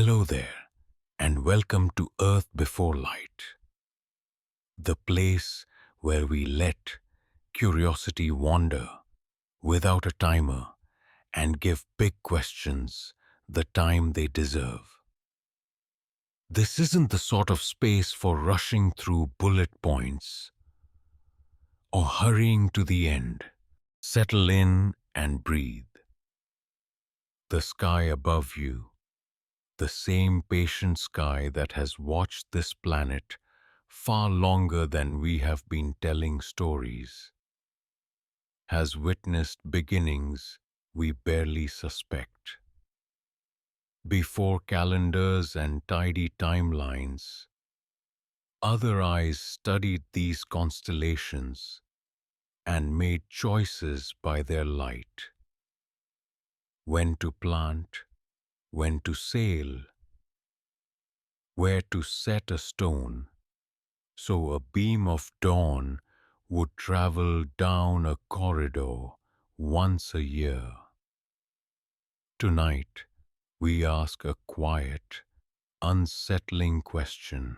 Hello there, and welcome to Earth Before Light, the place where we let curiosity wander without a timer and give big questions the time they deserve. This isn't the sort of space for rushing through bullet points or hurrying to the end. Settle in and breathe. The sky above you, the same patient sky that has watched this planet far longer than we have been telling stories, has witnessed beginnings we barely suspect. Before calendars and tidy timelines, other eyes studied these constellations and made choices by their light. When to plant, when to sail, where to set a stone, so a beam of dawn would travel down a corridor once a year. Tonight, we ask a quiet, unsettling question.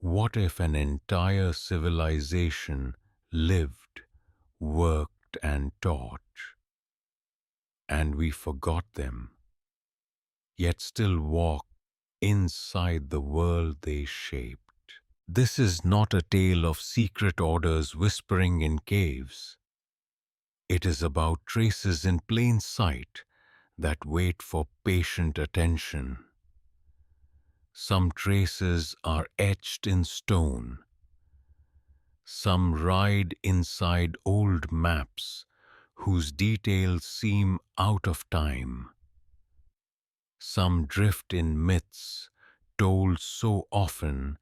What if an entire civilization lived, worked, and taught, and we forgot them, yet still walk inside the world they shaped? This is not a tale of secret orders whispering in caves. It is about traces in plain sight that wait for patient attention. Some traces are etched in stone. Some ride inside old maps whose details seem out of time. Some drift in myths told so often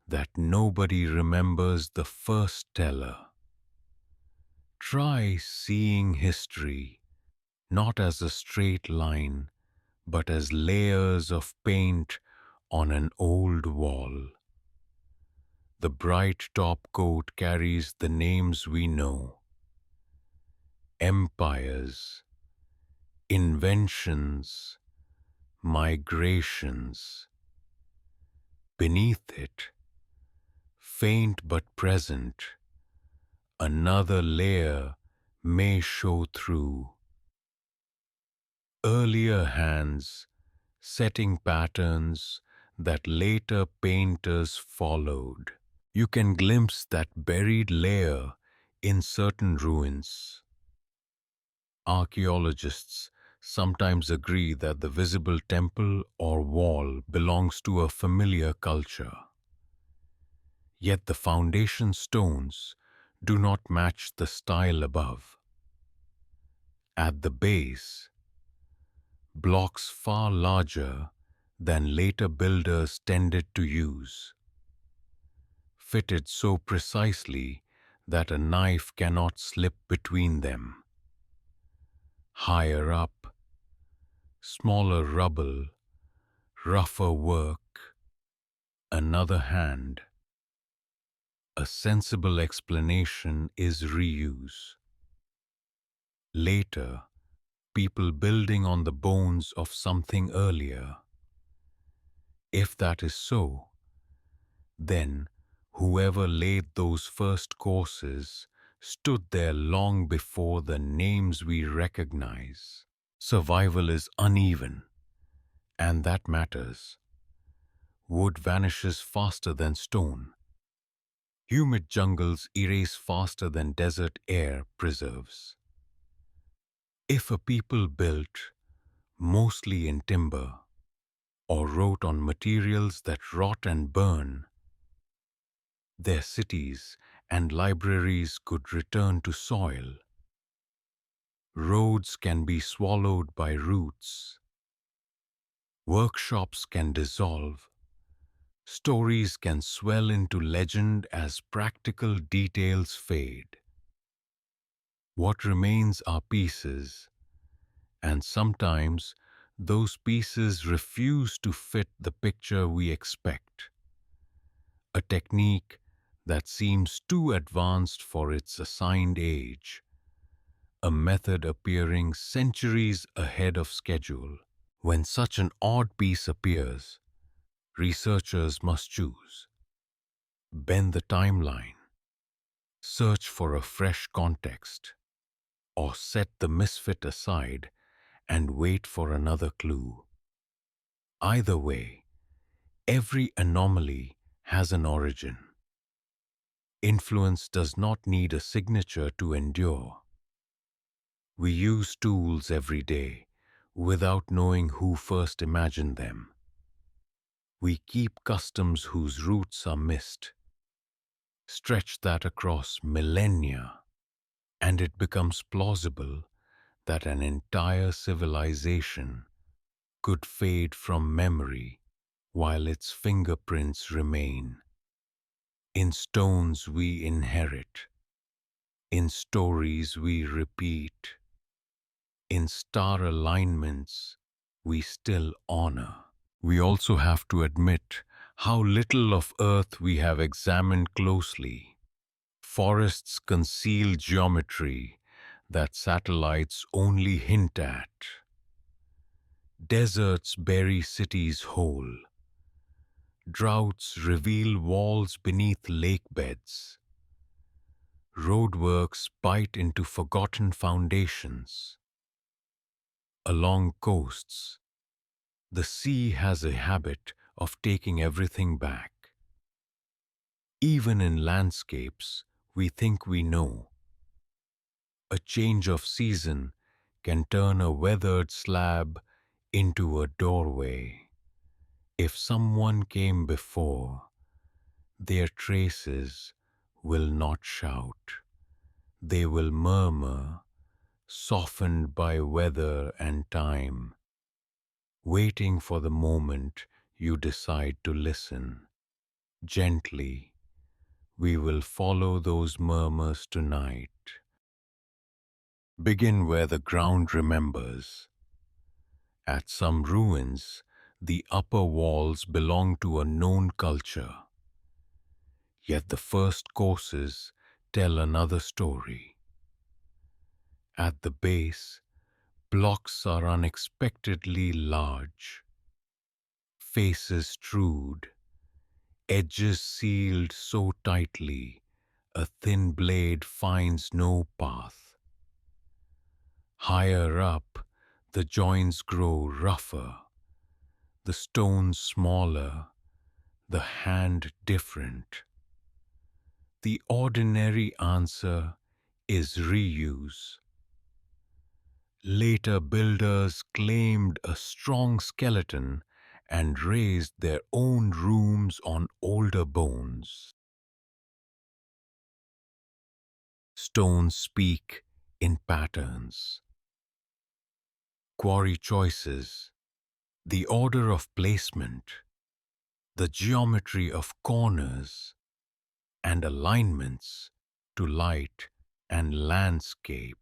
that nobody remembers the first teller. Try seeing history not as a straight line, but as layers of paint on an old wall. The bright top coat carries the names we know: empires, inventions, migrations. Beneath it, faint but present, another layer may show through. Earlier hands setting patterns that later painters followed. You can glimpse that buried layer in certain ruins. Archaeologists sometimes agree that the visible temple or wall belongs to a familiar culture. Yet the foundation stones do not match the style above. At the base, blocks far larger than later builders tended to use, fitted so precisely that a knife cannot slip between them. Higher up, smaller rubble, rougher work, another hand. A sensible explanation is reuse. Later, people building on the bones of something earlier. If that is so, then whoever laid those first courses stood there long before the names we recognize. Survival is uneven, and that matters. Wood vanishes faster than stone. Humid jungles erase faster than desert air preserves. If a people built mostly in timber or wrote on materials that rot and burn, their cities and libraries could return to soil. Roads can be swallowed by roots. Workshops can dissolve. Stories can swell into legend as practical details fade. What remains are pieces, and sometimes those pieces refuse to fit the picture we expect. A technique that seems too advanced for its assigned age. A method appearing centuries ahead of schedule. When such an odd piece appears, researchers must choose, bend the timeline, search for a fresh context, or set the misfit aside and wait for another clue. Either way, every anomaly has an origin. Influence does not need a signature to endure. We use tools every day without knowing who first imagined them. We keep customs whose roots are missed. Stretch that across millennia, and it becomes plausible that an entire civilization could fade from memory while its fingerprints remain. In stones we inherit, in stories we repeat, in star alignments we still honor. We also have to admit how little of Earth we have examined closely. Forests conceal geometry that satellites only hint at. Deserts bury cities whole. Droughts reveal walls beneath lake beds. Roadworks bite into forgotten foundations. Along coasts, the sea has a habit of taking everything back. Even in landscapes we think we know, a change of season can turn a weathered slab into a doorway. If someone came before, their traces will not shout. They will murmur, softened by weather and time, waiting for the moment you decide to listen. Gently, we will follow those murmurs tonight. Begin where the ground remembers. At some ruins, the upper walls belong to a known culture. Yet the first courses tell another story. At the base, blocks are unexpectedly large, faces trued, edges sealed so tightly a thin blade finds no path. Higher up, the joints grow rougher, the stones smaller, the hand different. The ordinary answer is reuse. Later builders claimed a strong skeleton and raised their own rooms on older bones. Stones speak in patterns. Quarry choices, the order of placement, the geometry of corners, and alignments to light and landscape.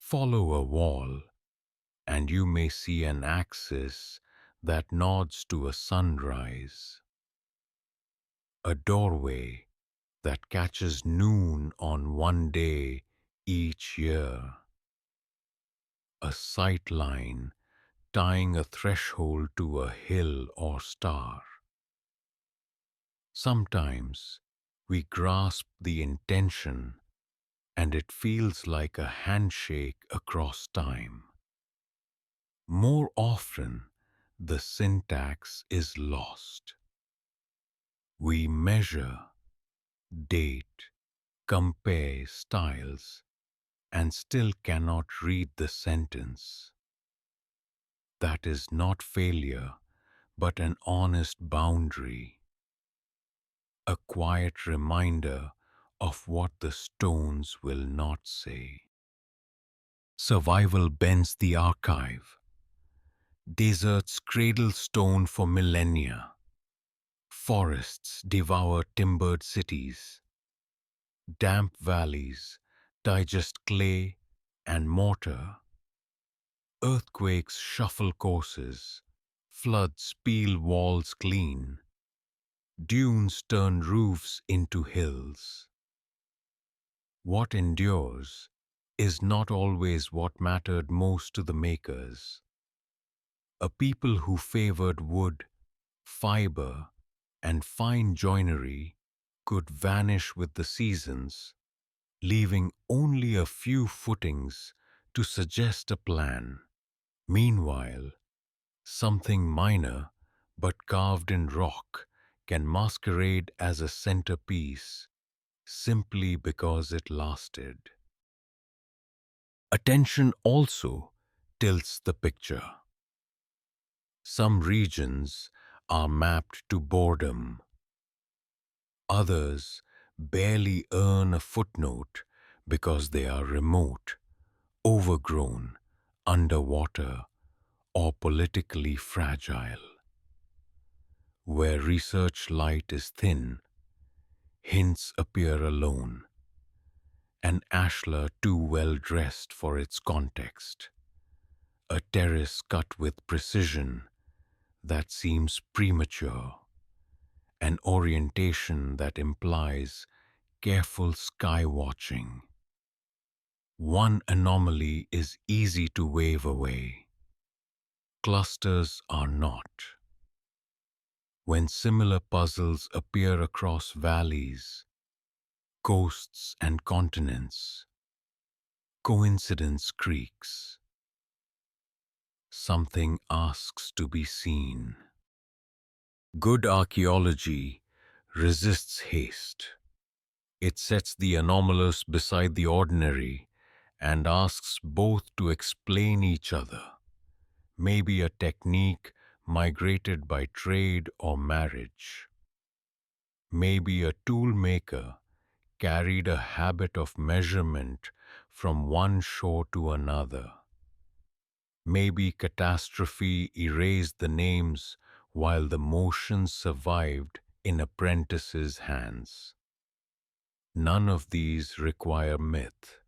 Follow a wall, and you may see an axis that nods to a sunrise, a doorway that catches noon on one day each year, a sight line tying a threshold to a hill or star. Sometimes we grasp the intention and it feels like a handshake across time. More often, the syntax is lost. We measure, date, compare styles, and still cannot read the sentence. That is not failure, but an honest boundary, a quiet reminder of what the stones will not say. Survival bends the archive. Deserts cradle stone for millennia. Forests devour timbered cities. Damp valleys digest clay and mortar. Earthquakes shuffle courses. Floods peel walls clean. Dunes turn roofs into hills. What endures is not always what mattered most to the makers. A people who favored wood, fiber, and fine joinery could vanish with the seasons, leaving only a few footings to suggest a plan. Meanwhile, something minor but carved in rock can masquerade as a centerpiece simply because it lasted. Attention also tilts the picture. Some regions are mapped to boredom. Others barely earn a footnote because they are remote, overgrown, underwater, or politically fragile. Where research light is thin, hints appear alone, an ashlar too well dressed for its context, a terrace cut with precision that seems premature, an orientation that implies careful sky watching. One anomaly is easy to wave away. Clusters are not. When similar puzzles appear across valleys, coasts, and continents, coincidence creaks. Something asks to be seen. Good archaeology resists haste. It sets the anomalous beside the ordinary and asks both to explain each other. Maybe a technique migrated by trade or marriage. Maybe a tool maker carried a habit of measurement from one shore to another. Maybe catastrophe erased the names while the motions survived in apprentices' hands. None of these require myth.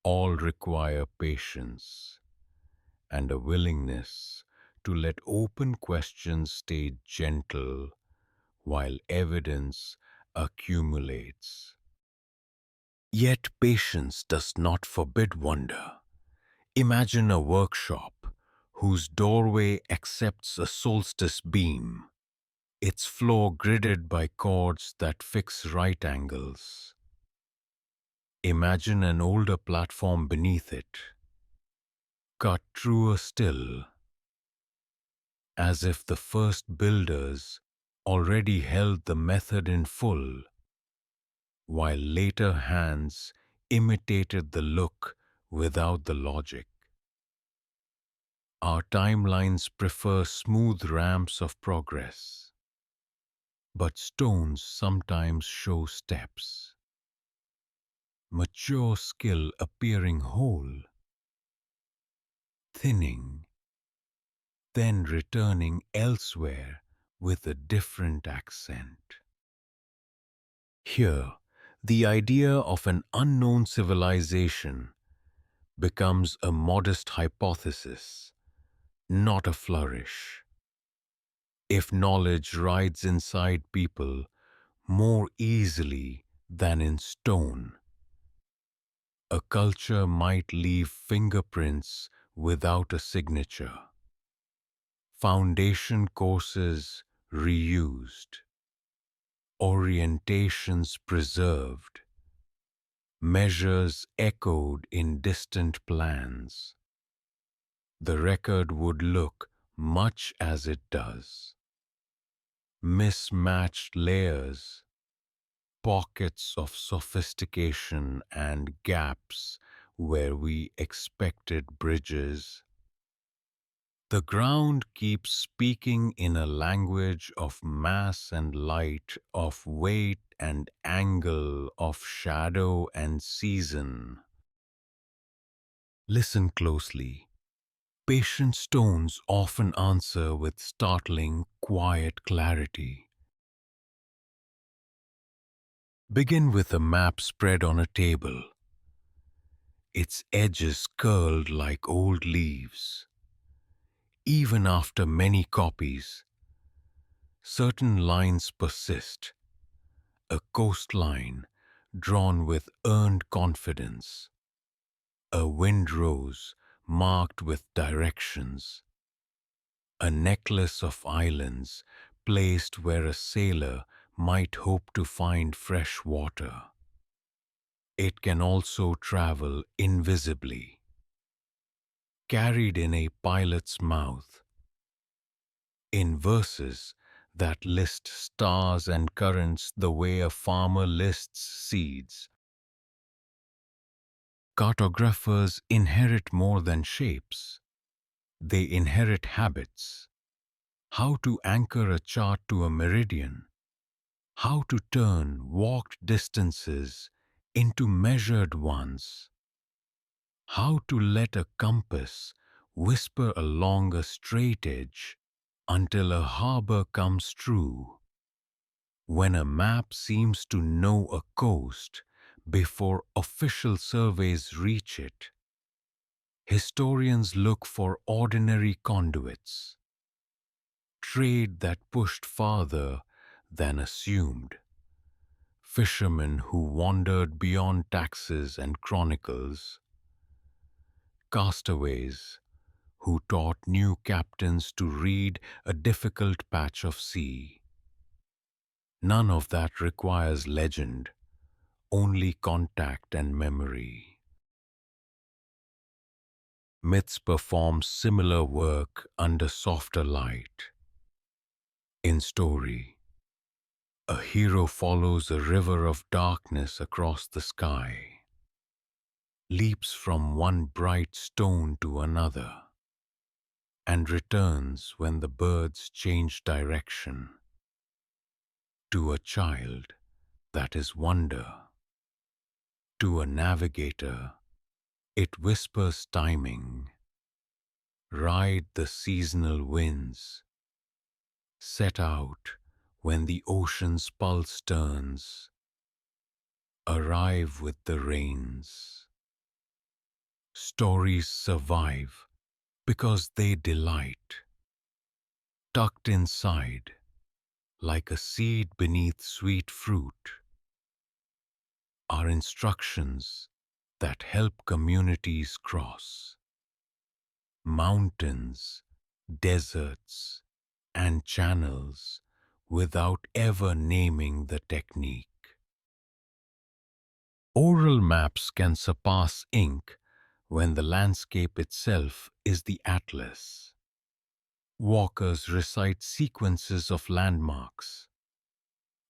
All require patience and a willingness to let open questions stay gentle while evidence accumulates. Yet patience does not forbid wonder. Imagine a workshop whose doorway accepts a solstice beam, its floor gridded by cords that fix right angles. Imagine an older platform beneath it, cut truer still, as if the first builders already held the method in full, while later hands imitated the look without the logic. Our timelines prefer smooth ramps of progress, but stones sometimes show steps. Mature skill appearing whole, thinning, then returning elsewhere with a different accent. Here, the idea of an unknown civilization becomes a modest hypothesis, not a flourish. If knowledge rides inside people more easily than in stone, a culture might leave fingerprints without a signature. Foundation courses reused, orientations preserved, measures echoed in distant plans. The record would look much as it does. Mismatched layers, pockets of sophistication and gaps where we expected bridges. The ground keeps speaking in a language of mass and light, of weight and angle, of shadow and season. Listen closely. Patient stones often answer with startling, quiet clarity. Begin with a map spread on a table, its edges curled like old leaves. Even after many copies, certain lines persist, a coastline drawn with earned confidence, a windrose marked with directions, a necklace of islands placed where a sailor might hope to find fresh water. It can also travel invisibly, carried in a pilot's mouth, in verses that list stars and currents the way a farmer lists seeds. Cartographers inherit more than shapes. They inherit habits. How to anchor a chart to a meridian. How to turn walked distances into measured ones. How to let a compass whisper along a straight edge until a harbor comes true. When a map seems to know a coast before official surveys reach it, historians look for ordinary conduits, trade that pushed farther than assumed, fishermen who wandered beyond taxes and chronicles, castaways who taught new captains to read a difficult patch of sea. None of that requires legend, only contact and memory. Myths perform similar work under softer light. In story, a hero follows a river of darkness across the sky, leaps from one bright stone to another, and returns when the birds change direction. To a child, that is wonder. To a navigator, it whispers timing. Ride the seasonal winds. Set out when the ocean's pulse turns. Arrive with the rains. Stories survive because they delight. Tucked inside, like a seed beneath sweet fruit, are instructions that help communities cross mountains, deserts, and channels without ever naming the technique. Oral maps can surpass ink when the landscape itself is the atlas. Walkers recite sequences of landmarks,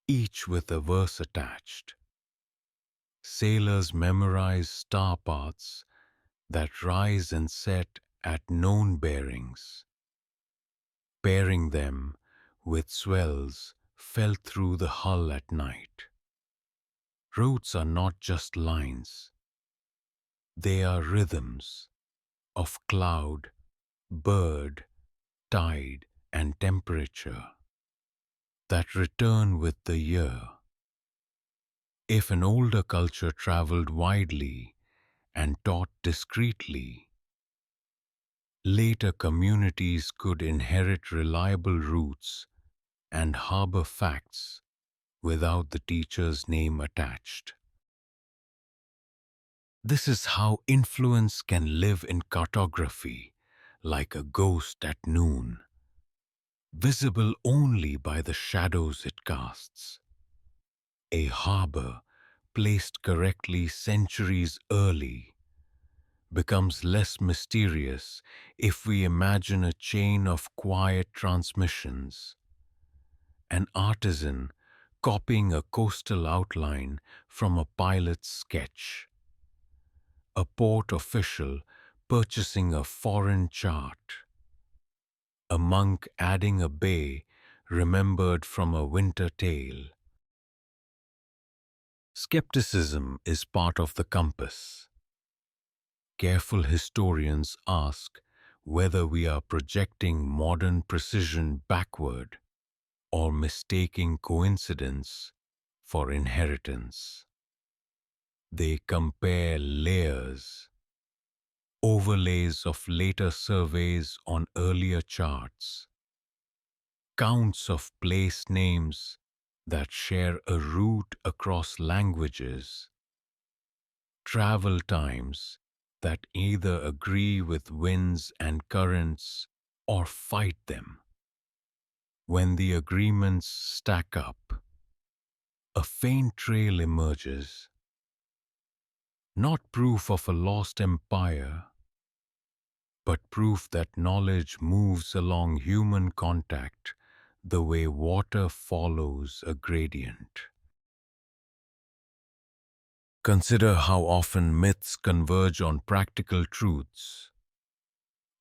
each with a verse attached. Sailors memorize star paths that rise and set at known bearings, pairing them with swells felt through the hull at night. Routes are not just lines, they are rhythms of cloud, bird, tide, and temperature that return with the year. If an older culture traveled widely and taught discreetly, later communities could inherit reliable routes and harbor facts without the teacher's name attached. This is how influence can live in cartography, like a ghost at noon, visible only by the shadows it casts. A harbor placed correctly centuries early becomes less mysterious if we imagine a chain of quiet transmissions. An artisan copying a coastal outline from a pilot's sketch. A port official purchasing a foreign chart. A monk adding a bay remembered from a winter tale. Skepticism is part of the compass. Careful historians ask whether we are projecting modern precision backward or mistaking coincidence for inheritance. They compare layers, overlays of later surveys on earlier charts, counts of place names that share a route across languages, travel times that either agree with winds and currents or fight them. When the agreements stack up, a faint trail emerges, not proof of a lost empire, but proof that knowledge moves along human contact the way water follows a gradient. Consider how often myths converge on practical truths.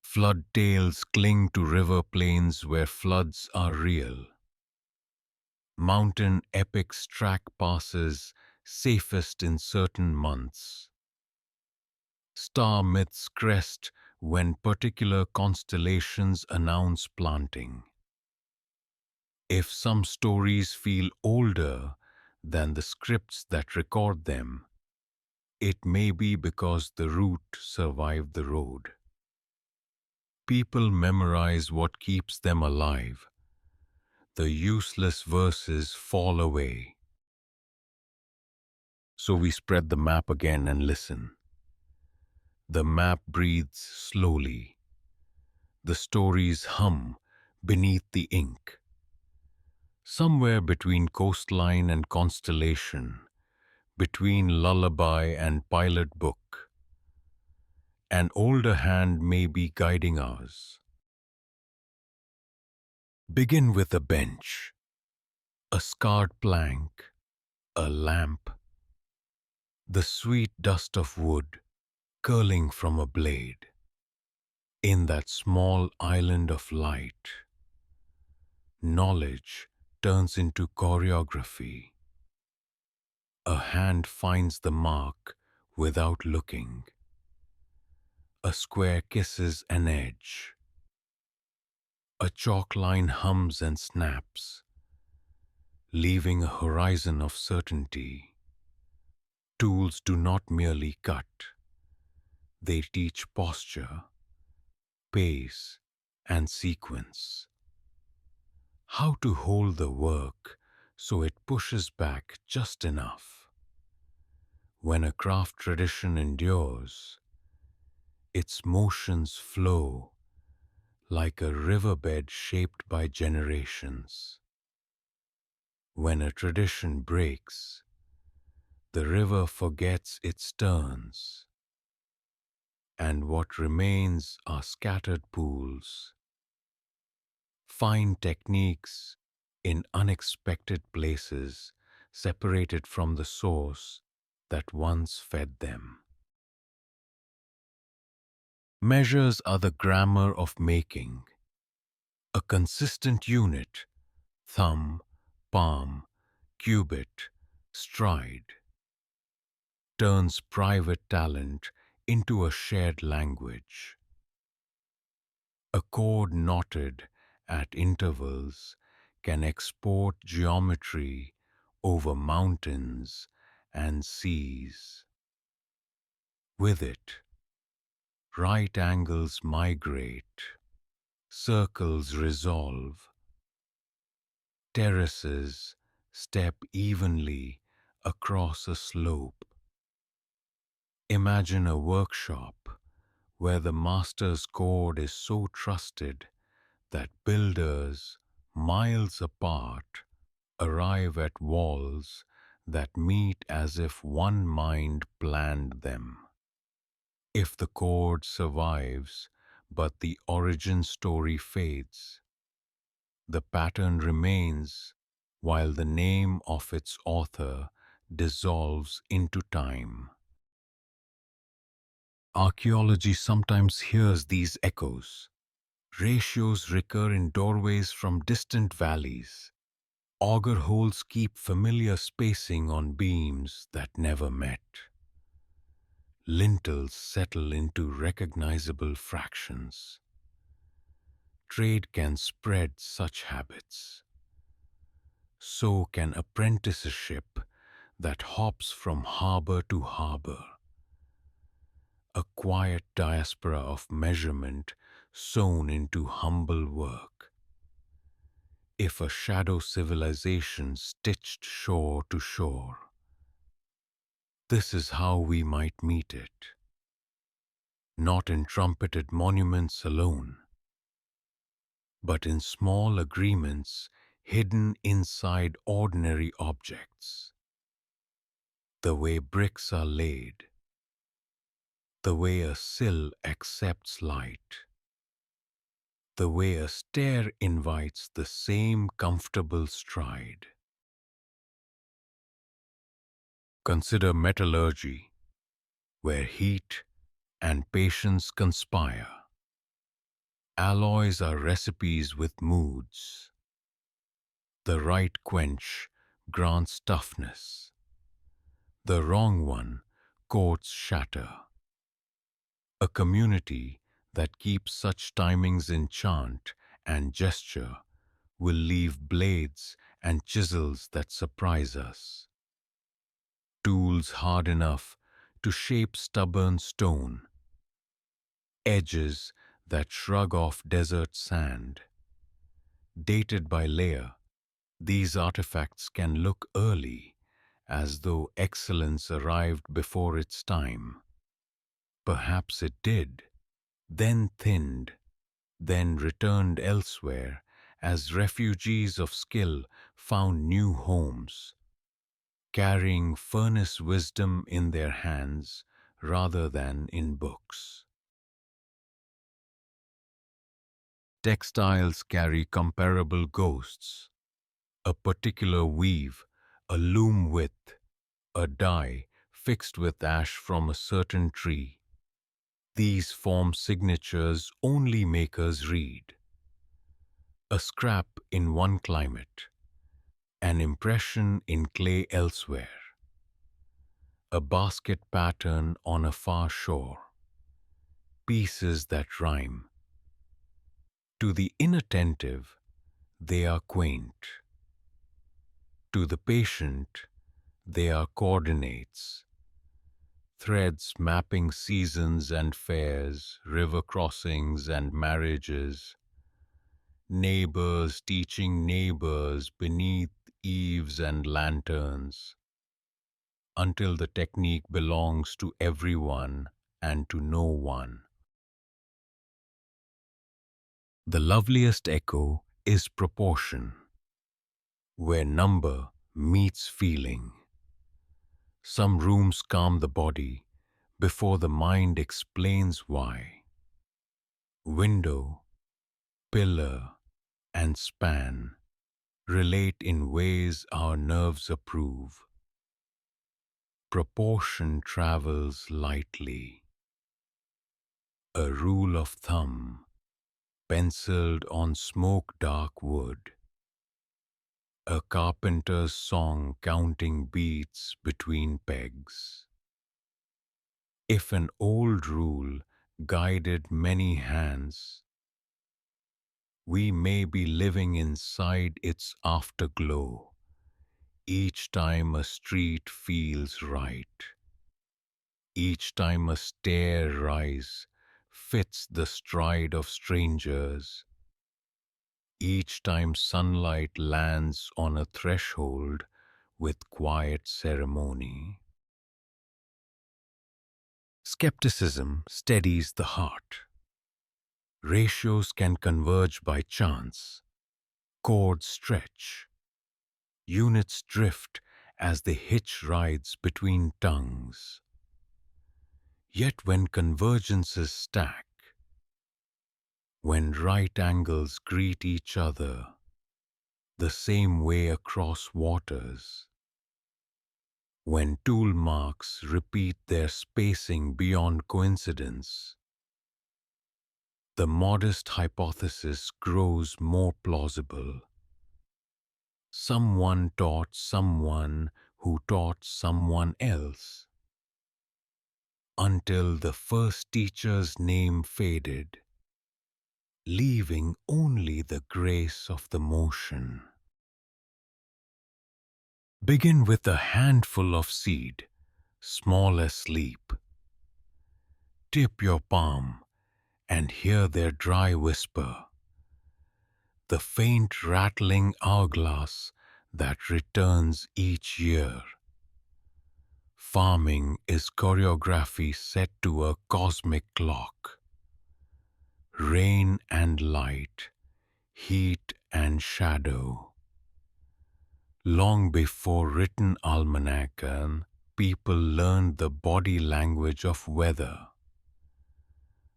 Flood tales cling to river plains where floods are real. Mountain epics track passes safest in certain months. Star myths crest when particular constellations announce planting. If some stories feel older than the scripts that record them, it may be because the route survived the road. People memorize what keeps them alive. The useless verses fall away. So we spread the map again and listen. The map breathes slowly. The stories hum beneath the ink. Somewhere between coastline and constellation, between lullaby and pilot book, an older hand may be guiding us. Begin with a bench, a scarred plank, a lamp, the sweet dust of wood curling from a blade. In that small island of light, knowledge turns into choreography. A hand finds the mark without looking. A square kisses an edge. A chalk line hums and snaps, leaving a horizon of certainty. Tools do not merely cut. They teach posture, pace, and sequence. How to hold the work so it pushes back just enough. When a craft tradition endures, its motions flow like a riverbed shaped by generations. When a tradition breaks, the river forgets its turns, and what remains are scattered pools, fine techniques in unexpected places, separated from the source that once fed them. Measures are the grammar of making. A consistent unit, thumb, palm, cubit, stride, turns private talent into a shared language. A cord knotted at intervals can export geometry over mountains and seas. With it, right angles migrate, circles resolve, terraces step evenly across a slope. Imagine a workshop where the master's cord is so trusted that builders, miles apart, arrive at walls that meet as if one mind planned them. If the cord survives, but the origin story fades, the pattern remains while the name of its author dissolves into time. Archaeology sometimes hears these echoes. Ratios recur in doorways from distant valleys. Auger holes keep familiar spacing on beams that never met. Lintels settle into recognizable fractions. Trade can spread such habits. So can apprenticeship that hops from harbor to harbor. A quiet diaspora of measurement sewn into humble work. If a shadow civilization stitched shore to shore, this is how we might meet it. Not in trumpeted monuments alone, but in small agreements hidden inside ordinary objects. The way bricks are laid, the way a sill accepts light, the way a stair invites the same comfortable stride. Consider metallurgy, where heat and patience conspire. Alloys are recipes with moods. The right quench grants toughness. The wrong one courts shatter. A community that keeps such timings in chant and gesture will leave blades and chisels that surprise us. Tools hard enough to shape stubborn stone. Edges that shrug off desert sand. Dated by layer, these artifacts can look early, as though excellence arrived before its time. Perhaps it did, then thinned, then returned elsewhere as refugees of skill found new homes, carrying furnace wisdom in their hands rather than in books. Textiles carry comparable ghosts, a particular weave, a loom width, a dye fixed with ash from a certain tree. These form signatures only makers read. A scrap in one climate, an impression in clay elsewhere, a basket pattern on a far shore, pieces that rhyme. To the inattentive, they are quaint. To the patient, they are coordinates, threads mapping seasons and fairs, river crossings and marriages, neighbors teaching neighbors beneath eaves and lanterns, until the technique belongs to everyone and to no one. The loveliest echo is proportion, where number meets feeling. Some rooms calm the body before the mind explains why. Window, pillar, and span relate in ways our nerves approve. Proportion travels lightly. A rule of thumb, penciled on smoke-dark wood. A carpenter's song counting beats between pegs. If an old rule guided many hands, we may be living inside its afterglow, each time a street feels right, each time a stair rise fits the stride of strangers, each time sunlight lands on a threshold with quiet ceremony. Skepticism steadies the heart. Ratios can converge by chance. Chords stretch. Units drift as the hitch rides between tongues. Yet when convergences stack, when right angles greet each other, the same way across waters, when tool marks repeat their spacing beyond coincidence, the modest hypothesis grows more plausible. Someone taught someone who taught someone else, until the first teacher's name faded, leaving only the grace of the motion. Begin with a handful of seed, small as sleep. Dip your palm and hear their dry whisper, the faint rattling hourglass that returns each year. Farming is choreography set to a cosmic clock. Rain and light, heat and shadow. Long before written almanac, people learned the body language of weather.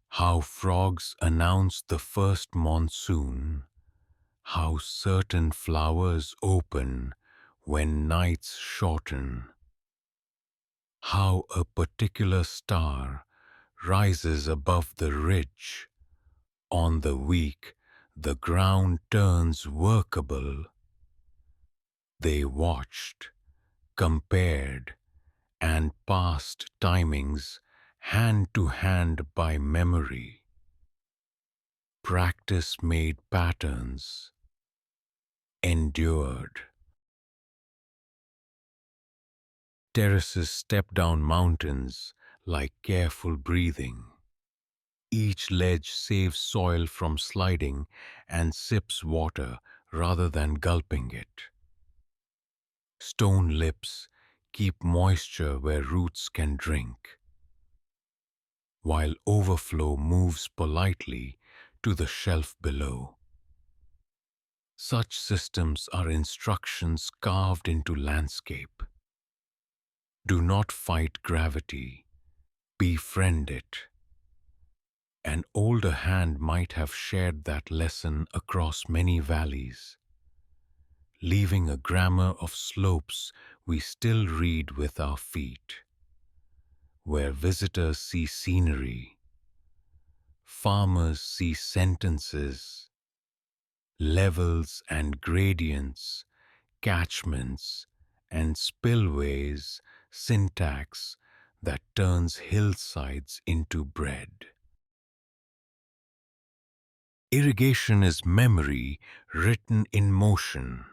How frogs announce the first monsoon, how certain flowers open when nights shorten, how a particular star rises above the ridge. On the week, the ground turns workable. They watched, compared, and passed timings hand to hand by memory. Practice made patterns, endured. Terraces step down mountains like careful breathing. Each ledge saves soil from sliding and sips water rather than gulping it. Stone lips keep moisture where roots can drink, while overflow moves politely to the shelf below. Such systems are instructions carved into landscape. Do not fight gravity, befriend it. An older hand might have shared that lesson across many valleys, leaving a grammar of slopes we still read with our feet, where visitors see scenery, farmers see sentences, levels and gradients, catchments and spillways, syntax that turns hillsides into bread. Irrigation is memory written in motion.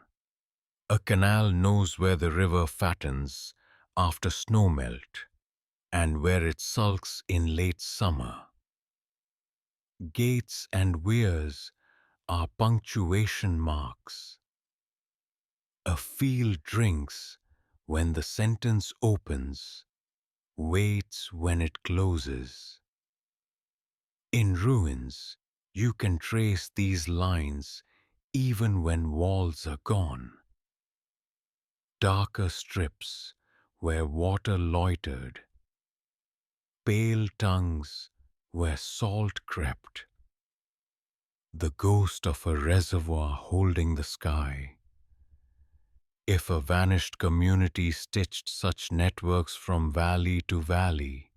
A canal knows where the river fattens after snowmelt and where it sulks in late summer. Gates and weirs are punctuation marks. A field drinks when the sentence opens, waits when it closes. In ruins, you can trace these lines even when walls are gone. Darker strips where water loitered, pale tongues where salt crept, the ghost of a reservoir holding the sky. If a vanished community stitched such networks from valley to valley,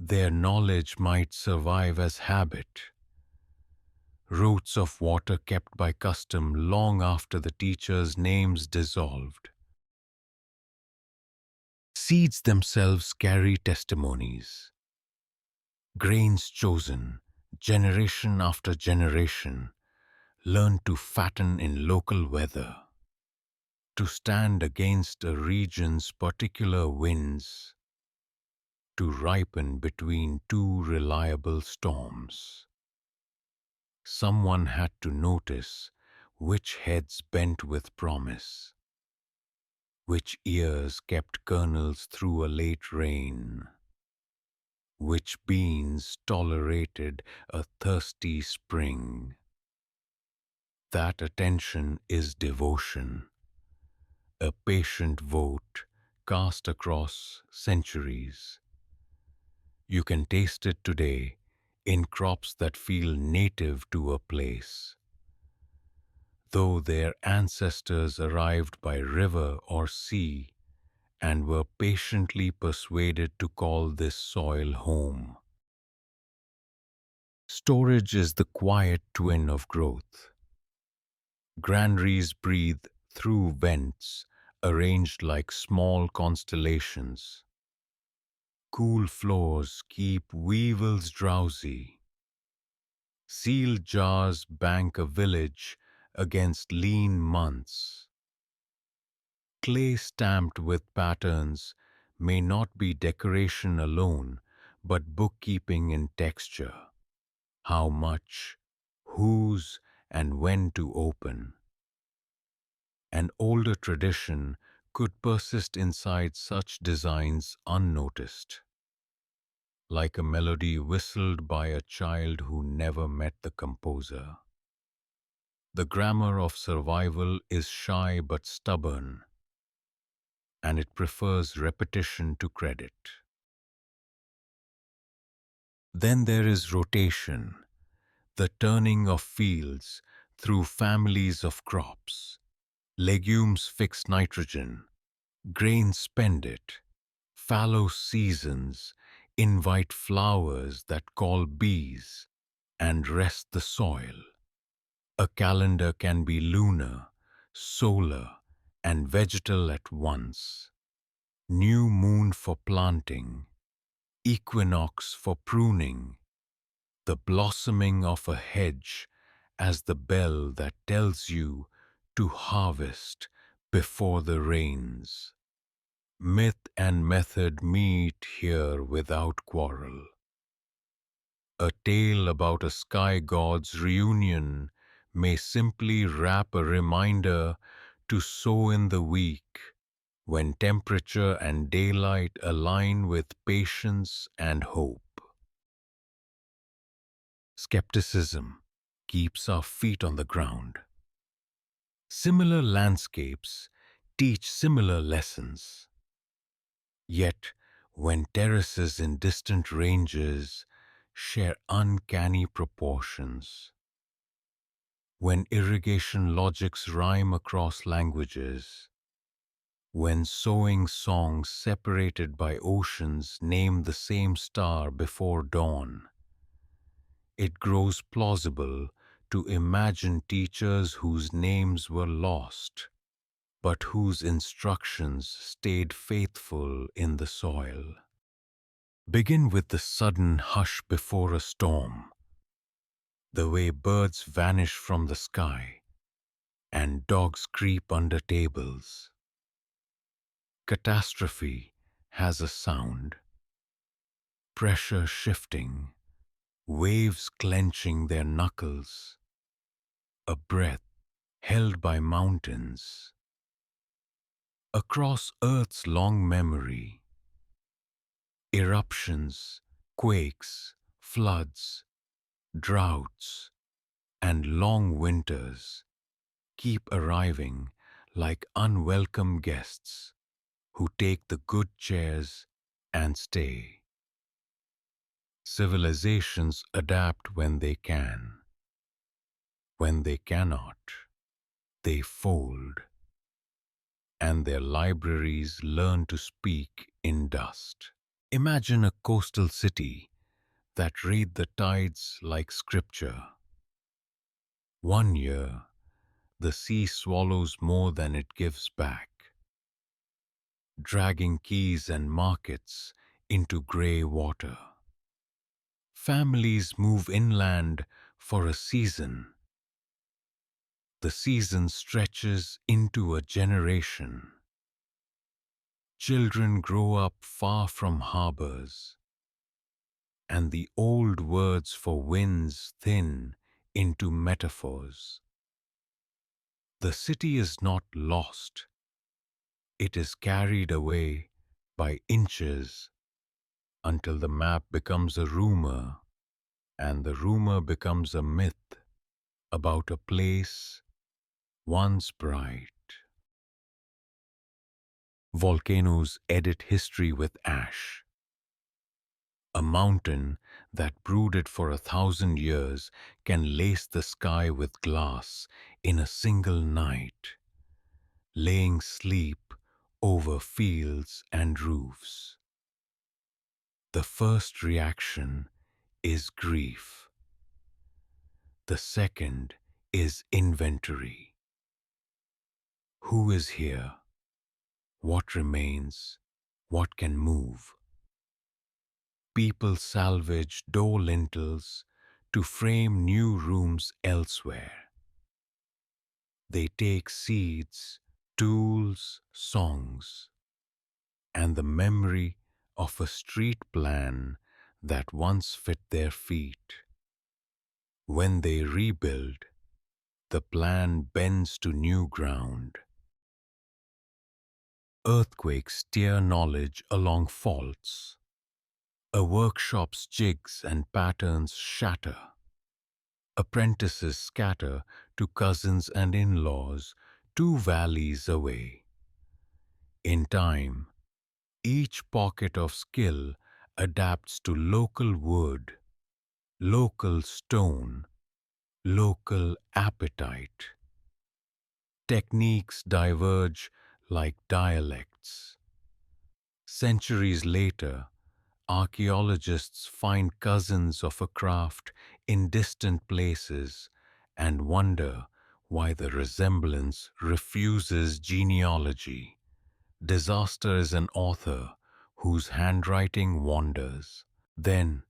their knowledge might survive as habit, routes of water kept by custom long after the teacher's names dissolved. Seeds themselves carry testimonies. Grains chosen, generation after generation, learn to fatten in local weather, to stand against a region's particular winds, to ripen between two reliable storms. Someone had to notice which heads bent with promise, which ears kept kernels through a late rain, which beans tolerated a thirsty spring. That attention is devotion, a patient vote cast across centuries. You can taste it today in crops that feel native to a place, though their ancestors arrived by river or sea and were patiently persuaded to call this soil home. Storage is the quiet twin of growth. Granaries breathe through vents arranged like small constellations. Cool floors keep weevils drowsy. Sealed jars bank a village against lean months. Clay stamped with patterns may not be decoration alone, but bookkeeping in texture. How much, whose, and when to open. An older tradition could persist inside such designs unnoticed, like a melody whistled by a child who never met the composer. The grammar of survival is shy but stubborn, and it prefers repetition to credit. Then there is rotation, the turning of fields through families of crops. Legumes fix nitrogen, grains spend it. Fallow seasons invite flowers that call bees and rest the soil. A calendar can be lunar, solar, and vegetal at once. New moon for planting, equinox for pruning, the blossoming of a hedge as the bell that tells you to harvest before the rains. Myth and method meet here without quarrel. A tale about a sky god's reunion may simply wrap a reminder to sow in the week when temperature and daylight align with patience and hope. Skepticism keeps our feet on the ground. Similar landscapes teach similar lessons. Yet, when terraces in distant ranges share uncanny proportions, when irrigation logics rhyme across languages, when sowing songs separated by oceans name the same star before dawn, it grows plausible to imagine teachers whose names were lost, but whose instructions stayed faithful in the soil. Begin with the sudden hush before a storm, the way birds vanish from the sky and dogs creep under tables. Catastrophe has a sound, pressure shifting, waves clenching their knuckles, a breath held by mountains. Across Earth's long memory, eruptions, quakes, floods, droughts, and long winters keep arriving like unwelcome guests who take the good chairs and stay. Civilizations adapt when they can. When they cannot, they fold, and their libraries learn to speak in dust. Imagine a coastal city that read the tides like scripture. One year, the sea swallows more than it gives back, dragging quays and markets into grey water. Families move inland for a season. The season stretches into a generation. Children grow up far from harbors, and the old words for winds thin into metaphors. The city is not lost. It is carried away by inches until the map becomes a rumor, and the rumor becomes a myth about a place once bright. Volcanoes edit history with ash. A mountain that brooded for 1,000 years can lace the sky with glass in a single night, laying sleep over fields and roofs. The first reaction is grief. The second is inventory. Who is here? What remains? What can move? People salvage door lintels to frame new rooms elsewhere. They take seeds, tools, songs, and the memory of a street plan that once fit their feet. When they rebuild, the plan bends to new ground. Earthquakes tear knowledge along faults. A workshop's jigs and patterns shatter. Apprentices scatter to cousins and in-laws 2 valleys away. In time, each pocket of skill adapts to local wood, local stone, local appetite. Techniques diverge like dialects. Centuries later, archaeologists find cousins of a craft in distant places and wonder why the resemblance refuses genealogy. Disaster is an author whose handwriting wanders. Then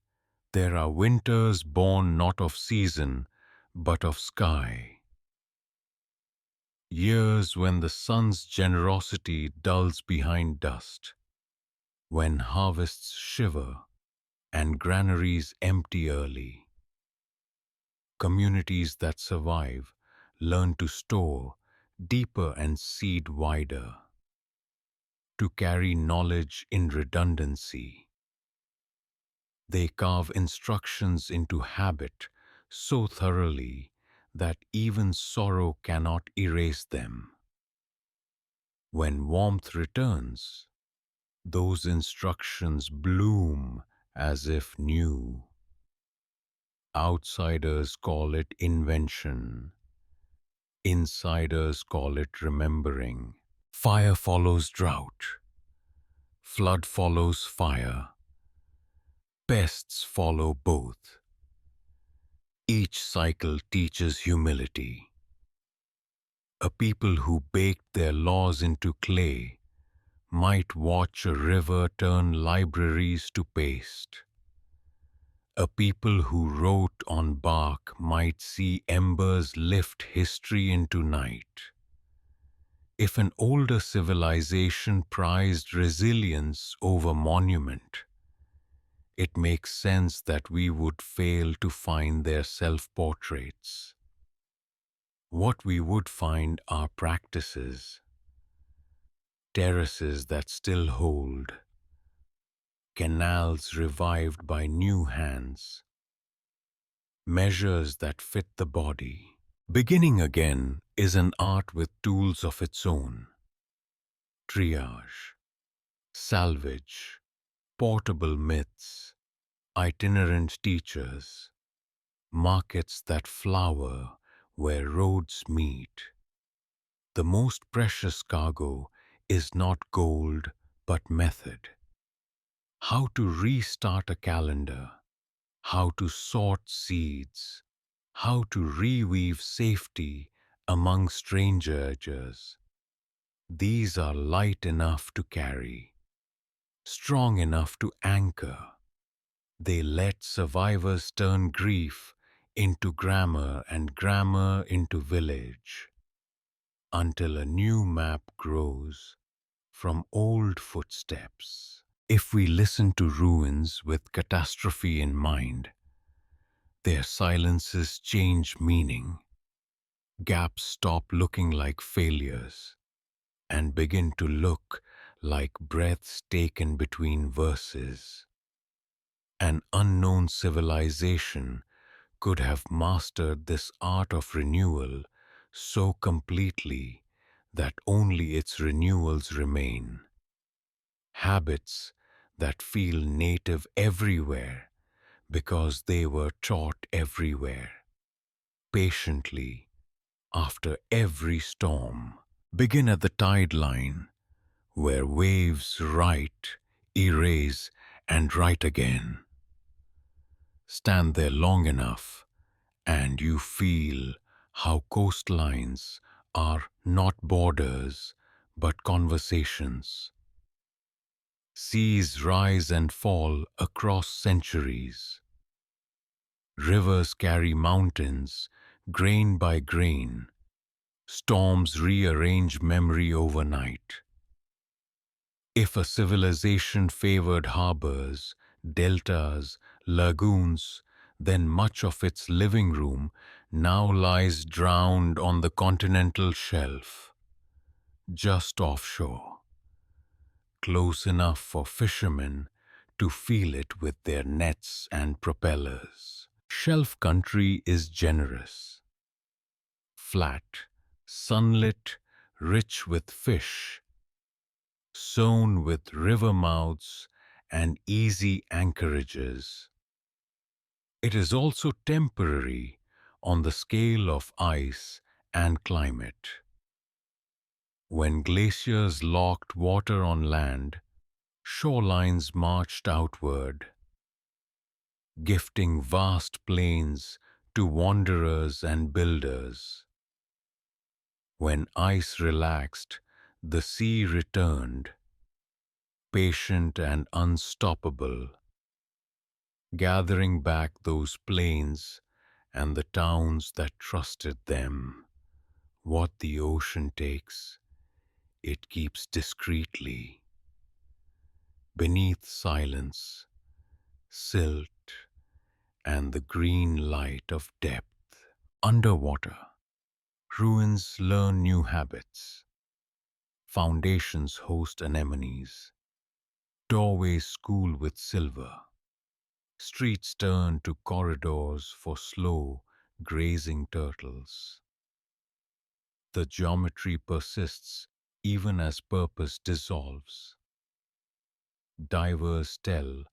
there are winters born not of season but of sky. Years when the sun's generosity dulls behind dust, when harvests shiver and granaries empty early. Communities that survive learn to store deeper and seed wider, to carry knowledge in redundancy. They carve instructions into habit so thoroughly that even sorrow cannot erase them. When warmth returns, those instructions bloom as if new. Outsiders call it invention. Insiders call it remembering. Fire follows drought. Flood follows fire. Pests follow both. Each cycle teaches humility. A people who baked their laws into clay might watch a river turn libraries to paste. A people who wrote on bark might see embers lift history into night. If an older civilization prized resilience over monument, it makes sense that we would fail to find their self-portraits. What we would find are practices, terraces that still hold, canals revived by new hands, measures that fit the body. Beginning again is an art with tools of its own. Triage, salvage, portable myths, itinerant teachers, markets that flower where roads meet. The most precious cargo is not gold but method. How to restart a calendar, how to sort seeds, how to reweave safety among strangers. These are light enough to carry, strong enough to anchor. They let survivors turn grief into grammar and grammar into village, until a new map grows from old footsteps. If we listen to ruins with catastrophe in mind, their silences change meaning. Gaps stop looking like failures and begin to look like breaths taken between verses. An unknown civilization could have mastered this art of renewal so completely that only its renewals remain. Habits that feel native everywhere because they were taught everywhere, patiently, after every storm. Begin at the tide line, where waves write, erase, and write again. Stand there long enough, and you feel how coastlines are not borders, but conversations. Seas rise and fall across centuries. Rivers carry mountains, grain by grain. Storms rearrange memory overnight. If a civilization favored harbors, deltas, lagoons, then much of its living room now lies drowned on the continental shelf, just offshore, close enough for fishermen to feel it with their nets and propellers. Shelf country is generous, flat, sunlit, rich with fish, sown with river mouths and easy anchorages. It is also temporary on the scale of ice and climate. When glaciers locked water on land, shorelines marched outward, gifting vast plains to wanderers and builders. When ice relaxed, the sea returned, patient and unstoppable, gathering back those plains and the towns that trusted them. What the ocean takes, it keeps discreetly, beneath silence, silt, and the green light of depth. Underwater, ruins learn new habits. Foundations host anemones. Doorways school with silver. Streets turn to corridors for slow, grazing turtles. The geometry persists even as purpose dissolves. Divers tell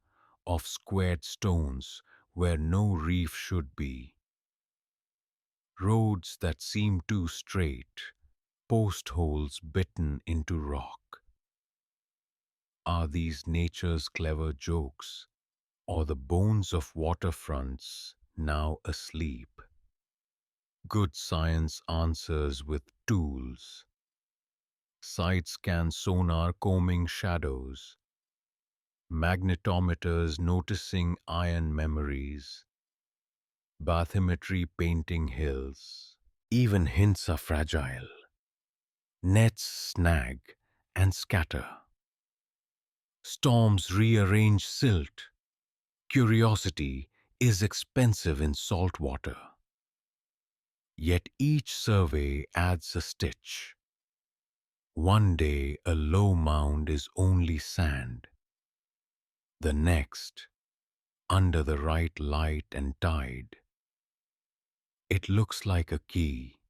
of squared stones where no reef should be. Roads that seem too straight, post holes bitten into rock. Are these nature's clever jokes, or the bones of waterfronts now asleep? Good science answers with tools. Side scan sonar combing shadows. Magnetometers noticing iron memories. Bathymetry painting hills. Even hints are fragile. Nets snag and scatter. Storms rearrange silt. Curiosity is expensive in salt water. Yet each survey adds a stitch. One day a low mound is only sand. The next, under the right light and tide, it looks like a key.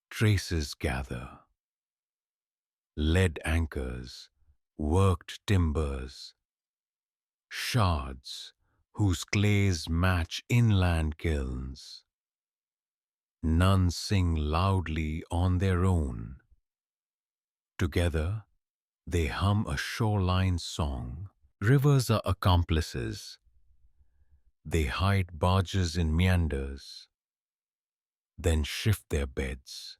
Traces gather. Lead anchors, worked timbers, shards whose clays match inland kilns. None sing loudly on their own. Together, they hum a shoreline song. Rivers are accomplices. They hide barges in meanders, then shift their beds,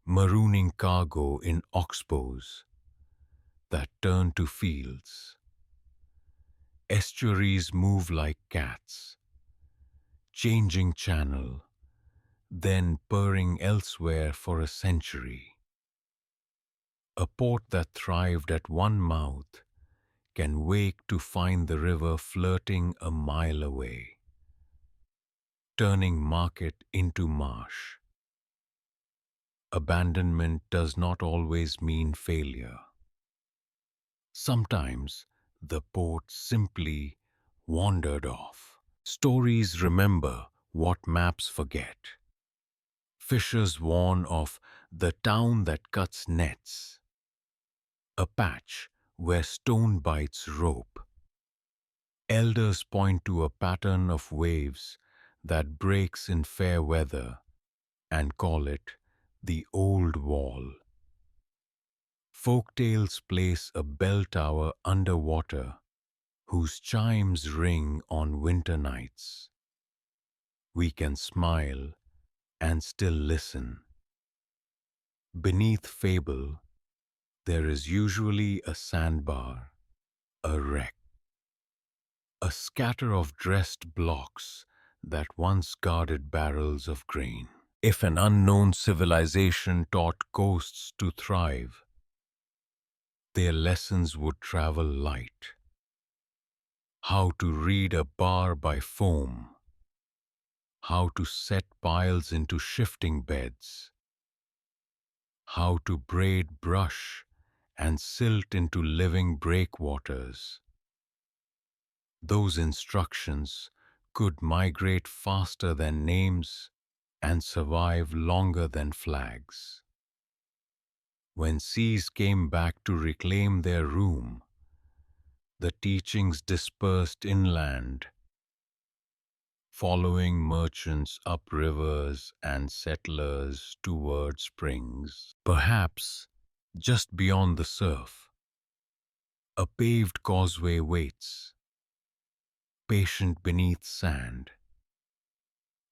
marooning cargo in oxbows that turn to fields. Estuaries move like cats, changing channel, then purring elsewhere for a century. A port that thrived at one mouth can wake to find the river flirting a mile away, turning market into marsh. Abandonment does not always mean failure. Sometimes the port simply wandered off. Stories remember what maps forget. Fishers warn of the town that cuts nets, a patch where stone bites rope. Elders point to a pattern of waves that breaks in fair weather and call it the Old Wall. Folktales place a bell tower underwater whose chimes ring on winter nights. We can smile and still listen. Beneath fable, there is usually a sandbar, a wreck, a scatter of dressed blocks that once guarded barrels of grain. If an unknown civilization taught coasts to thrive, their lessons would travel light. How to read a bar by foam, how to set piles into shifting beds, how to braid brush and silt into living breakwaters. Those instructions could migrate faster than names and survive longer than flags. When seas came back to reclaim their room, the teachings dispersed inland, following merchants up rivers and settlers toward springs. Perhaps, just beyond the surf, a paved causeway waits, patient beneath sand,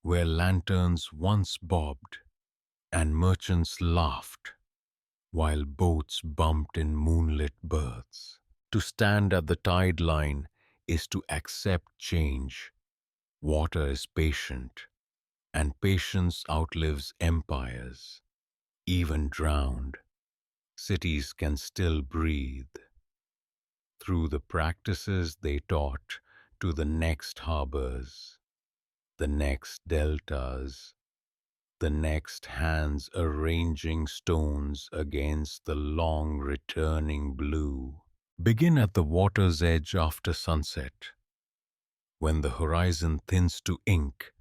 where lanterns once bobbed and merchants laughed while boats bumped in moonlit berths. To stand at the tide line is to accept change. Water is patient, and patience outlives empires. Even drowned, cities can still breathe. Through the practices they taught to the next harbors, the next deltas, the next hands arranging stones against the long returning blue. Begin at the water's edge after sunset, when the horizon thins to ink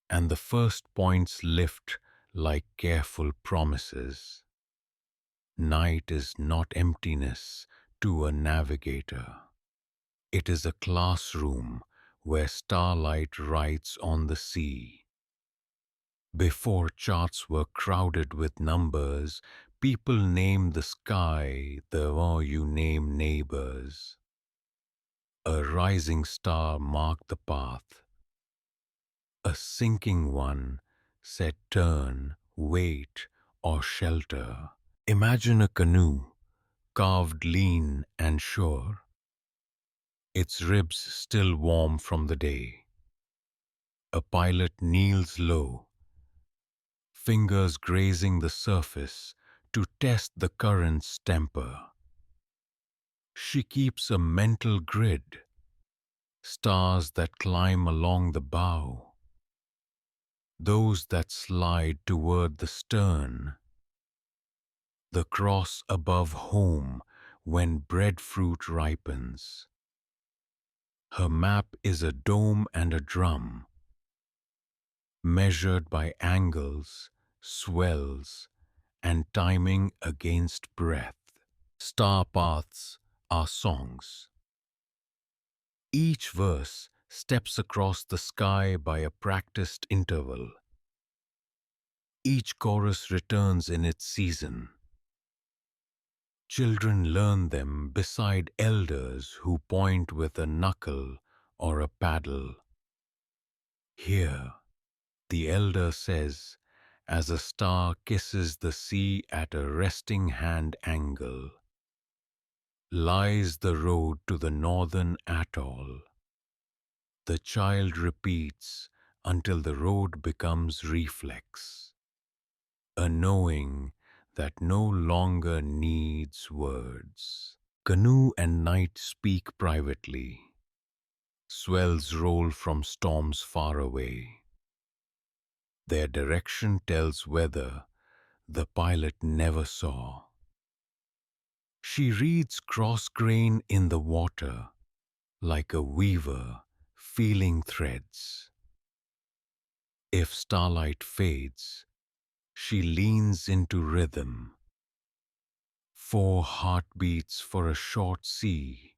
and the first points lift like careful promises. Night is not emptiness to a navigator. It is a classroom where starlight writes on the sea. Before charts were crowded with numbers, people named the sky the way you name neighbors. A rising star marked the path. A sinking one said turn, wait, or shelter. Imagine a canoe, carved lean and sure, its ribs still warm from the day. A pilot kneels low, fingers grazing the surface to test the current's temper. She keeps a mental grid, stars that climb along the bow, those that slide toward the stern, the cross above home when breadfruit ripens. Her map is a dome and a drum, measured by angles, swells, and timing against breath. Star paths are songs. Each verse steps across the sky by a practiced interval. Each chorus returns in its season. Children learn them beside elders who point with a knuckle or a paddle. Here, the elder says, as a star kisses the sea at a resting hand angle, lies the road to the northern atoll. The child repeats until the road becomes reflex, a knowing that no longer needs words. Canoe and night speak privately. Swells roll from storms far away. Their direction tells weather the pilot never saw. She reads cross-grain in the water like a weaver feeling threads. If starlight fades, she leans into rhythm. 4 heartbeats for a short sea,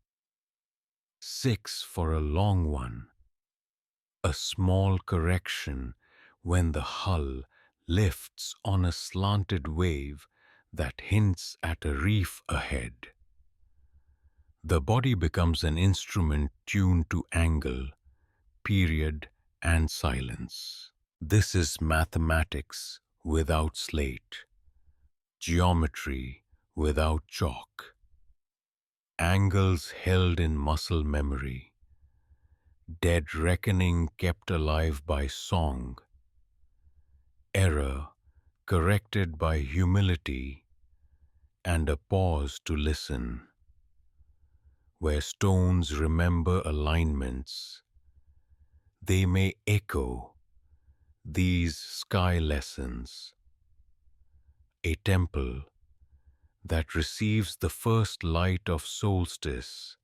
6 for a long one. A small correction when the hull lifts on a slanted wave that hints at a reef ahead. The body becomes an instrument tuned to angle, period, and silence. This is mathematics without slate, geometry without chalk, angles held in muscle memory, dead reckoning kept alive by song, error corrected by humility, and a pause to listen. Where stones remember alignments, they may echo these sky lessons. A temple that receives the first light of solstice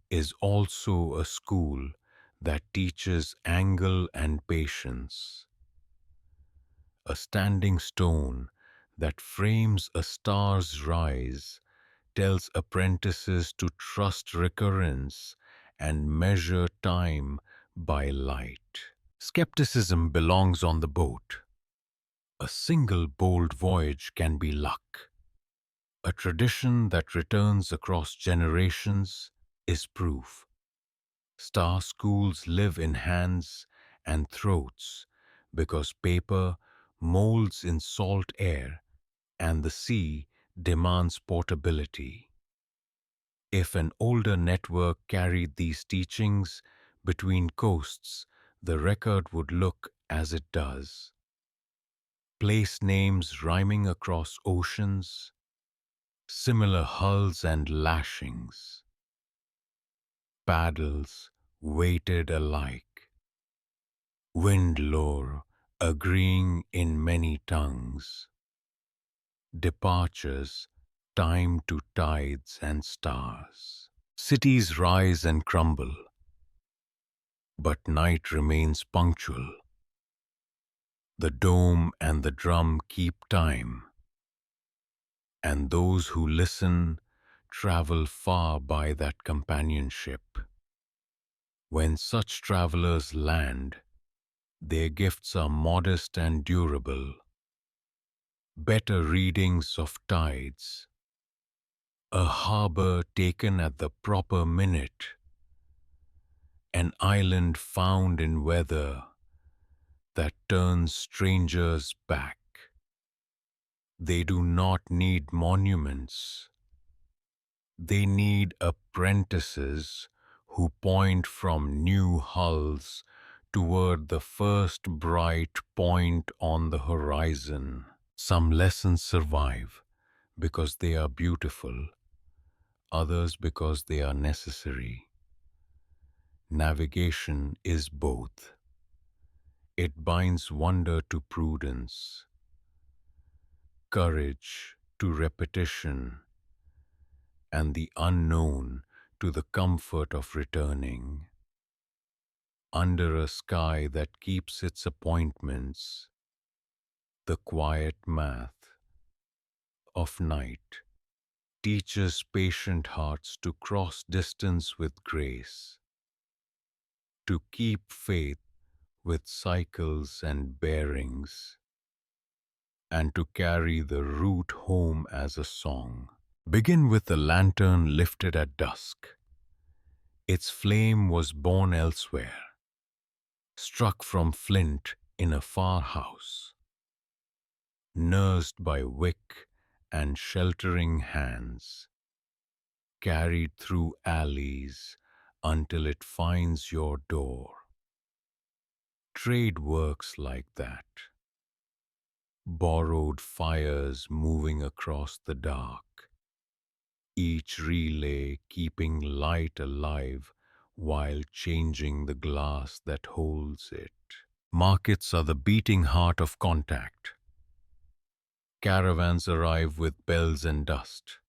is also a school that teaches angle and patience. A standing stone that frames a star's rise tells apprentices to trust recurrence and measure time by light. Skepticism belongs on the boat. A single bold voyage can be luck. A tradition that returns across generations is proof. Star schools live in hands and throats because paper molds in salt air and the sea demands portability. If an older network carried these teachings between coasts, the record would look as it does. Place names rhyming across oceans, similar hulls and lashings, paddles weighted alike, wind lore agreeing in many tongues, departures timed to tides and stars. Cities rise and crumble, but night remains punctual. The dome and the drum keep time, and those who listen travel far by that companionship. When such travelers land, their gifts are modest and durable. Better readings of tides, a harbor taken at the proper minute, an island found in weather that turns strangers back. They do not need monuments. They need apprentices who point from new hulls toward the first bright point on the horizon. Some lessons survive because they are beautiful, others because they are necessary. Navigation is both. It binds wonder to prudence, courage to repetition, and the unknown to the comfort of returning. Under a sky that keeps its appointments, the quiet math of night teaches patient hearts to cross distance with grace, to keep faith with cycles and bearings, and to carry the route home as a song. Begin with the lantern lifted at dusk. Its flame was born elsewhere, struck from flint in a far house, nursed by wick and sheltering hands, carried through alleys until it finds your door. Trade works like that. Borrowed fires moving across the dark, each relay keeping light alive while changing the glass that holds it. Markets are the beating heart of contact. Caravans arrive with bells and dust.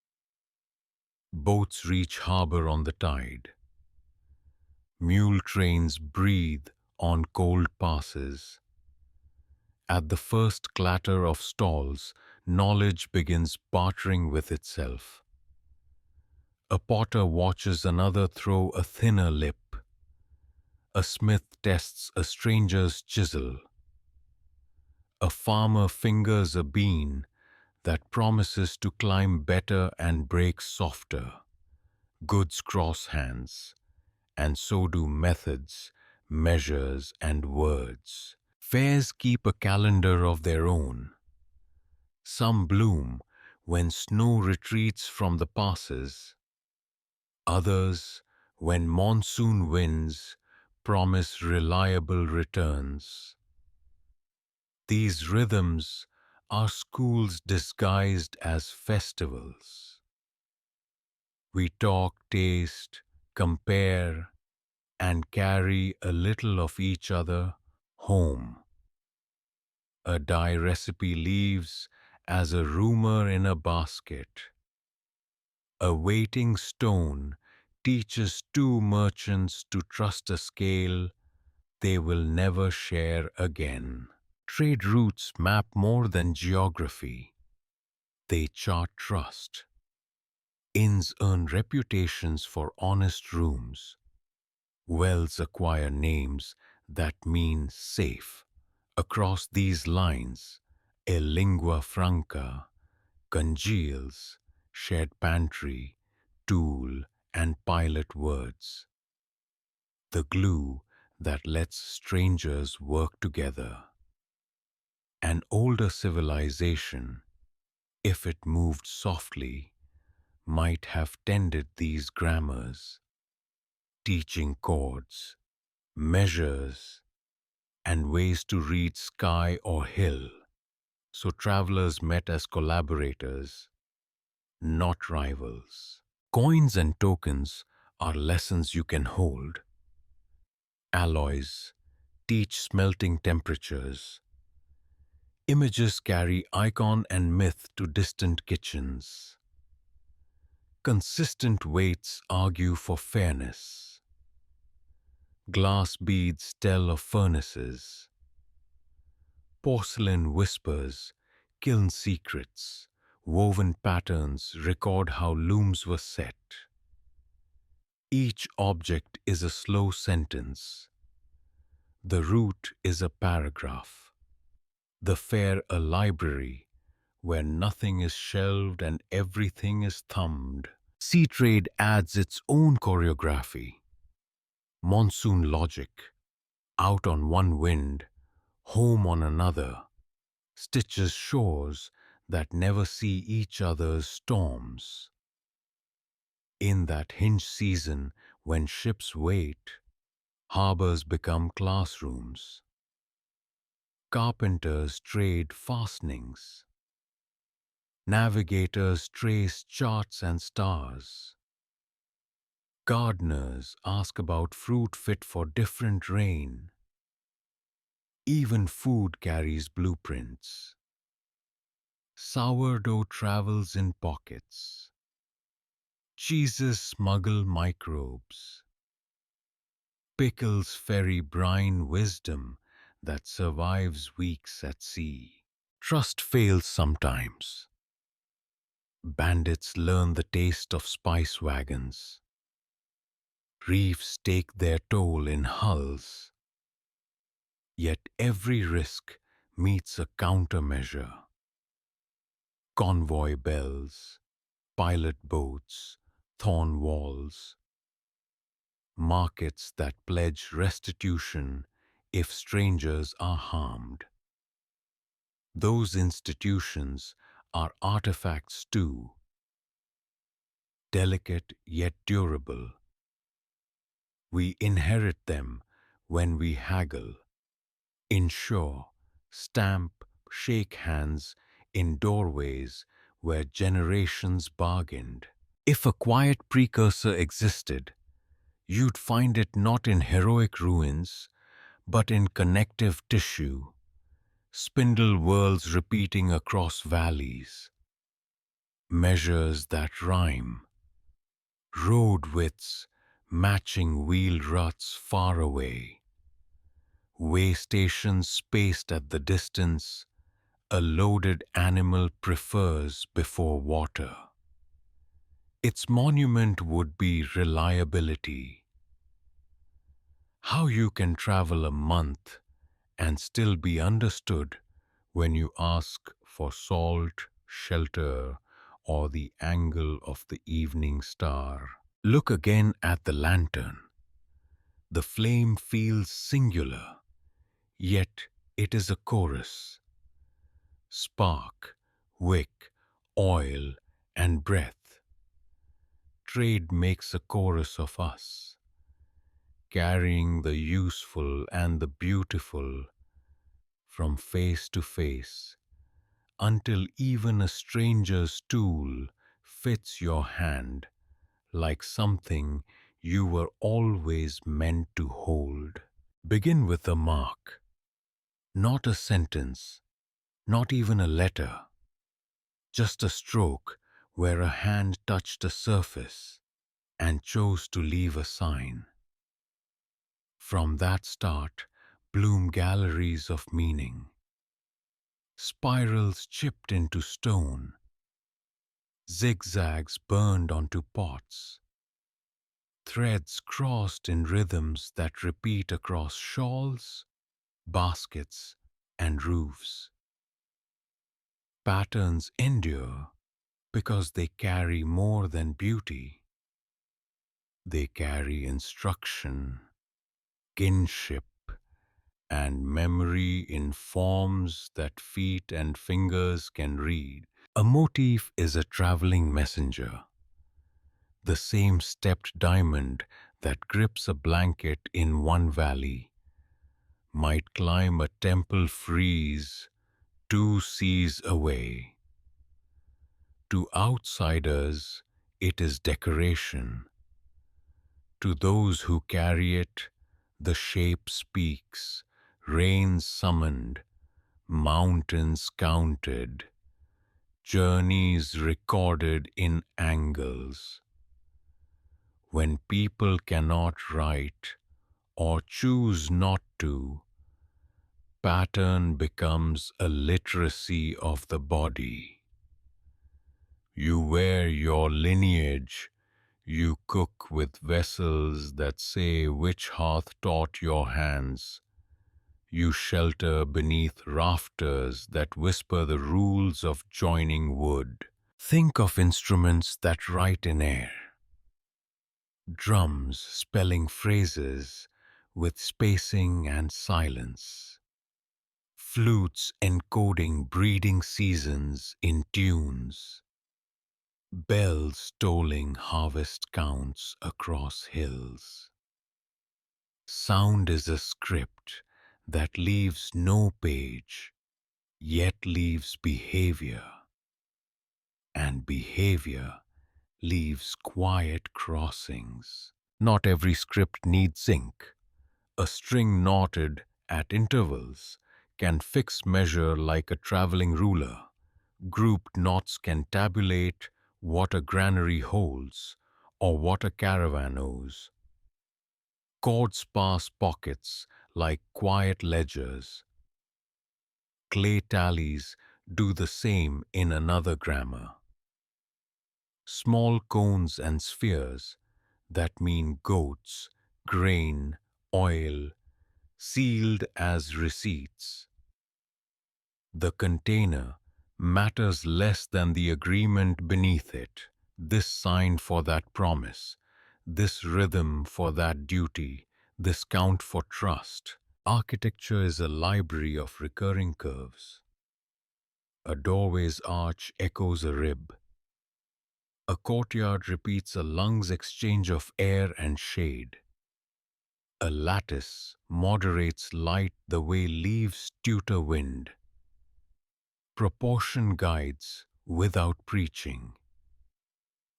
Boats reach harbor on the tide. Mule trains breathe on cold passes. At the first clatter of stalls, knowledge begins bartering with itself. A potter watches another throw a thinner lip. A smith tests a stranger's chisel. A farmer fingers a bean that promises to climb better and break softer. Goods cross hands, and so do methods, measures, and words. Fairs keep a calendar of their own. Some bloom when snow retreats from the passes. Others, when monsoon winds promise reliable returns. These rhythms are schools disguised as festivals. We talk, taste, compare, and carry a little of each other home. A dye recipe leaves as a rumor in a basket. A waiting stone teaches two merchants to trust a scale they will never share again. Trade routes map more than geography, they chart trust. Inns earn reputations for honest rooms. Wells acquire names that mean safe. Across these lines, a lingua franca congeals, shared pantry, tool, and pilot words. The glue that lets strangers work together. An older civilization, if it moved softly, might have tended these grammars, teaching chords, measures, and ways to read sky or hill. So travelers met as collaborators, not rivals. Coins and tokens are lessons you can hold. Alloys teach smelting temperatures. Images carry icon and myth to distant kitchens. Consistent weights argue for fairness. Glass beads tell of furnaces. Porcelain whispers, kiln secrets. Woven patterns record how looms were set. Each object is a slow sentence. The root is a paragraph. The fair a library where nothing is shelved and everything is thumbed. Sea trade adds its own choreography. Monsoon logic, out on one wind, home on another, stitches shores that never see each other's storms. In that hinge season when ships wait, harbors become classrooms. Carpenters trade fastenings. Navigators trace charts and stars. Gardeners ask about fruit fit for different rain. Even food carries blueprints. Sourdough travels in pockets. Cheeses smuggle microbes. Pickles ferry brine wisdom that survives weeks at sea. Trust fails sometimes. Bandits learn the taste of spice wagons. Reefs take their toll in hulls. Yet every risk meets a countermeasure. Convoy bells, pilot boats, thorn walls. Markets that pledge restitution if strangers are harmed. Those institutions are artifacts too, delicate yet durable. We inherit them when we haggle, insure, stamp, shake hands in doorways where generations bargained. If a quiet precursor existed, you'd find it not in heroic ruins, but in connective tissue, spindle whorls repeating across valleys, measures that rhyme, road widths matching wheel ruts far away, way stations spaced at the distance a loaded animal prefers before water. Its monument would be reliability. How you can travel a month and still be understood when you ask for salt, shelter, or the angle of the evening star. Look again at the lantern. The flame feels singular, yet it is a chorus. Spark, wick, oil, and breath. Trade makes a chorus of us, carrying the useful and the beautiful from face to face, until even a stranger's tool fits your hand like something you were always meant to hold. Begin with a mark, not a sentence, not even a letter, just a stroke where a hand touched a surface. and chose to leave a sign. From that start bloom galleries of meaning, spirals chipped into stone, zigzags burned onto pots, threads crossed in rhythms that repeat across shawls, baskets, and roofs. Patterns endure because they carry more than beauty. They carry instruction, kinship, and memory in forms that feet and fingers can read. A motif is a traveling messenger, the same stepped diamond that grips a blanket in one valley might climb a temple frieze 2 seas away. To outsiders, it is decoration. To those who carry it, the shape speaks, rains summoned, mountains counted, journeys recorded in angles. When people cannot write or choose not to, pattern becomes a literacy of the body. You wear your lineage, you cook with vessels that say which hearth taught your hands. You shelter beneath rafters that whisper the rules of joining wood. Think of instruments that write in air. Drums spelling phrases with spacing and silence. Flutes encoding breeding seasons in tunes. Bells tolling harvest counts across hills. Sound is a script that leaves no page, yet leaves behavior, and behavior leaves quiet crossings. Not every script needs ink. A string knotted at intervals can fix measure like a traveling ruler. Grouped knots can tabulate what a granary holds or what a caravan owes. Chords pass pockets like quiet ledgers. Clay tallies do the same in another grammar. Small cones and spheres that mean goats, grain, oil, sealed as receipts. The container matters less than the agreement beneath it. This sign for that promise, this rhythm for that duty, this count for trust. Architecture is a library of recurring curves. A doorway's arch echoes a rib. A courtyard repeats a lungs exchange of air and shade. A lattice moderates light the way leaves tutor wind. Proportion guides without preaching.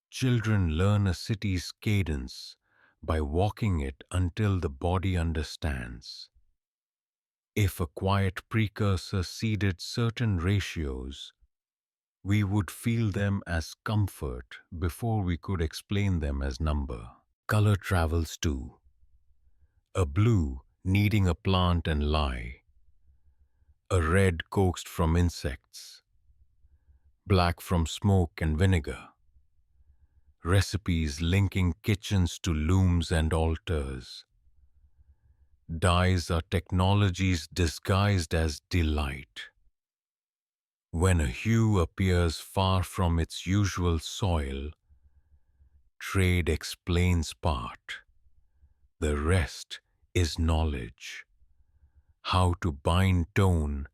Children learn a city's cadence by walking it until the body understands. If a quiet precursor seeded certain ratios, we would feel them as comfort before we could explain them as number. Color travels too. A blue needing a plant and lye. A red coaxed from insects. Black from smoke and vinegar. Recipes linking kitchens to looms and altars. Dyes are technologies disguised as delight. When a hue appears far from its usual soil, trade explains part. The rest is knowledge. How to bind tone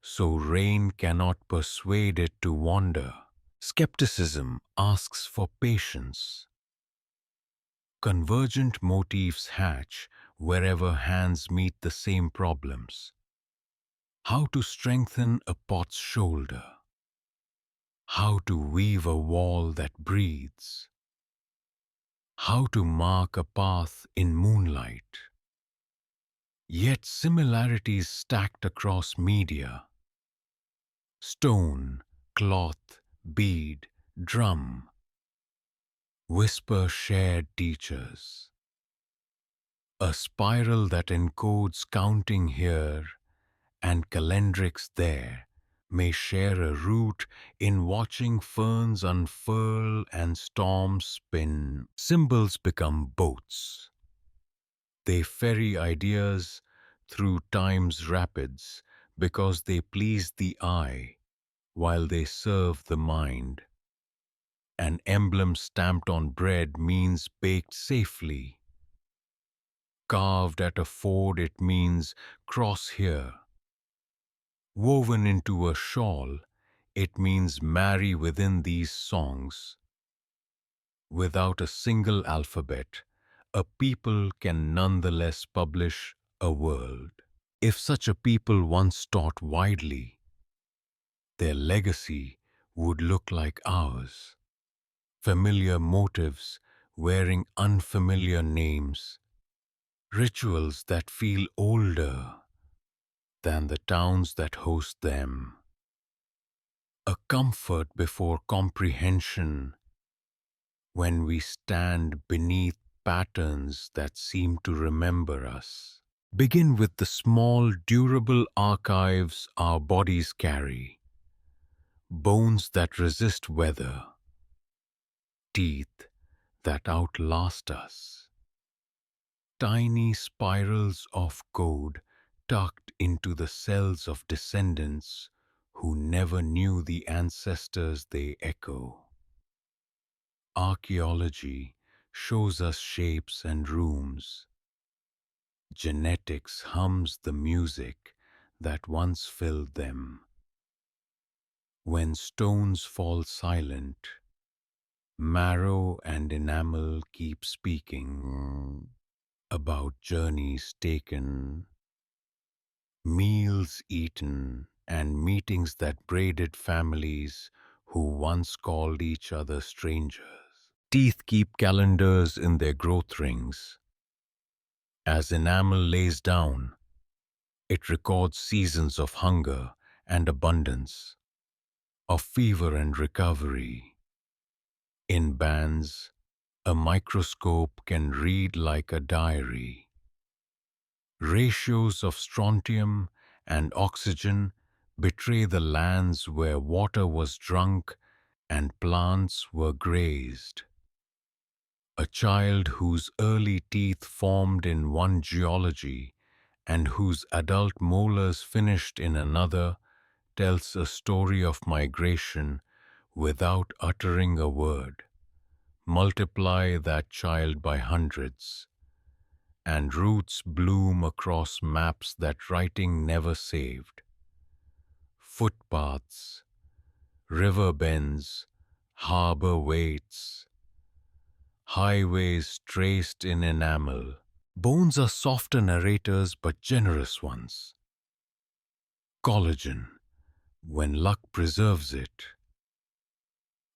so rain cannot persuade it to wander. Skepticism asks for patience. Convergent motifs hatch wherever hands meet the same problems. How to strengthen a pot's shoulder. How to weave a wall that breathes. How to mark a path in moonlight. Yet similarities stacked across media. Stone, cloth, bead, drum. whisper shared teachers. A spiral that encodes counting here and calendrics there may share a root in watching ferns unfurl and storms spin. Symbols become boats. They ferry ideas through time's rapids because they please the eye while they serve the mind. An emblem stamped on bread means baked safely. Carved at a ford it means cross here. Woven into a shawl, it means marry within these songs. Without a single alphabet, a people can nonetheless publish a world. If such a people once taught widely, their legacy would look like ours. Familiar motives wearing unfamiliar names, rituals that feel older than the towns that host them. A comfort before comprehension when we stand beneath patterns that seem to remember us. Begin with the small, durable archives our bodies carry, bones that resist weather, teeth that outlast us, tiny spirals of code tucked into the cells of descendants who never knew the ancestors they echo. Archaeology shows us shapes and rooms. Genetics hums the music that once filled them. When stones fall silent, marrow and enamel keep speaking about journeys taken, meals eaten, and meetings that braided families who once called each other strangers. Teeth keep calendars in their growth rings. As enamel lays down, it records seasons of hunger and abundance, of fever and recovery. In bands, a microscope can read like a diary. Ratios of strontium and oxygen betray the lands where water was drunk and plants were grazed. A child whose early teeth formed in one geology and whose adult molars finished in another tells a story of migration without uttering a word. Multiply that child by hundreds, and roots bloom across maps that writing never saved. Footpaths, river bends, harbor waits, highways traced in enamel. Bones are softer narrators but generous ones. Collagen, when luck preserves it,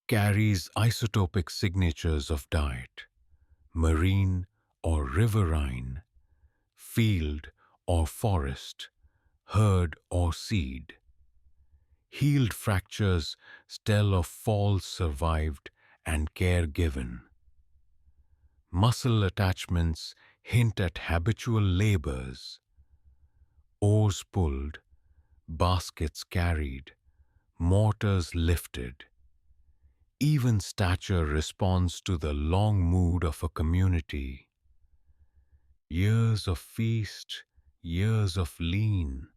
carries isotopic signatures of diet, marine or riverine, field or forest, herd or seed. Healed fractures tell of falls survived and care given. Muscle attachments hint at habitual labors. Oars pulled, baskets carried, mortars lifted. Even stature responds to the long mood of a community. Years of feast, years of lean.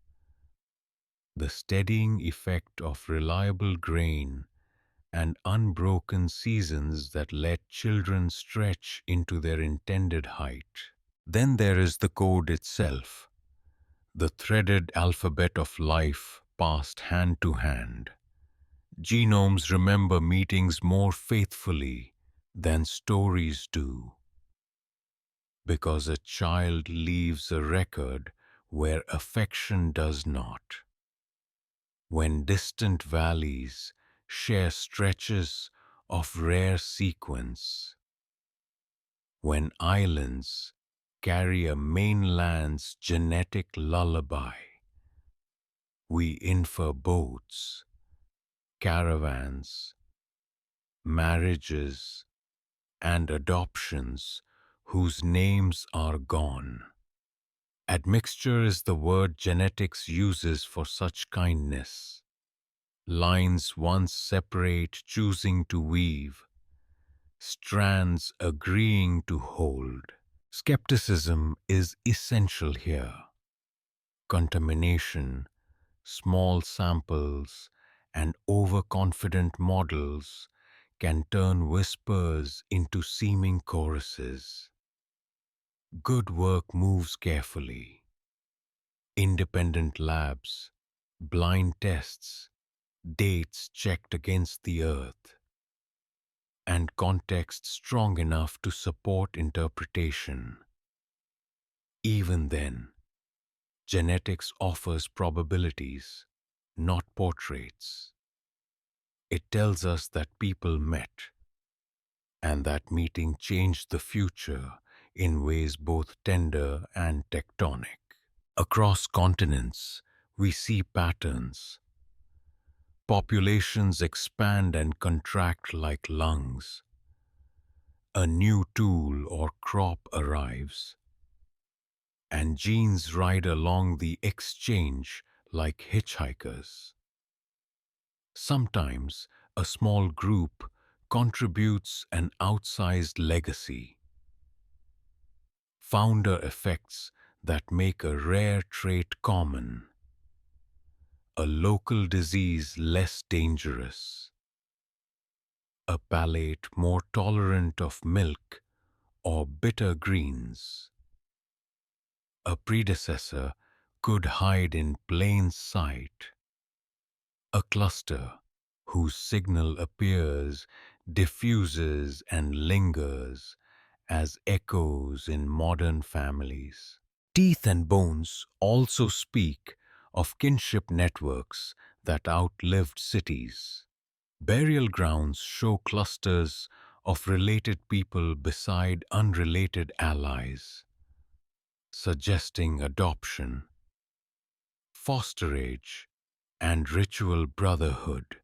The steadying effect of reliable grain and unbroken seasons that let children stretch into their intended height. Then there is the code itself, the threaded alphabet of life passed hand to hand. Genomes remember meetings more faithfully than stories do, because a child leaves a record where affection does not. When distant valleys share stretches of rare sequence, when islands carry a mainland's genetic lullaby, we infer boats, caravans, marriages, and adoptions whose names are gone. Admixture is the word genetics uses for such kindness. Lines once separate choosing to weave, strands agreeing to hold. Skepticism is essential here. Contamination, small samples, and overconfident models can turn whispers into seeming choruses. Good work moves carefully. Independent labs, blind tests, dates checked against the earth, and context strong enough to support interpretation. Even then, genetics offers probabilities, not portraits. It tells us that people met, and that meeting changed the future in ways both tender and tectonic. Across continents, we see patterns. Populations expand and contract like lungs. A new tool or crop arrives, and genes ride along the exchange like hitchhikers. Sometimes a small group contributes an outsized legacy. Founder effects that make a rare trait common, a local disease less dangerous, a palate more tolerant of milk or bitter greens. A predecessor could hide in plain sight, a cluster whose signal appears, diffuses, and lingers as echoes in modern families. Teeth and bones also speak of kinship networks that outlived cities. Burial grounds show clusters of related people beside unrelated allies, suggesting adoption, fosterage, and ritual brotherhood.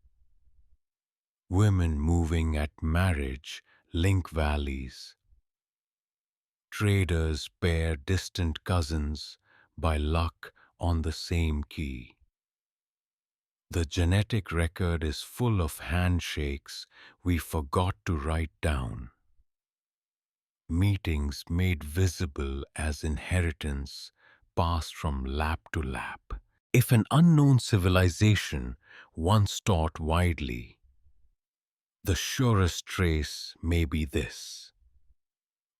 Women moving at marriage link valleys. Traders pair distant cousins by luck on the same key. The genetic record is full of handshakes we forgot to write down. Meetings made visible as inheritance passed from lap to lap. If an unknown civilization once taught widely, the surest trace may be this: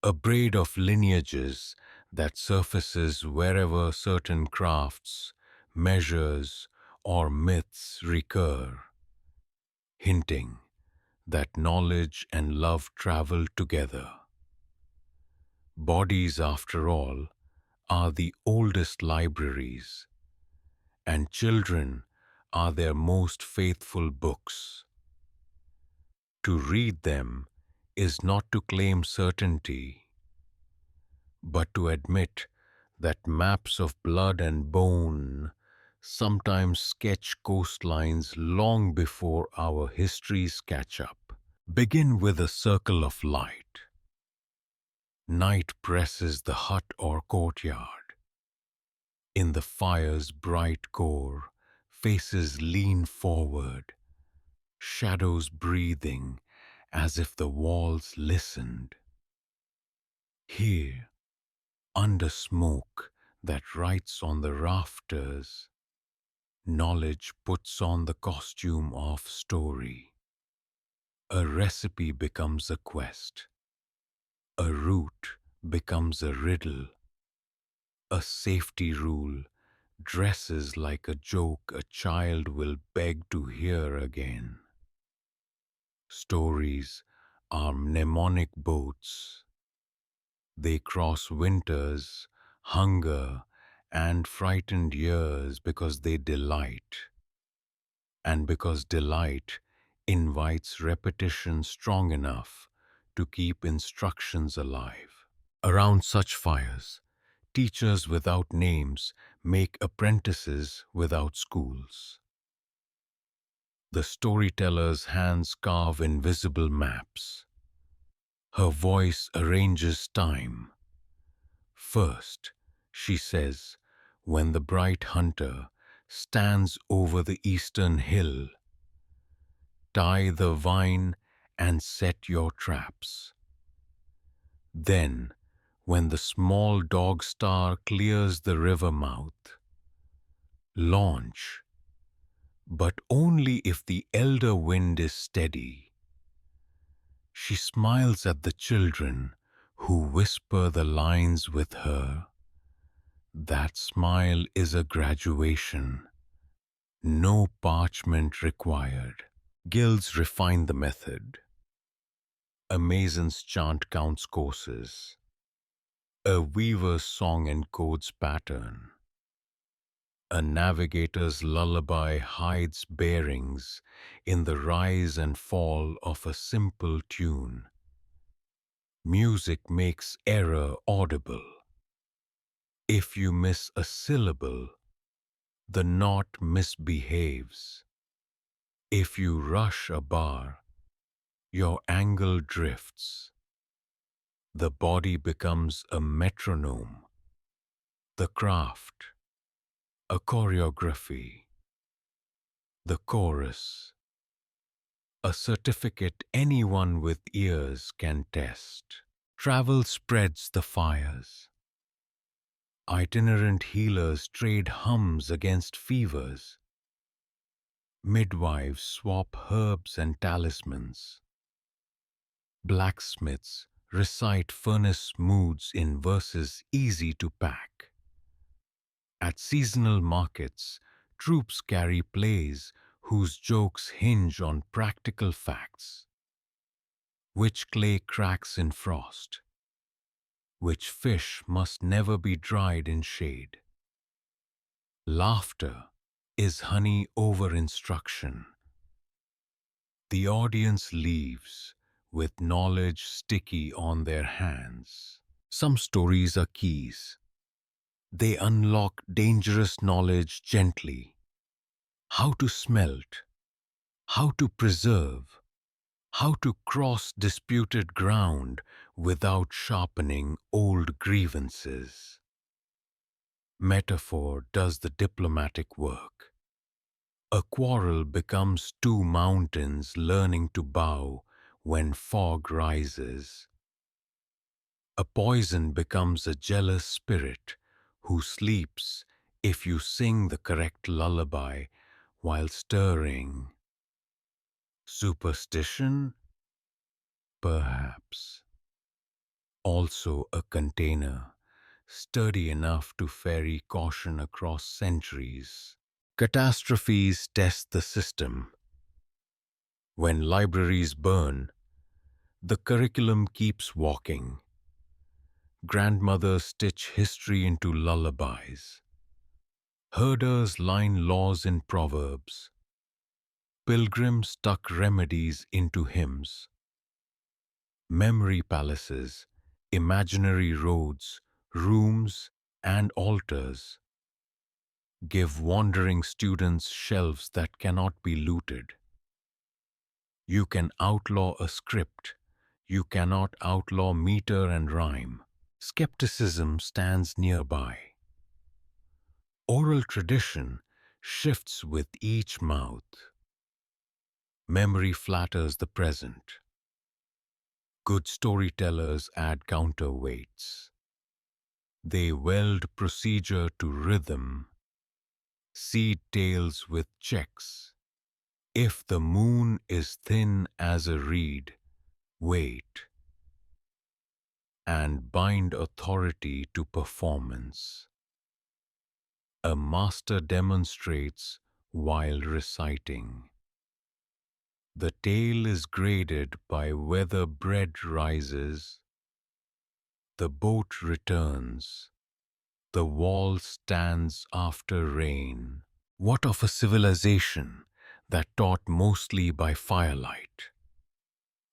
a braid of lineages that surfaces wherever certain crafts, measures, or myths recur, hinting that knowledge and love travel together. Bodies, after all, are the oldest libraries, and children are their most faithful books. To read them is not to claim certainty, but to admit that maps of blood and bone sometimes sketch coastlines long before our histories catch up. Begin with a circle of light. Night presses the hut or courtyard. In the fire's bright core, faces lean forward, shadows breathing as if the walls listened. Here, under smoke that writes on the rafters, knowledge puts on the costume of story. A recipe becomes a quest. A route becomes a riddle. A safety rule dresses like a joke a child will beg to hear again. Stories are mnemonic boats. They cross winters, hunger, and frightened years because they delight, and because delight invites repetition strong enough to keep instructions alive. Around such fires, teachers without names make apprentices without schools. The storyteller's hands carve invisible maps. Her voice arranges time. First, she says, when the bright hunter stands over the eastern hill, tie the vine and set your traps. Then, when the small dog star clears the river mouth, launch, but only if the elder wind is steady. She smiles at the children who whisper the lines with her. That smile is a graduation. No parchment required. Guilds refine the method. A mason's chant counts courses. A weaver's song encodes pattern. A navigator's lullaby hides bearings in the rise and fall of a simple tune. Music makes error audible. If you miss a syllable, the knot misbehaves. If you rush a bar, your angle drifts. The body becomes a metronome. The craft, a choreography. The chorus, a certificate anyone with ears can test. Travel spreads the fires. Itinerant healers trade hums against fevers. Midwives swap herbs and talismans. Blacksmiths recite furnace moods in verses easy to pack. At seasonal markets, troops carry plays whose jokes hinge on practical facts. Which clay cracks in frost? Which fish must never be dried in shade? Laughter is honey over instruction. The audience leaves with knowledge sticky on their hands. Some stories are keys. They unlock dangerous knowledge gently. How to smelt, how to preserve, how to cross disputed ground without sharpening old grievances. Metaphor does the diplomatic work. A quarrel becomes two mountains learning to bow when fog rises. A poison becomes a jealous spirit who sleeps if you sing the correct lullaby while stirring. Superstition? Perhaps. Also a container, sturdy enough to ferry caution across centuries. Catastrophes test the system. When libraries burn, the curriculum keeps walking. Grandmothers stitch history into lullabies. Herders line laws in proverbs. Pilgrims tuck remedies into hymns. Memory palaces, imaginary roads, rooms, and altars give wandering students shelves that cannot be looted. You can outlaw a script. You cannot outlaw meter and rhyme. Skepticism stands nearby. Oral tradition shifts with each mouth. Memory flatters the present. Good storytellers add counterweights. They weld procedure to rhythm. Seed tales with checks. If the moon is thin as a reed, wait. And bind authority to performance. A master demonstrates while reciting. The tale is graded by whether bread rises, the boat returns, the wall stands after rain. What of a civilization that taught mostly by firelight?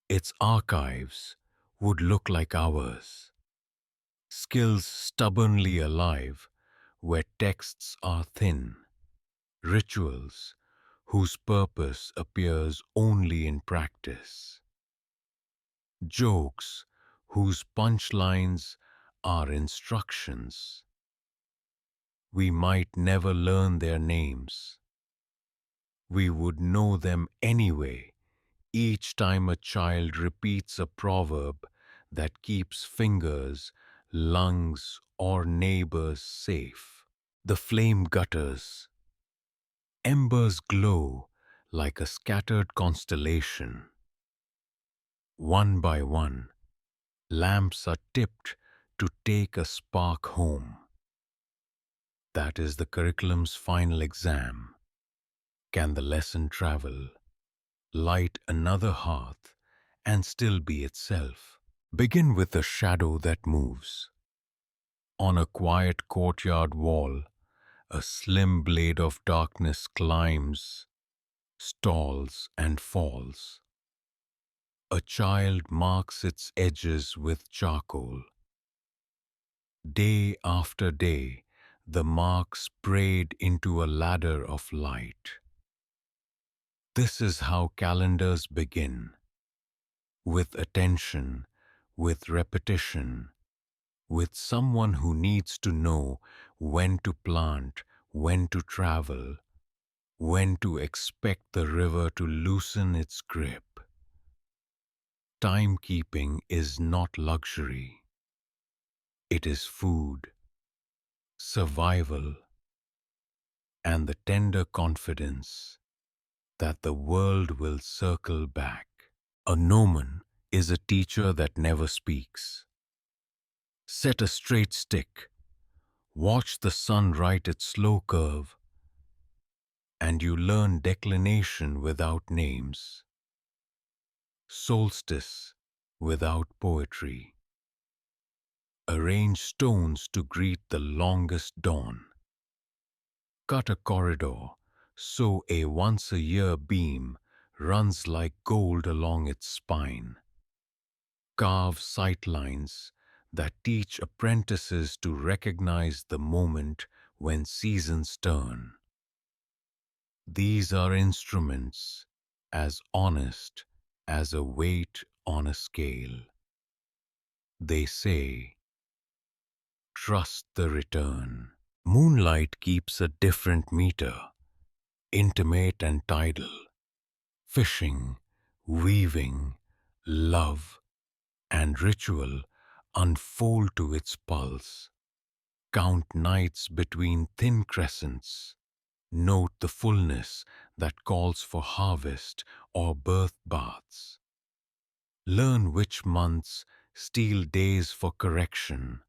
Its archives would look like ours. Skills stubbornly alive where texts are thin. Rituals whose purpose appears only in practice. Jokes whose punchlines are instructions. We might never learn their names. We would know them anyway, each time a child repeats a proverb that keeps fingers, lungs, or neighbors safe. The flame gutters. Embers glow like a scattered constellation. One by one, lamps are tipped to take a spark home. That is the curriculum's final exam. Can the lesson travel, light another hearth, and still be itself? Begin with a shadow that moves. On a quiet courtyard wall, a slim blade of darkness climbs, stalls, and falls. A child marks its edges with charcoal. Day after day, the marks braid into a ladder of light. This is how calendars begin. With attention, with repetition, with someone who needs to know when to plant, when to travel, when to expect the river to loosen its grip. Timekeeping is not luxury. It is food, survival, and the tender confidence that the world will circle back. A gnomon is a teacher that never speaks. Set a straight stick, watch the sun write its slow curve, and you learn declination without names, solstice without poetry. Arrange stones to greet the longest dawn. Cut a corridor so a once-a-year beam runs like gold along its spine. Carve sightlines that teach apprentices to recognize the moment when seasons turn. These are instruments as honest as a weight on a scale. They say, trust the return. Moonlight keeps a different meter, intimate and tidal. Fishing, weaving, love, and ritual unfold to its pulse. Count nights between thin crescents. Note the fullness that calls for harvest or birth baths. Learn which months steal days for correction,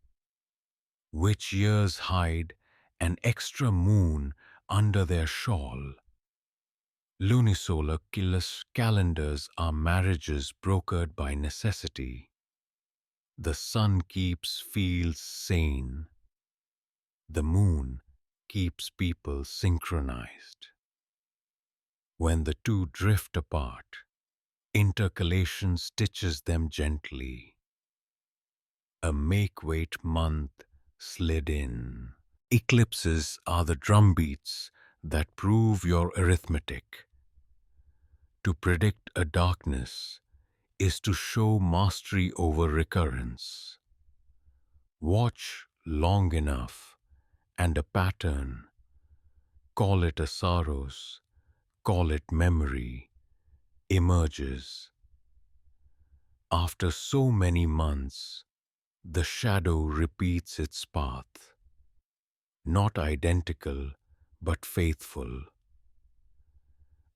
which years hide an extra moon under their shawl. Lunisolar calendars are marriages brokered by necessity. The sun keeps fields sane. The moon keeps people synchronized. When the two drift apart, intercalation stitches them gently. A make-weight month slid in. Eclipses are the drumbeats that prove your arithmetic. To predict a darkness is to show mastery over recurrence. Watch long enough, and a pattern, call it a Saros, call it memory, emerges. After so many months, the shadow repeats its path. Not identical, but faithful.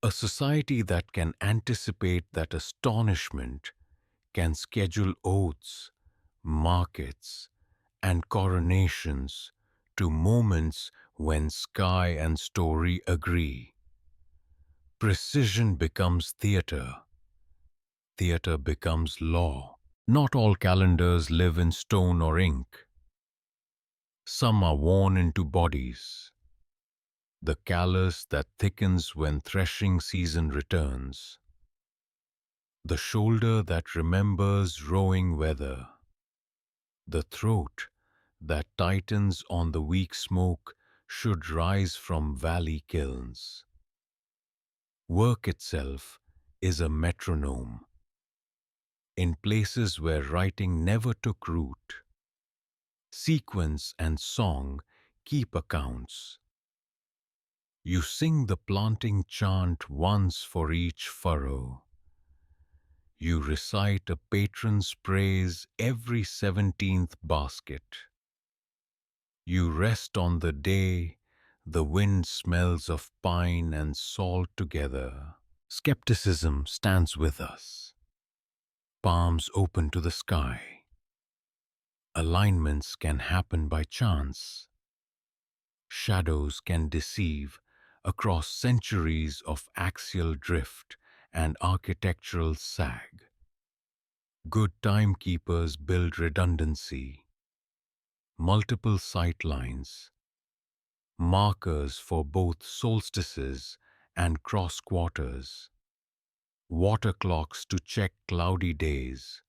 A society that can anticipate that astonishment can schedule oaths, markets, and coronations to moments when sky and story agree. Precision becomes theater. Theater becomes law. Not all calendars live in stone or ink. Some are worn into bodies. The callus that thickens when threshing season returns. The shoulder that remembers rowing weather. The throat that tightens on the weak smoke should rise from valley kilns. Work itself is a metronome. in places where writing never took root. Sequence and song keep accounts. You sing the planting chant once for each furrow. You recite a patron's praise every 17th basket. You rest on the day the wind smells of pine and salt together. Skepticism stands with us, palms open to the sky. Alignments can happen by chance. Shadows can deceive across centuries of axial drift and architectural sag. Good timekeepers build redundancy, multiple sight lines, markers for both solstices and cross quarters, water clocks to check cloudy days,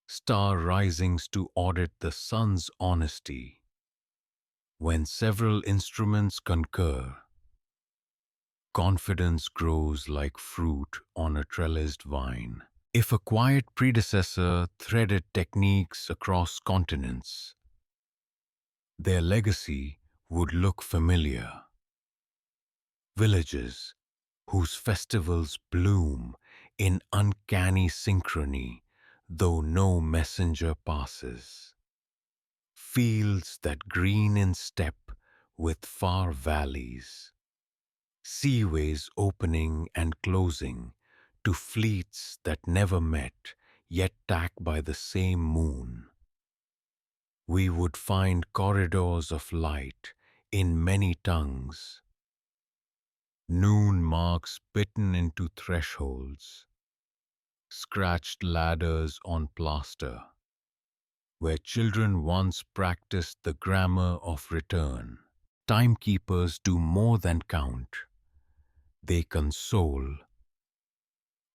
star risings to audit the sun's honesty. When several instruments concur, confidence grows like fruit on a trellised vine. If a quiet predecessor threaded techniques across continents, their legacy would look familiar. Villages whose festivals bloom in uncanny synchrony, though no messenger passes. Fields that green in step with far valleys. Seaways opening and closing to fleets that never met, yet tacked by the same moon. We would find corridors of light in many tongues, noon marks bitten into thresholds, scratched ladders on plaster, where children once practiced the grammar of return. Timekeepers do more than count. They console.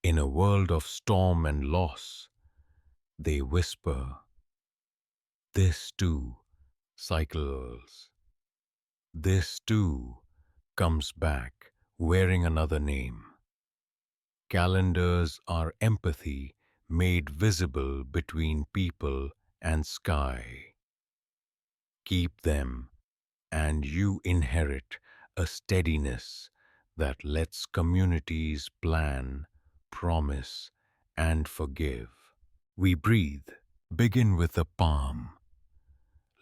In a world of storm and loss, they whisper, "This too cycles. This too comes back wearing another name." Calendars are empathy made visible between people and sky. Keep them, and you inherit a steadiness that lets communities plan, promise, and forgive. We breathe. Begin with a palm,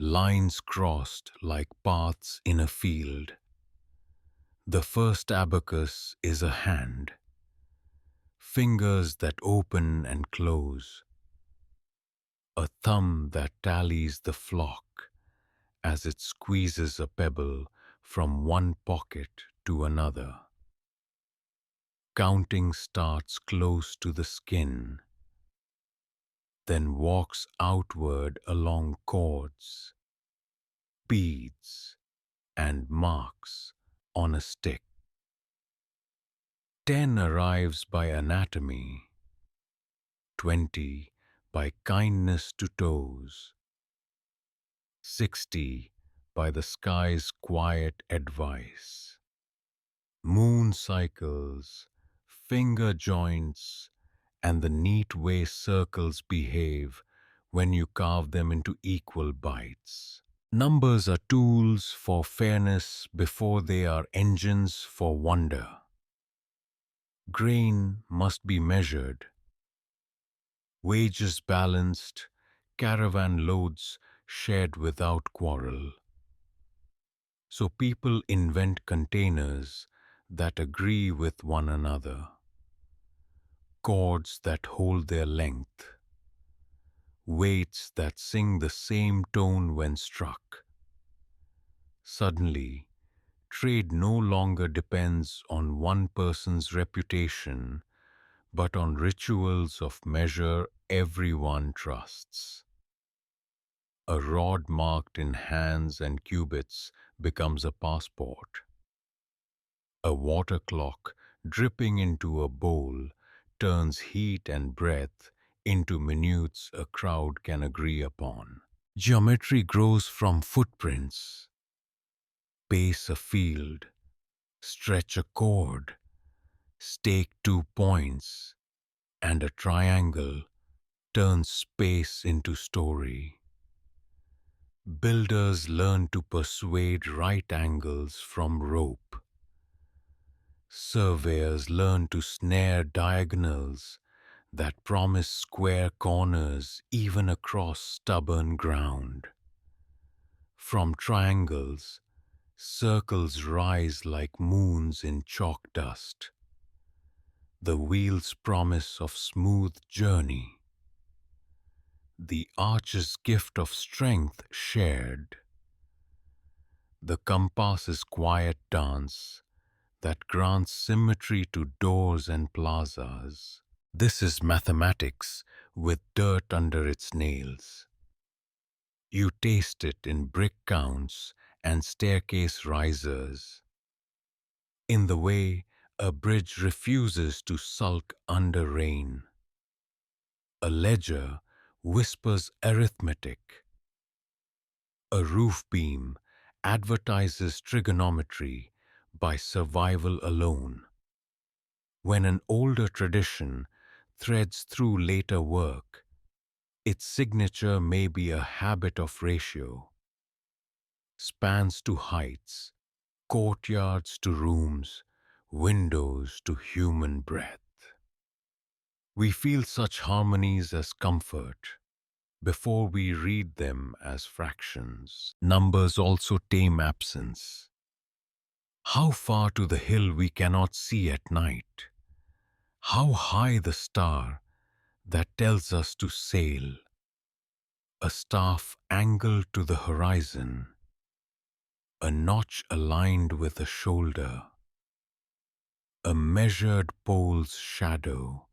lines crossed like paths in a field. The first abacus is a hand, fingers that open and close, a thumb that tallies the flock as it squeezes a pebble from one pocket to another. Counting starts close to the skin, then walks outward along cords, beads, and marks on a stick. 10 arrives by anatomy, 20 by kindness to toes, 60 by the sky's quiet advice. Moon cycles, finger joints, and the neat way circles behave when you carve them into equal bites. Numbers are tools for fairness before they are engines for wonder. Grain must be measured, wages balanced, caravan loads shared without quarrel. So people invent containers that agree with one another, cords that hold their length, weights that sing the same tone when struck. Suddenly, trade no longer depends on one person's reputation, but on rituals of measure everyone trusts. A rod marked in hands and cubits becomes a passport. A water clock dripping into a bowl turns heat and breath into minutes a crowd can agree upon. Geometry grows from footprints. Pace a field, stretch a chord, stake 2 points, and a triangle turns space into story. Builders learn to persuade right angles from rope. Surveyors learn to snare diagonals that promise square corners even across stubborn ground. From triangles, circles rise like moons in chalk dust. The wheel's promise of smooth journey. The arch's gift of strength shared. The compass's quiet dance that grants symmetry to doors and plazas. This is mathematics with dirt under its nails. You taste it in brick counts and staircase risers. In the way a bridge refuses to sulk under rain. A ledger whispers arithmetic. A roof beam advertises trigonometry by survival alone. When an older tradition threads through later work, its signature may be a habit of ratio, spans to heights, courtyards to rooms, windows to human breath. We feel such harmonies as comfort before we read them as fractions. Numbers also tame absence. How far to the hill we cannot see at night? How high the star that tells us to sail? A staff angled to the horizon, a notch aligned with a shoulder, a measured pole's shadow,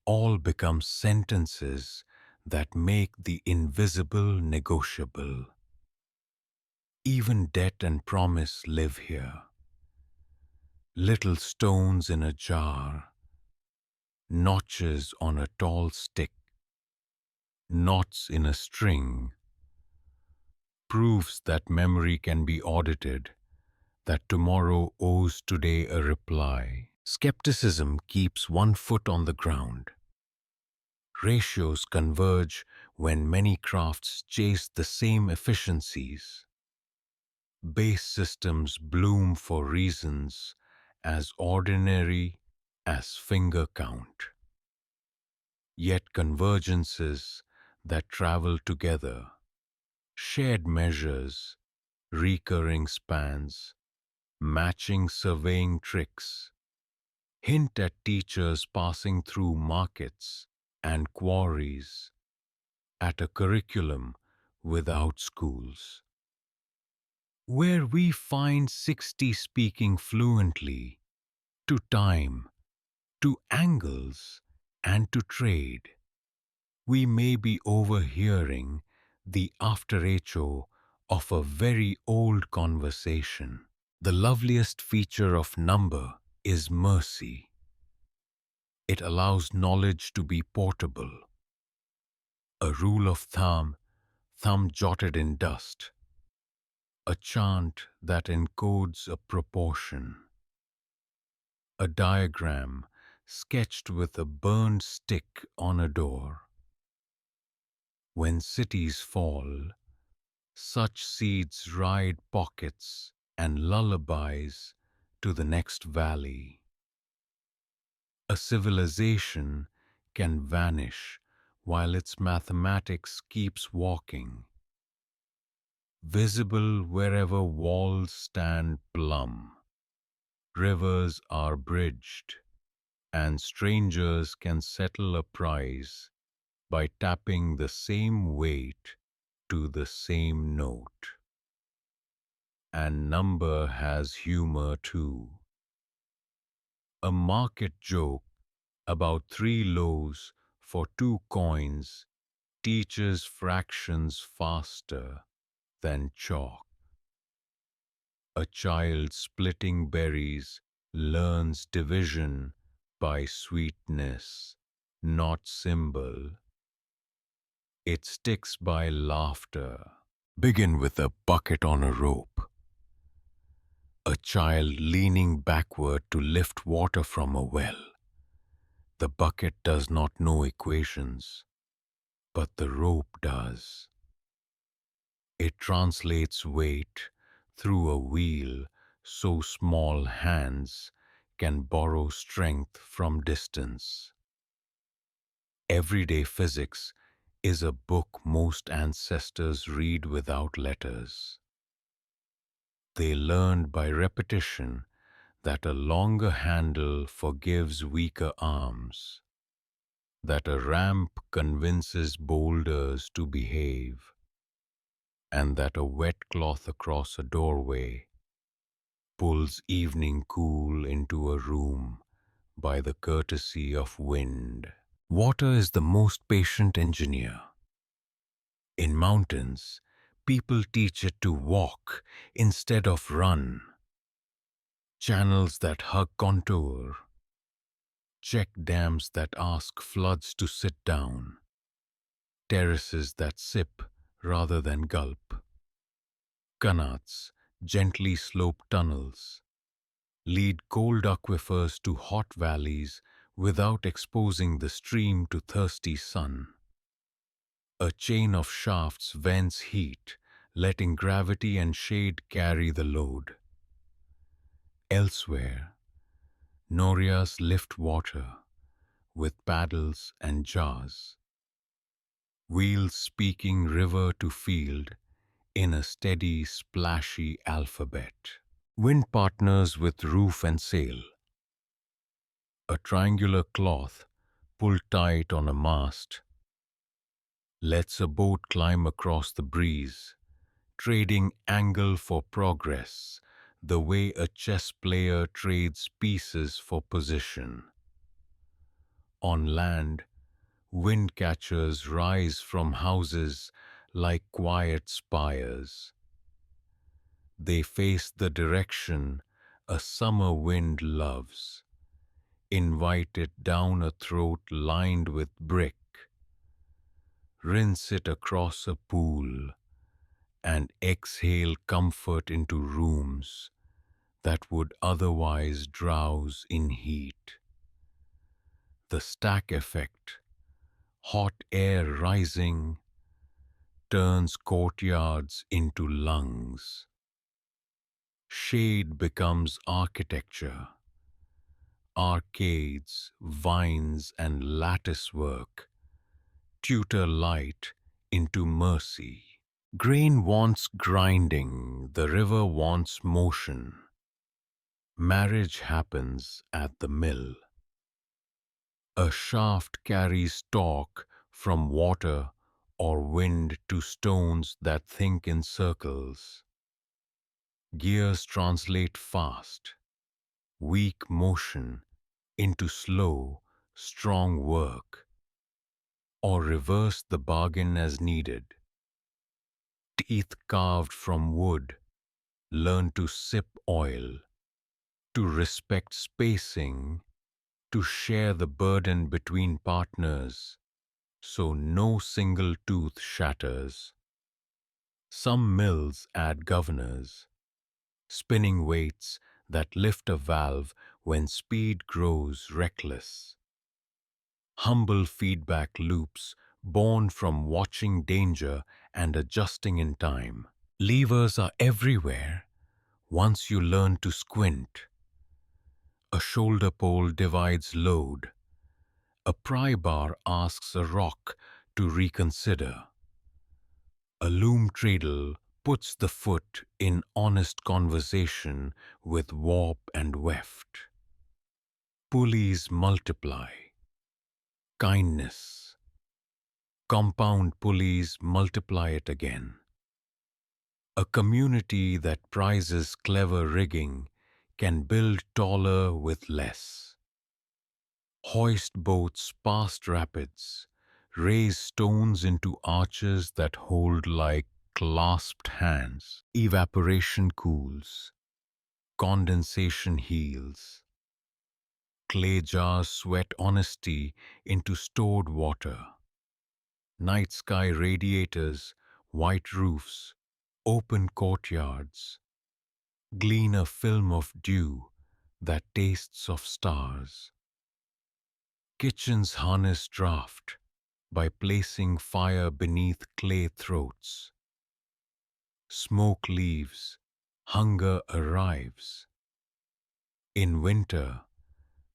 all become sentences that make the invisible negotiable. Even debt and promise live here. Little stones in a jar, notches on a tall stick, knots in a string, proves that memory can be audited, that tomorrow owes today a reply. Skepticism keeps one foot on the ground. Ratios converge when many crafts chase the same efficiencies. Base systems bloom for reasons as ordinary as finger count. Yet convergences that travel together, shared measures, recurring spans, matching surveying tricks, hint at teachers passing through markets and quarries, at a curriculum without schools, where we find 60 speaking fluently to time, to angles, and to trade. We may be overhearing the after echo of a very old conversation. The loveliest feature of number is mercy. It allows knowledge to be portable. A rule of thumb jotted in dust. A chant that encodes a proportion. A diagram sketched with a burned stick on a door. When cities fall, such seeds ride pockets and lullabies to the next valley. A civilization can vanish while its mathematics keeps walking, visible wherever walls stand plumb. Rivers are bridged, and strangers can settle a price by tapping the same weight to the same note. And number has humor too. A market joke about 3 loaves for 2 coins teaches fractions faster than chalk. A child splitting berries learns division by sweetness, not symbol. It sticks by laughter. Begin with a bucket on a rope. A child leaning backward to lift water from a well. The bucket does not know equations, but the rope does. It translates weight through a wheel so small hands can borrow strength from distance. Everyday physics is a book most ancestors read without letters. They learned by repetition that a longer handle forgives weaker arms, that a ramp convinces boulders to behave, and that a wet cloth across a doorway pulls evening cool into a room by the courtesy of wind. Water is the most patient engineer. In mountains, people teach it to walk instead of run. Channels that hug contour, check dams that ask floods to sit down, terraces that sip rather than gulp, qanats, gently sloped tunnels, lead cold aquifers to hot valleys without exposing the stream to thirsty sun. A chain of shafts vents heat, letting gravity and shade carry the load. Elsewhere, norias lift water with paddles and jars, wheels speaking river to field in a steady, splashy alphabet. Wind partners with roof and sail. A triangular cloth pulled tight on a mast lets a boat climb across the breeze, trading angle for progress, the way a chess player trades pieces for position. On land, wind catchers rise from houses like quiet spires. They face the direction a summer wind loves, invite it down a throat lined with brick, rinse it across a pool, and exhale comfort into rooms that would otherwise drowse in heat. The stack effect, hot air rising, turns courtyards into lungs. Shade becomes architecture, arcades, vines, and lattice work tutor light into mercy. Grain wants grinding, the river wants motion. Marriage happens at the mill. A shaft carries torque from water or wind to stones that think in circles. Gears translate fast, weak motion into slow, strong work, or reverse the bargain as needed. Teeth carved from wood learn to sip oil, to respect spacing, to share the burden between partners, so no single tooth shatters. Some mills add governors, spinning weights that lift a valve when speed grows reckless. Humble feedback loops born from watching danger and adjusting in time. Levers are everywhere once you learn to squint. A shoulder pole divides load. A pry bar asks a rock to reconsider. A loom treadle puts the foot in honest conversation with warp and weft. Pulleys multiply. Kindness. Compound pulleys multiply it again. A community that prizes clever rigging can build taller with less. Hoist boats past rapids, raise stones into arches that hold like clasped hands. Evaporation cools, condensation heals. Clay jars sweat honesty into stored water. Night sky radiators, white roofs, open courtyards, glean a film of dew that tastes of stars. Kitchens harness draft by placing fire beneath clay throats. Smoke leaves, hunger arrives. In winter,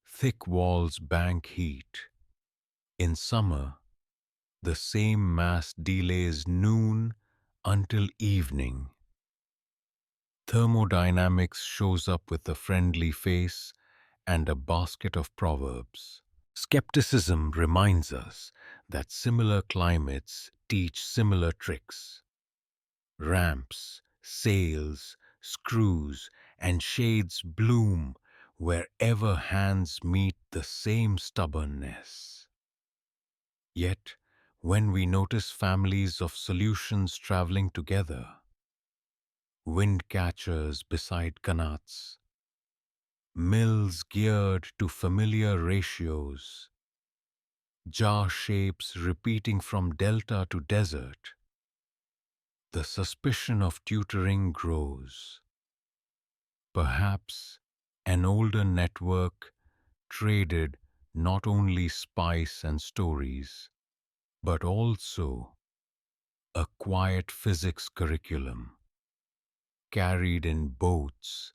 thick walls bank heat. In summer, the same mass delays noon until evening. Thermodynamics shows up with a friendly face and a basket of proverbs. Skepticism reminds us that similar climates teach similar tricks. Ramps, sails, screws, and shades bloom wherever hands meet the same stubbornness. Yet, when we notice families of solutions traveling together, wind catchers beside qanats, mills geared to familiar ratios, jar shapes repeating from delta to desert, the suspicion of tutoring grows. Perhaps an older network traded not only spice and stories, but also a quiet physics curriculum carried in boats,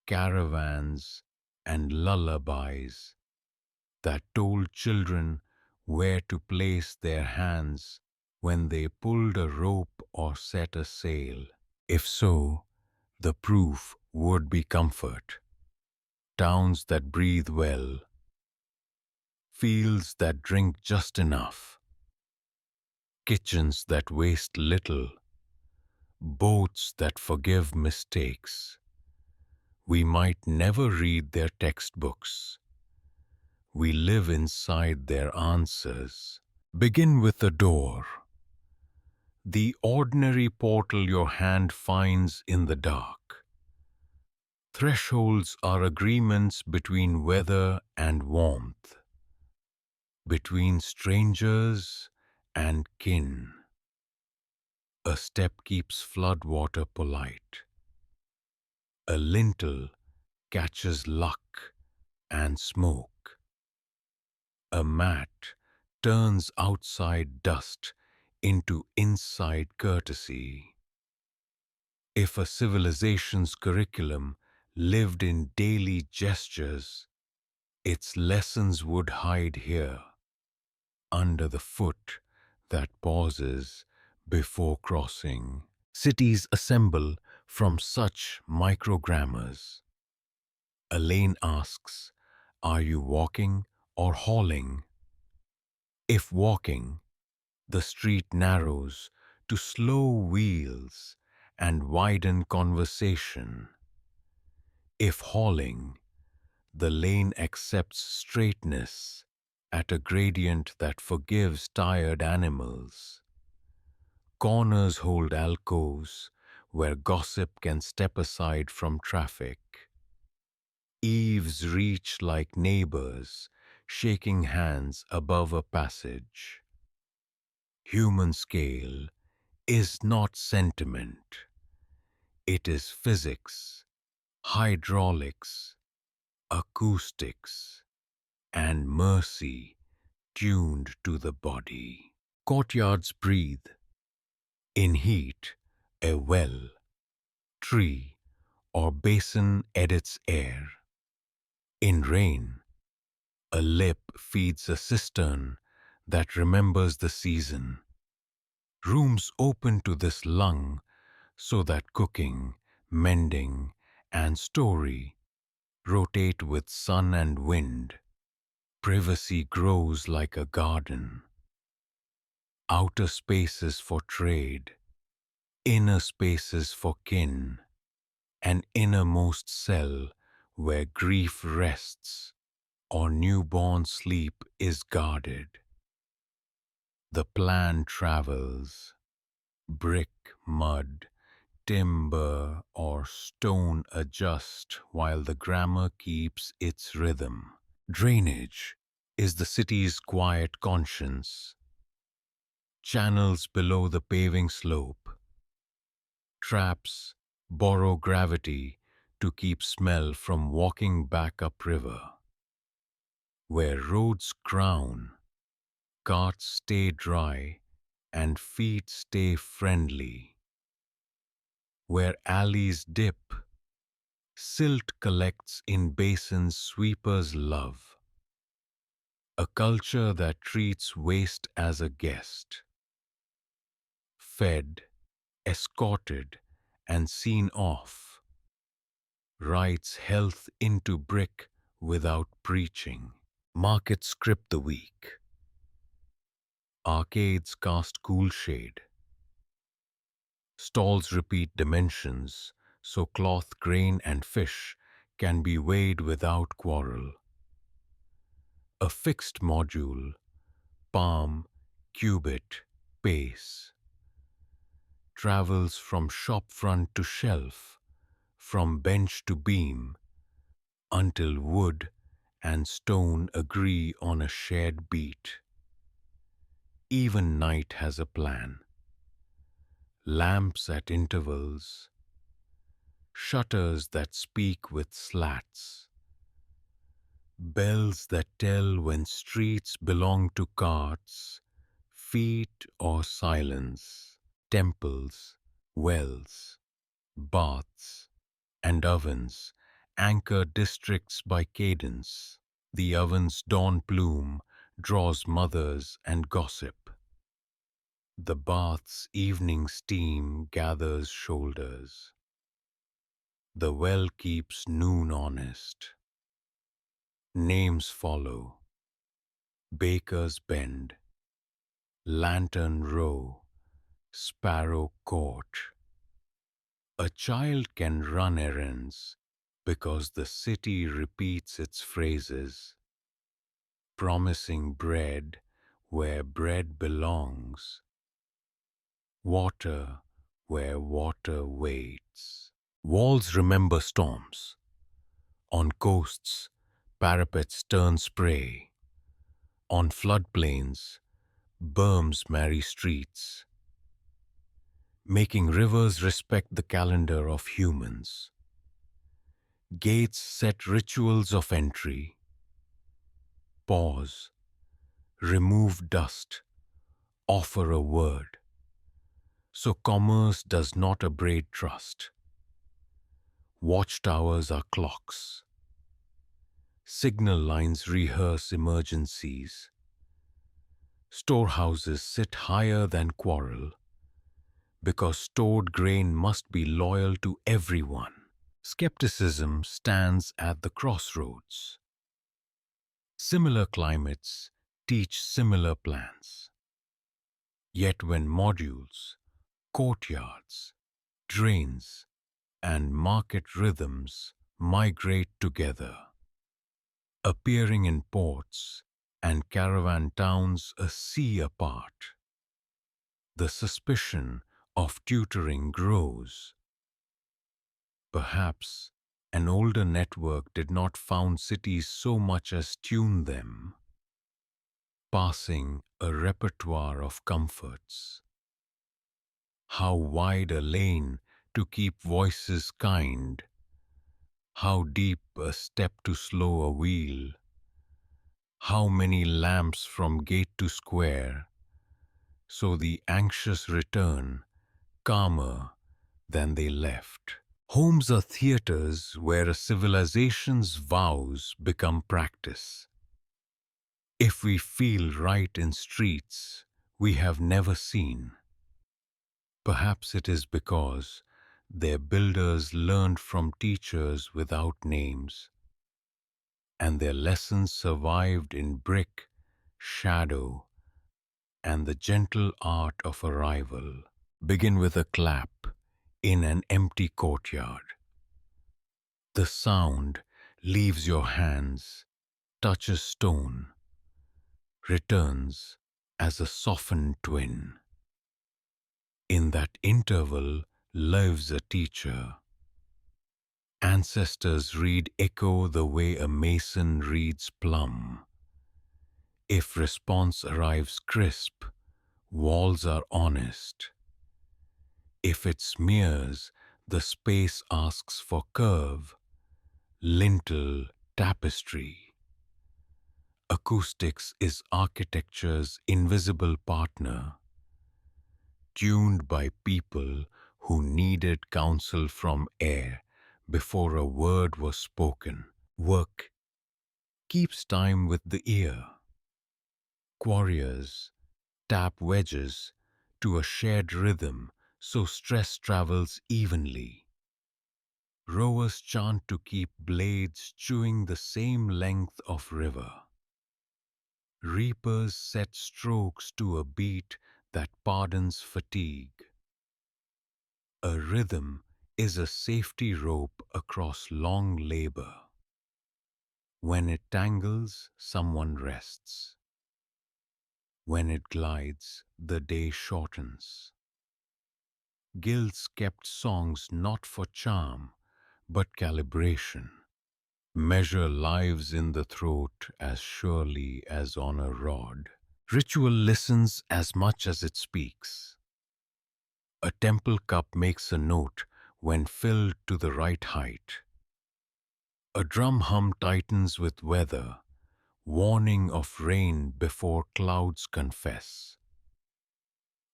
caravans, and lullabies that told children where to place their hands when they pulled a rope or set a sail. If so, the proof would be comfort. Towns that breathe well, fields that drink just enough, kitchens that waste little, boats that forgive mistakes. We might never read their textbooks. We live inside their answers. Begin with the door, the ordinary portal your hand finds in the dark. Thresholds are agreements between weather and warmth, between strangers and kin. A step keeps floodwater polite. A lintel catches luck and smoke. A mat turns outside dust into inside courtesy. If a civilization's curriculum lived in daily gestures, its lessons would hide here, under the foot that pauses before crossing. Cities assemble from such microgrammars. A lane asks, "Are you walking or hauling?" If walking, the street narrows to slow wheels and widen conversation. If hauling, the lane accepts straightness at a gradient that forgives tired animals. Corners hold alcoves where gossip can step aside from traffic. Eaves reach like neighbors, shaking hands above a passage. Human scale is not sentiment. It is physics, hydraulics, acoustics, and mercy tuned to the body. Courtyards breathe. In heat, a well, tree, or basin edits air. In rain, a lip feeds a cistern that remembers the season. Rooms open to this lung so that cooking, mending, and story rotate with sun and wind. Privacy grows like a garden. Outer spaces for trade, inner spaces for kin, an innermost cell where grief rests or newborn sleep is guarded. The plan travels. Brick, mud, timber, or stone adjust while the grammar keeps its rhythm. Drainage is the city's quiet conscience. Channels below the paving slope. Traps borrow gravity to keep smell from walking back upriver. where roads crown, carts stay dry, and feet stay friendly, where alleys dip, silt collects in basins sweepers love, a culture that treats waste as a guest, fed, escorted, and seen off, writes health into brick without preaching. Markets script the weak, arcades cast cool shade, stalls repeat dimensions so cloth, grain, and fish can be weighed without quarrel. A fixed module, palm, cubit, pace, travels from shop front to shelf, from bench to beam, until wood and stone agree on a shared beat. Even night has a plan. Lamps at intervals, shutters that speak with slats, bells that tell when streets belong to carts, feet or silence, temples, wells, baths, and ovens anchor districts by cadence. The oven's dawn plume draws mothers and gossip. The bath's evening steam gathers shoulders. The well keeps noon honest. Names follow. Baker's Bend, Lantern Row, Sparrow Court. A child can run errands because the city repeats its phrases, promising bread where bread belongs, water where water waits. Walls remember storms. On coasts, parapets turn spray. On floodplains, berms marry streets, making rivers respect the calendar of humans. Gates set rituals of entry. Pause, remove dust, offer a word. So commerce does not abrade trust. Watchtowers are clocks. Signal lines rehearse emergencies. Storehouses sit higher than quarrel, because stored grain must be loyal to everyone. Skepticism stands at the crossroads. Similar climates teach similar plans. Yet when modules, courtyards, drains, and market rhythms migrate together, appearing in ports and caravan towns a sea apart, the suspicion of tutoring grows. Perhaps an older network did not found cities so much as tune them, passing a repertoire of comforts. How wide a lane to keep voices kind, how deep a step to slow a wheel, how many lamps from gate to square, so the anxious return calmer than they left. Homes are theaters where a civilization's vows become practice. If we feel right in streets we have never seen, perhaps it is because their builders learned from teachers without names, and their lessons survived in brick, shadow, and the gentle art of arrival. Begin with a clap in an empty courtyard. The sound leaves your hands, touches stone, returns as a softened twin. In that interval lives a teacher. Ancestors read echo the way a mason reads plumb. If response arrives crisp, walls are honest. If it smears, the space asks for curve, lintel, tapestry. Acoustics is architecture's invisible partner, tuned by people who needed counsel from air before a word was spoken. Work keeps time with the ear. Quarriers tap wedges to a shared rhythm so stress travels evenly. Rowers chant to keep blades chewing the same length of river. Reapers set strokes to a beat that pardons fatigue. A rhythm is a safety rope across long labor. When it tangles, someone rests. When it glides, the day shortens. Guilds kept songs not for charm, but calibration. Measure lives in the throat as surely as on a rod. Ritual listens as much as it speaks. A temple cup makes a note when filled to the right height. A drum hum tightens with weather, warning of rain before clouds confess.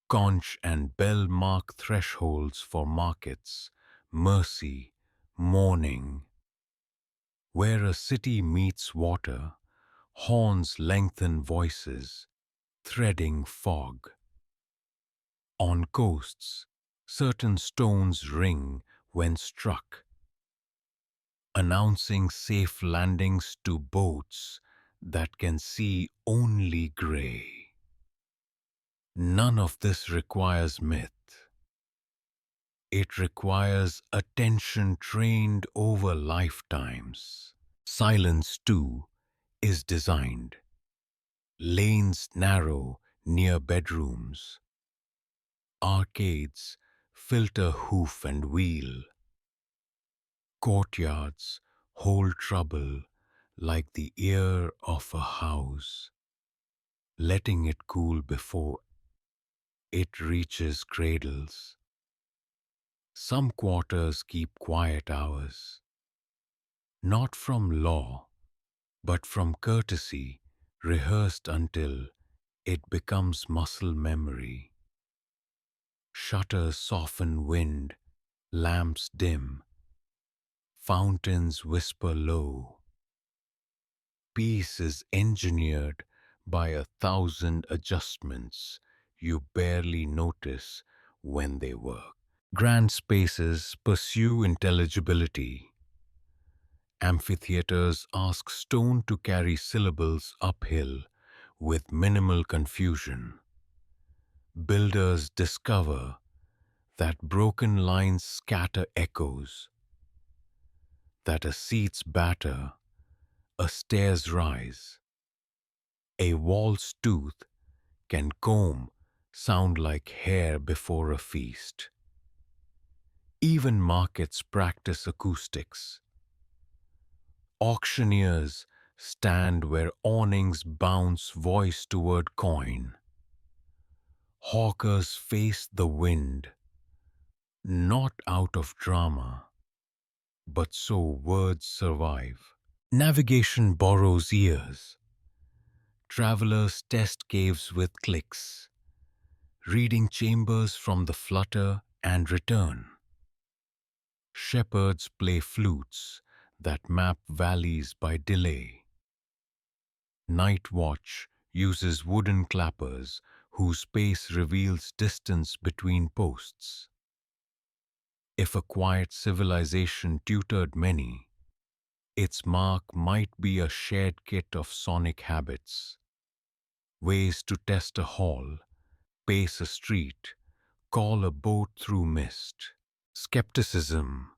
Conch and bell mark thresholds for markets, mercy, mourning. Where a city meets water, horns lengthen voices, threading fog. On coasts, certain stones ring when struck, announcing safe landings to boats that can see only grey. None of this requires myth. It requires attention trained over lifetimes. Silence, too, is designed. Lanes narrow near bedrooms. Arcades filter hoof and wheel. Courtyards hold trouble like the ear of a house, letting it cool before it reaches cradles. Some quarters keep quiet hours, not from law, but from courtesy rehearsed until it becomes muscle memory. Shutters soften wind, lamps dim, fountains whisper low. Peace is engineered by 1,000 adjustments you barely notice when they work. Grand spaces pursue intelligibility. Amphitheaters ask stone to carry syllables uphill with minimal confusion. Builders discover that broken lines scatter echoes, that a seat's batter, a stair's rise, a wall's tooth can comb sound like hair before a feast. Even markets practice acoustics. Auctioneers stand where awnings bounce voice toward coin. Hawkers face the wind, not out of drama, but so words survive. Navigation borrows ears. Travelers test caves with clicks, reading chambers from the flutter and return. Shepherds play flutes that map valleys by delay. Night watch uses wooden clappers whose pace reveals distance between posts. If a quiet civilization tutored many, its mark might be a shared kit of sonic habits. Ways to test a hall, pace a street, call a boat through mist. Skepticism,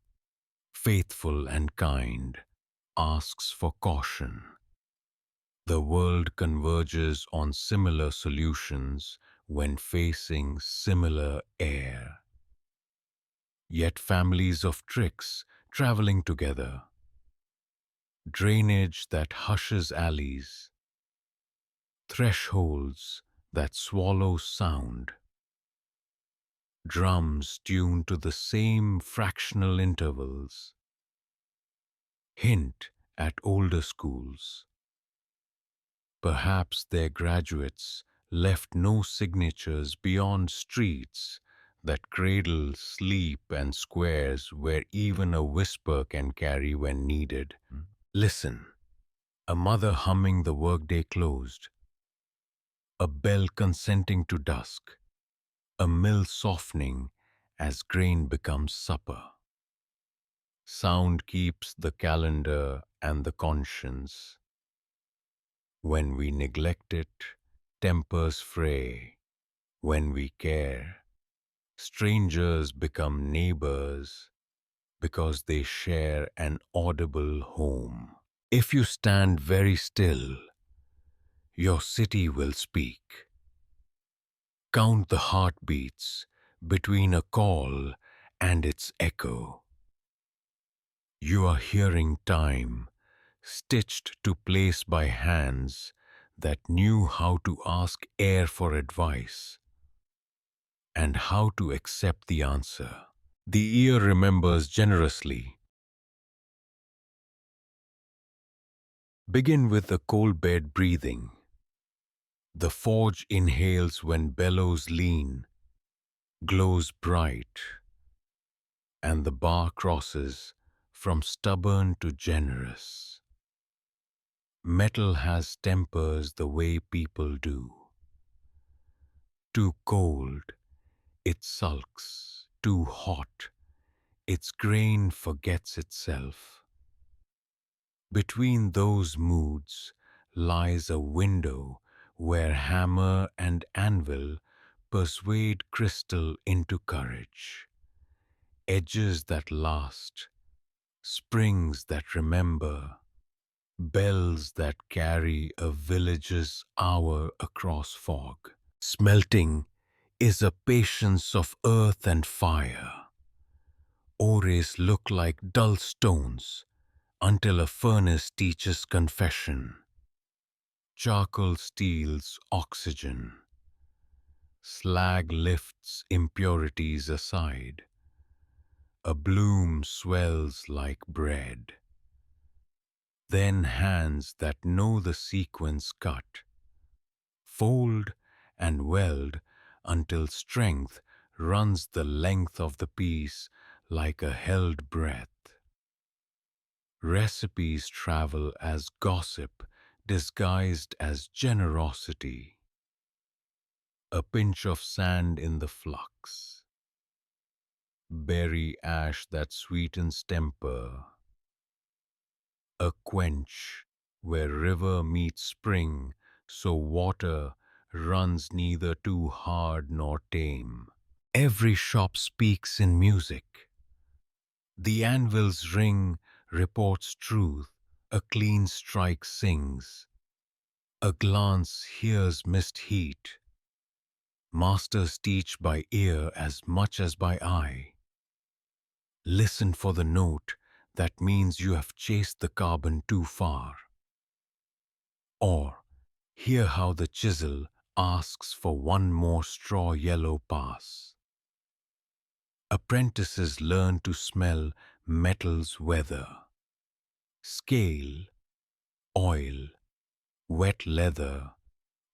faithful and kind, asks for caution. The world converges on similar solutions when facing similar air. Yet families of tricks traveling together. Drainage that hushes alleys. Thresholds that swallow sound. Drums tuned to the same fractional intervals. Hint at older schools. Perhaps their graduates left no signatures beyond streets that cradle sleep and squares where even a whisper can carry when needed. Listen, a mother humming the workday closed, a bell consenting to dusk, a mill softening as grain becomes supper. Sound keeps the calendar and the conscience. When we neglect it, tempers fray. When we care, strangers become neighbors because they share an audible home. If you stand very still, your city will speak. Count the heartbeats between a call and its echo. You are hearing time stitched to place by hands that knew how to ask air for advice and how to accept the answer. The ear remembers generously. Begin with the coal bed breathing. The forge inhales when bellows lean, glows bright, and the bar crosses from stubborn to generous. Metal has tempers the way people do. Too cold, it sulks. Too hot, its grain forgets itself. Between those moods lies a window where hammer and anvil persuade crystal into courage. Edges that last, springs that remember, bells that carry a village's hour across fog. Smelting is a patience of earth and fire. Ores look like dull stones until a furnace teaches confession. Charcoal steals oxygen. Slag lifts impurities aside. A bloom swells like bread. Then hands that know the sequence cut, fold and weld until strength runs the length of the piece like a held breath. Recipes travel as gossip disguised as generosity. A pinch of sand in the flux. Berry ash that sweetens temper. A quench where river meets spring, so water runs neither too hard nor tame. Every shop speaks in music. The anvil's ring reports truth, a clean strike sings, a glance hears mist heat. Masters teach by ear as much as by eye. Listen for the note that means you have chased the carbon too far. Or hear how the chisel asks for one more straw yellow pass. Apprentices learn to smell metal's weather. Scale, oil, wet leather,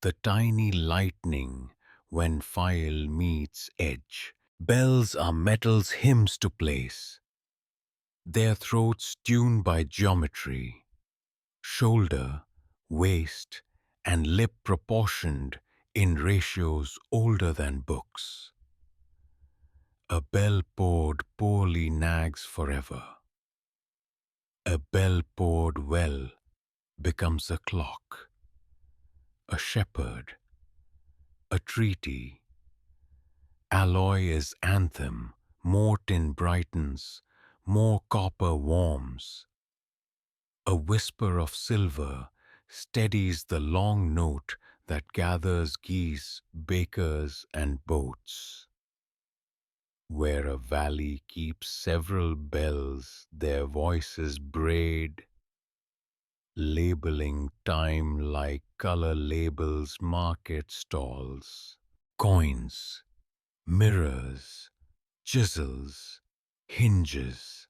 the tiny lightning when file meets edge. Bells are metal's hymns to place, their throats tuned by geometry, shoulder, waist, and lip proportioned in ratios older than books. A bell poured poorly nags forever. A bell poured well becomes a clock, a shepherd, a treaty. Alloy is anthem, more tin brightens, more copper warms. A whisper of silver steadies the long note that gathers geese, bakers, and boats. Where a valley keeps several bells, their voices braid, labeling time like color labels market stalls. Coins, mirrors, chisels, hinges,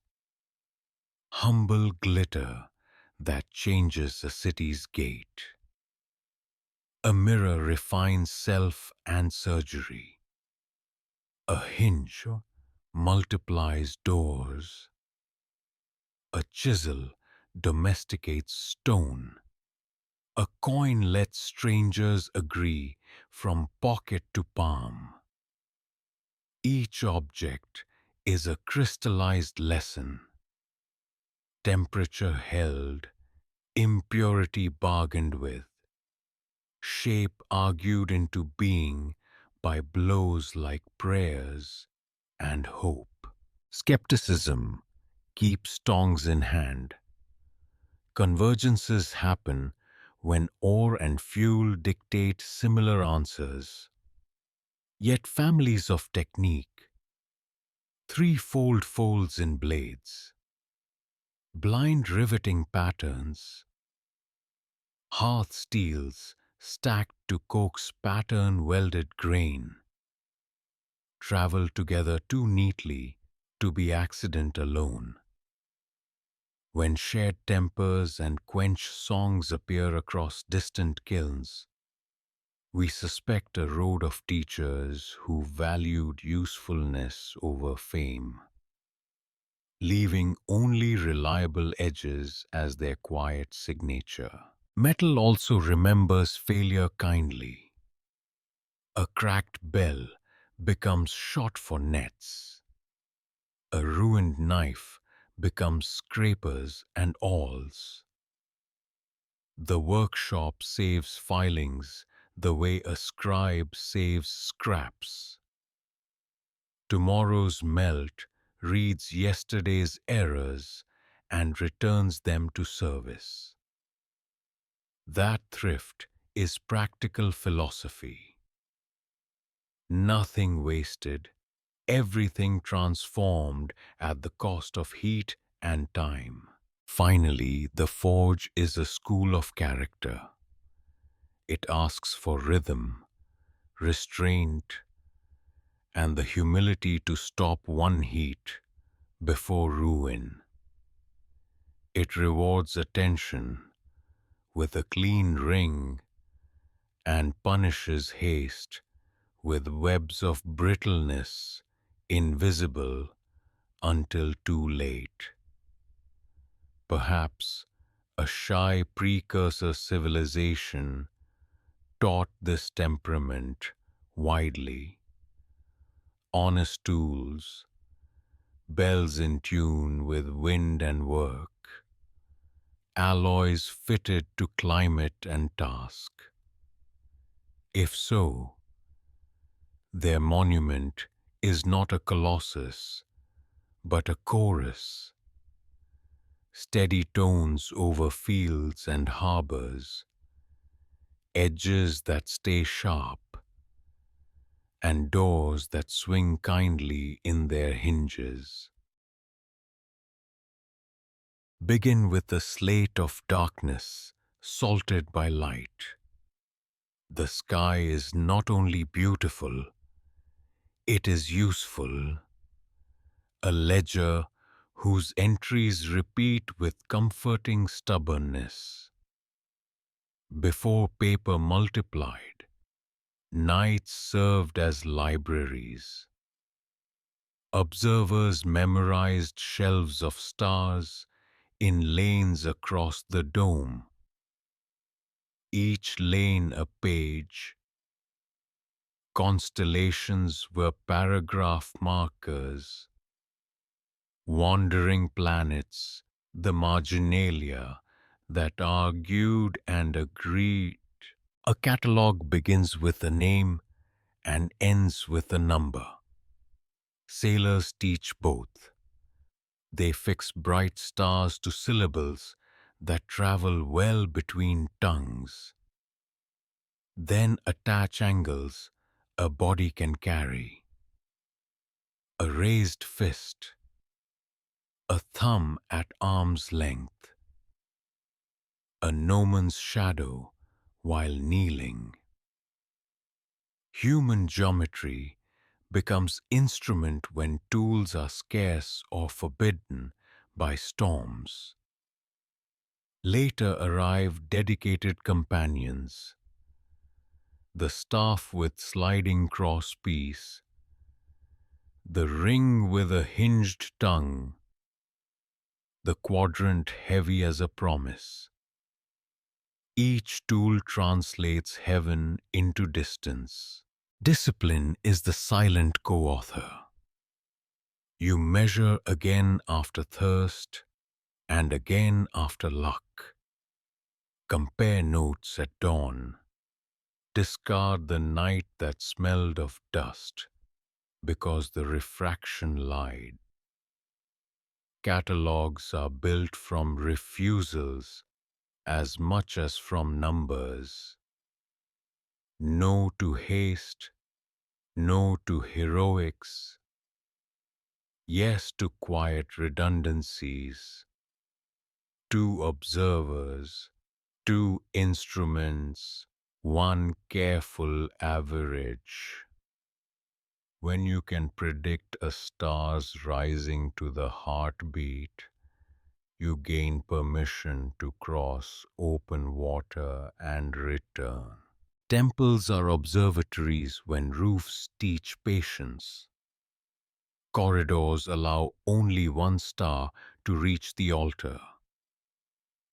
humble glitter that changes a city's gate. A mirror refines self and surgery. A hinge multiplies doors. A chisel domesticates stone. A coin lets strangers agree from pocket to palm. Each object is a crystallized lesson. Temperature held, impurity bargained with, shape argued into being by blows like prayers and hope. Skepticism keeps tongs in hand. Convergences happen when ore and fuel dictate similar answers. Yet families of technique, threefold folds in blades, blind riveting patterns, hearth steels stacked to coax pattern welded grain, travel together too neatly to be accident alone. When shared tempers and quench songs appear across distant kilns, we suspect a road of teachers who valued usefulness over fame, leaving only reliable edges as their quiet signature. Metal also remembers failure kindly. A cracked bell becomes shot for nets. A ruined knife becomes scrapers and awls. The workshop saves filings the way a scribe saves scraps. Tomorrow's melt reads yesterday's errors and returns them to service. That thrift is practical philosophy. Nothing wasted, everything transformed at the cost of heat and time. Finally, the forge is a school of character. It asks for rhythm, restraint, and the humility to stop one heat before ruin. It rewards attention with a clean ring and punishes haste with webs of brittleness invisible until too late. Perhaps a shy precursor civilization taught this temperament widely. Honest tools, bells in tune with wind and work, alloys fitted to climate and task. If so, their monument is not a colossus, but a chorus, steady tones over fields and harbors, edges that stay sharp, and doors that swing kindly in their hinges. Begin with a slate of darkness, salted by light. The sky is not only beautiful, it is useful, a ledger whose entries repeat with comforting stubbornness. Before paper multiplied, nights served as libraries. Observers memorized shelves of stars in lanes across the dome, each lane a page. Constellations were paragraph markers. Wandering planets, the marginalia that argued and agreed. A catalogue begins with a name and ends with a number. Sailors teach both. They fix bright stars to syllables that travel well between tongues. Then attach angles a body can carry. A raised fist, a thumb at arm's length, a gnomon's shadow while kneeling. Human geometry becomes instrument when tools are scarce or forbidden by storms. Later arrive dedicated companions, the staff with sliding crosspiece, the ring with a hinged tongue, the quadrant heavy as a promise. Each tool translates heaven into distance. Discipline is the silent co-author. You measure again after thirst and again after luck. Compare notes at dawn. Discard the night that smelled of dust because the refraction lied. Catalogues are built from refusals as much as from numbers. No to haste, no to heroics, yes to quiet redundancies. Two observers, two instruments, one careful average. When you can predict a star's rising to the heartbeat, you gain permission to cross open water and return. Temples are observatories when roofs teach patience. Corridors allow only one star to reach the altar.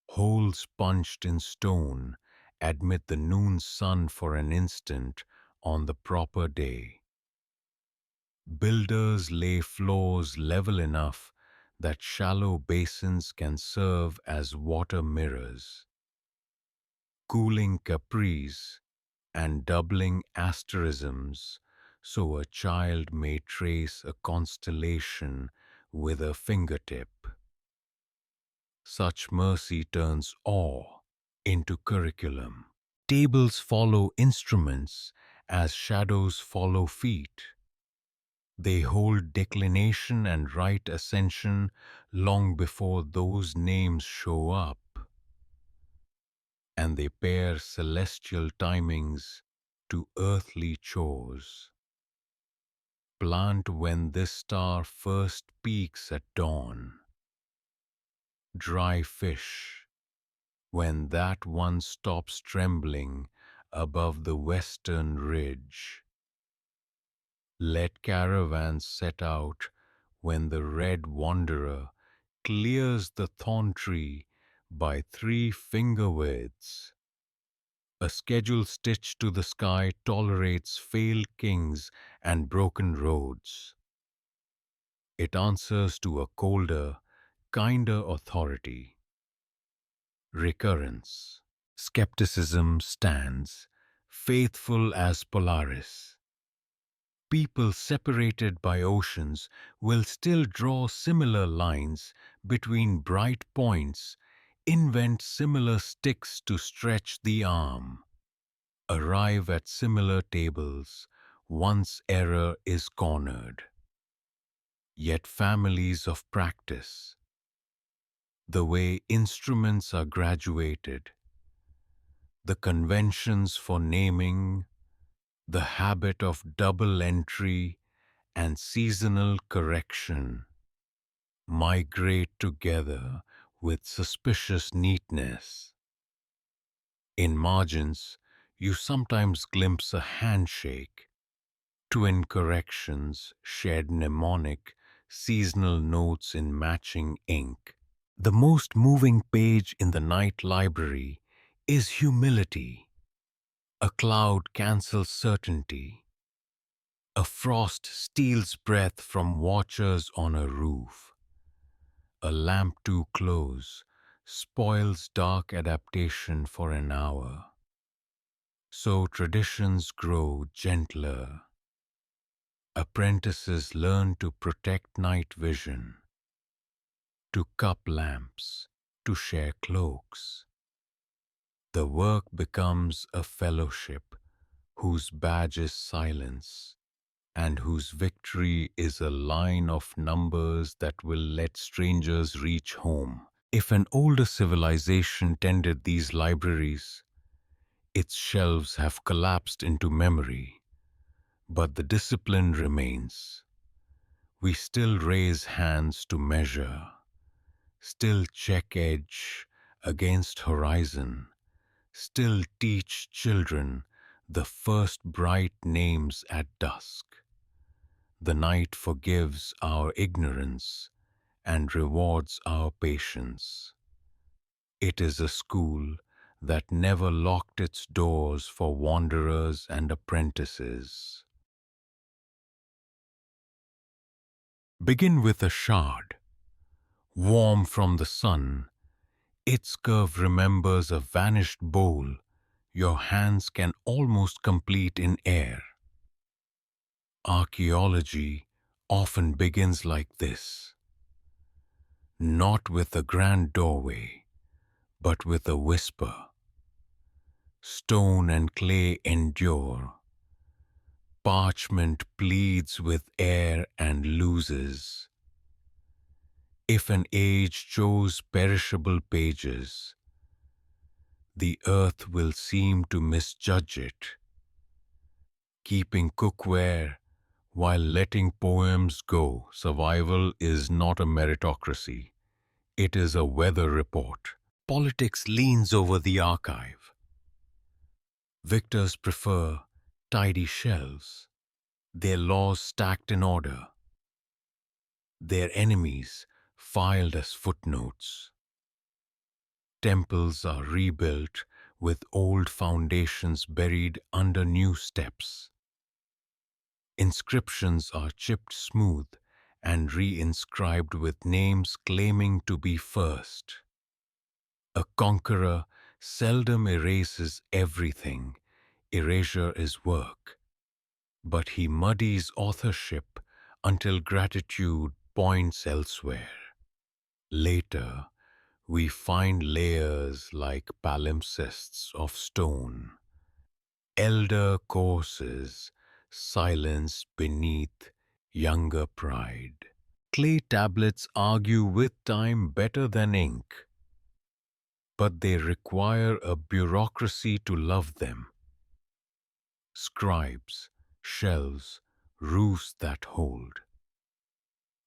Holes punched in stone admit the noon sun for an instant on the proper day. Builders lay floors level enough that shallow basins can serve as water mirrors. Cooling caprice and doubling asterisms so a child may trace a constellation with a fingertip. Such mercy turns awe into curriculum. Tables follow instruments as shadows follow feet. They hold declination and right ascension long before those names show up. And they pair celestial timings to earthly chores. Plant when this star first peaks at dawn. Dry fish when that one stops trembling above the western ridge. Let caravans set out when the red wanderer clears the thorn tree by 3 finger widths. A schedule stitched to the sky tolerates failed kings and broken roads. It answers to a colder, kinder authority. Recurrence. Skepticism stands, faithful as Polaris. People separated by oceans will still draw similar lines between bright points, invent similar sticks to stretch the arm, arrive at similar tables once error is cornered. Yet families of practice, the way instruments are graduated, the conventions for naming, the habit of double entry and seasonal correction migrate together with suspicious neatness. In margins, you sometimes glimpse a handshake, twin corrections, shared mnemonic, seasonal notes in matching ink. The most moving page in the night library is humility. A cloud cancels certainty. A frost steals breath from watchers on a roof. A lamp too close spoils dark adaptation for an hour. So traditions grow gentler. Apprentices learn to protect night vision, to cup lamps, to share cloaks. The work becomes a fellowship whose badge is silence, and whose victory is a line of numbers that will let strangers reach home. If an older civilization tended these libraries, its shelves have collapsed into memory, but the discipline remains. We still raise hands to measure, still check edge against horizon, still teach children the first bright names at dusk. The night forgives our ignorance and rewards our patience. It is a school that never locked its doors for wanderers and apprentices. Begin with a shard, warm from the sun. Its curve remembers a vanished bowl your hands can almost complete in air. Archaeology often begins like this, not with a grand doorway, but with a whisper. Stone and clay endure. Parchment pleads with air and loses. If an age chose perishable pages, the earth will seem to misjudge it, keeping cookware while letting poems go. Survival is not a meritocracy. It is a weather report. Politics leans over the archive. Victors prefer tidy shelves, their laws stacked in order, their enemies filed as footnotes. Temples are rebuilt with old foundations buried under new steps. Inscriptions are chipped smooth and re-inscribed with names claiming to be first. A conqueror seldom erases everything. Erasure is work. But he muddies authorship until gratitude points elsewhere. Later, we find layers like palimpsests of stone, elder courses silenced beneath younger pride. Clay tablets argue with time better than ink, but they require a bureaucracy to love them. Scribes, shelves, roofs that hold.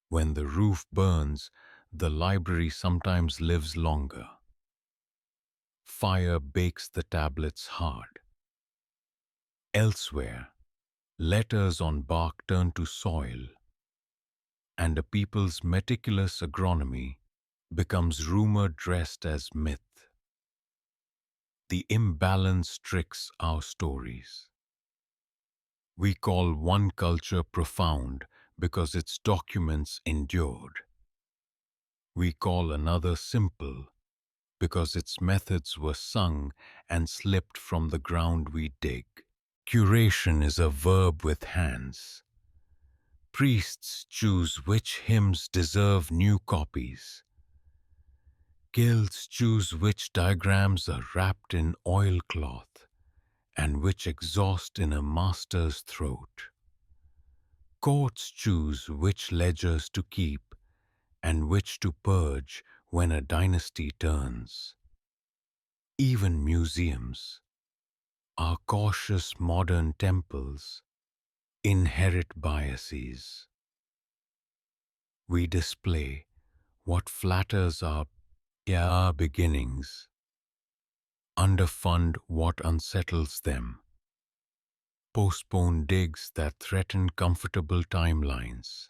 When the roof burns, the library sometimes lives longer. Fire bakes the tablets hard. Elsewhere, letters on bark turn to soil, and a people's meticulous agronomy becomes rumor dressed as myth. The imbalance tricks our stories. We call one culture profound because its documents endured. We call another simple because its methods were sung and slipped from the ground we dig. Curation is a verb with hands. Priests choose which hymns deserve new copies. Guilds choose which diagrams are wrapped in oilcloth and which exhaust in a master's throat. Courts choose which ledgers to keep and which to purge when a dynasty turns. Even museums, our cautious modern temples, inherit biases. We display what flatters our beginnings, underfund what unsettles them, postpone digs that threaten comfortable timelines.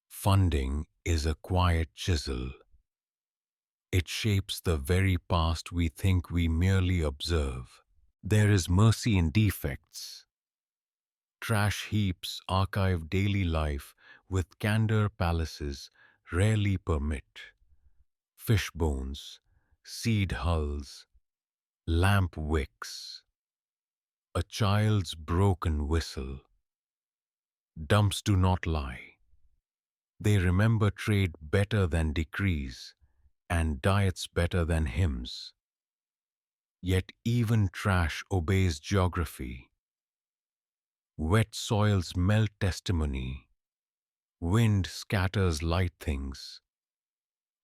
Funding is a quiet chisel. It shapes the very past we think we merely observe. There is mercy in defects. Trash heaps archive daily life with candor palaces rarely permit. Fish bones, seed hulls, lamp wicks, a child's broken whistle. Dumps do not lie. They remember trade better than decrees and diets better than hymns. Yet even trash obeys geography. Wet soils melt testimony. Wind scatters light things.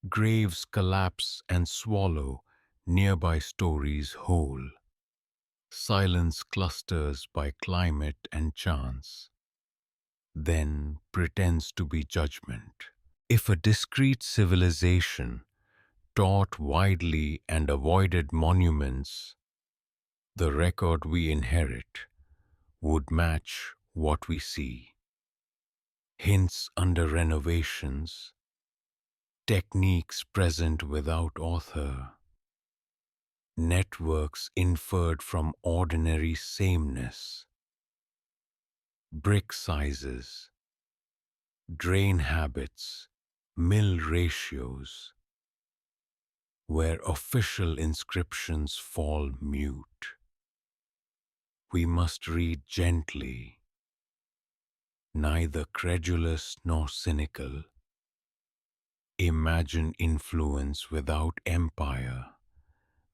Graves collapse and swallow nearby stories whole. Silence clusters by climate and chance, then pretends to be judgment. If a discrete civilization taught widely and avoided monuments, the record we inherit would match what we see. Hints under renovations, techniques present without author, networks inferred from ordinary sameness, brick sizes, drain habits, mill ratios, where official inscriptions fall mute. We must read gently, neither credulous nor cynical. Imagine influence without empire,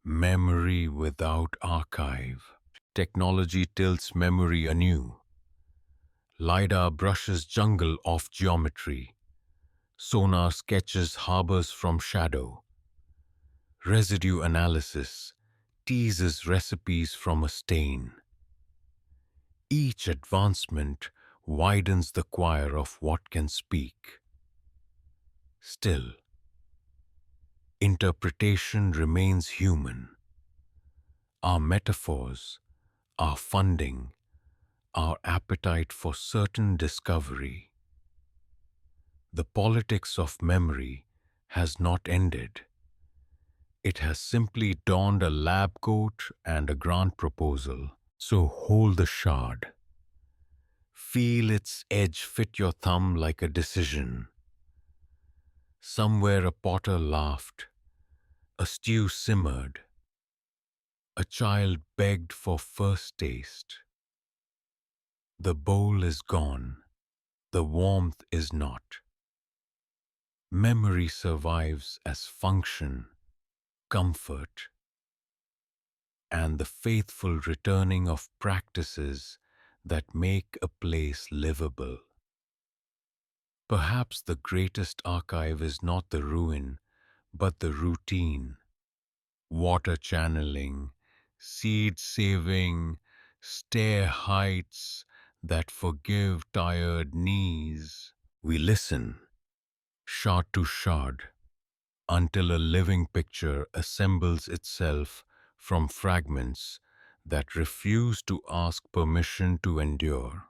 memory without archive. Technology tilts memory anew. LiDAR brushes jungle off geometry. Sonar sketches harbors from shadow. Residue analysis teases recipes from a stain. Each advancement widens the choir of what can speak. Still, interpretation remains human. Our metaphors, our funding, our appetite for certain discovery. The politics of memory has not ended. It has simply donned a lab coat and a grant proposal. So hold the shard. Feel its edge fit your thumb like a decision. Somewhere a potter laughed, a stew simmered, a child begged for first taste. The bowl is gone, the warmth is not. Memory survives as function, comfort, and the faithful returning of practices that make a place livable. Perhaps the greatest archive is not the ruin, but the routine. Water channeling, seed saving, stair heights that forgive tired knees. We listen, shard to shard, until a living picture assembles itself from fragments that refuse to ask permission to endure.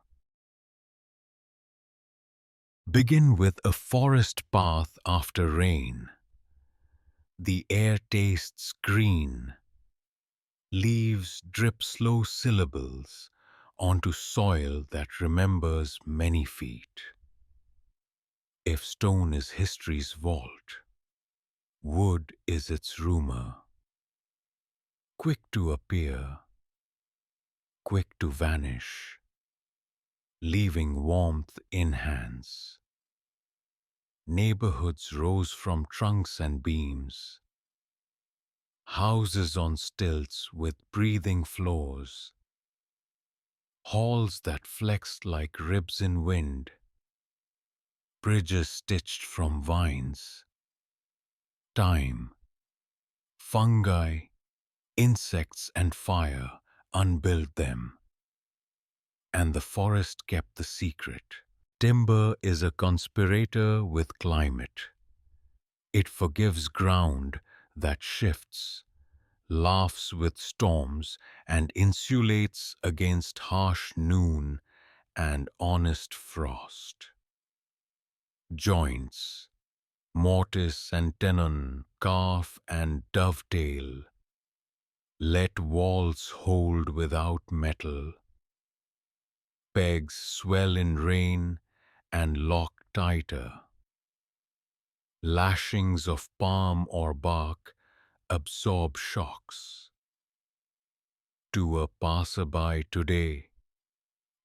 Begin with a forest path after rain. The air tastes green. Leaves drip slow syllables onto soil that remembers many feet. If stone is history's vault, wood is its rumor. Quick to appear, quick to vanish, leaving warmth in hands. Neighborhoods rose from trunks and beams. Houses on stilts with breathing floors. Halls that flexed like ribs in wind. Bridges stitched from vines. Time, fungi, insects and fire unbuilt them. And the forest kept the secret. Timber is a conspirator with climate. It forgives ground that shifts, laughs with storms, and insulates against harsh noon and honest frost. Joints, mortise and tenon, calf and dovetail. Let walls hold without metal. Pegs swell in rain and lock tighter. Lashings of palm or bark absorb shocks. To a passerby today,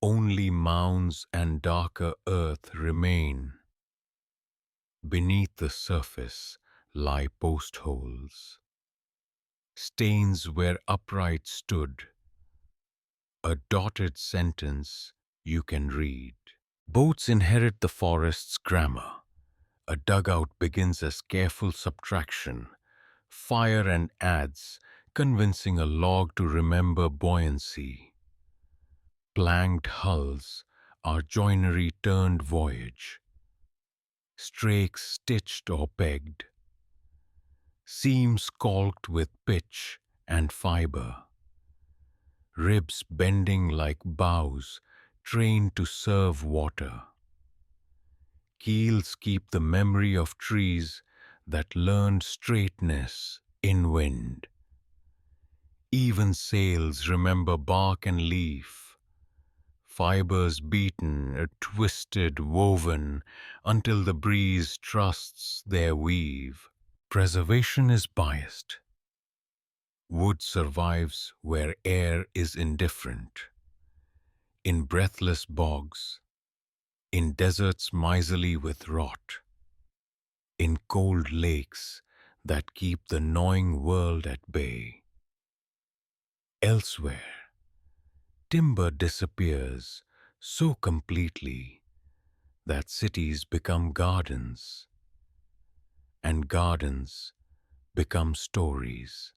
only mounds and darker earth remain. Beneath the surface lie post holes, stains where upright stood, a dotted sentence you can read. Boats inherit the forest's grammar. A dugout begins as careful subtraction, fire and adds, convincing a log to remember buoyancy. Planked hulls are joinery turned voyage. Strakes stitched or pegged. Seams caulked with pitch and fiber. ribs bending like bows trained to serve water. Keels keep the memory of trees that learned straightness in wind. Even sails remember bark and leaf, fibers beaten, twisted, woven, until the breeze trusts their weave. Preservation is biased. Wood survives where air is indifferent. In breathless bogs, in deserts miserly with rot, in cold lakes that keep the gnawing world at bay. Elsewhere, timber disappears so completely that cities become gardens, and gardens become stories.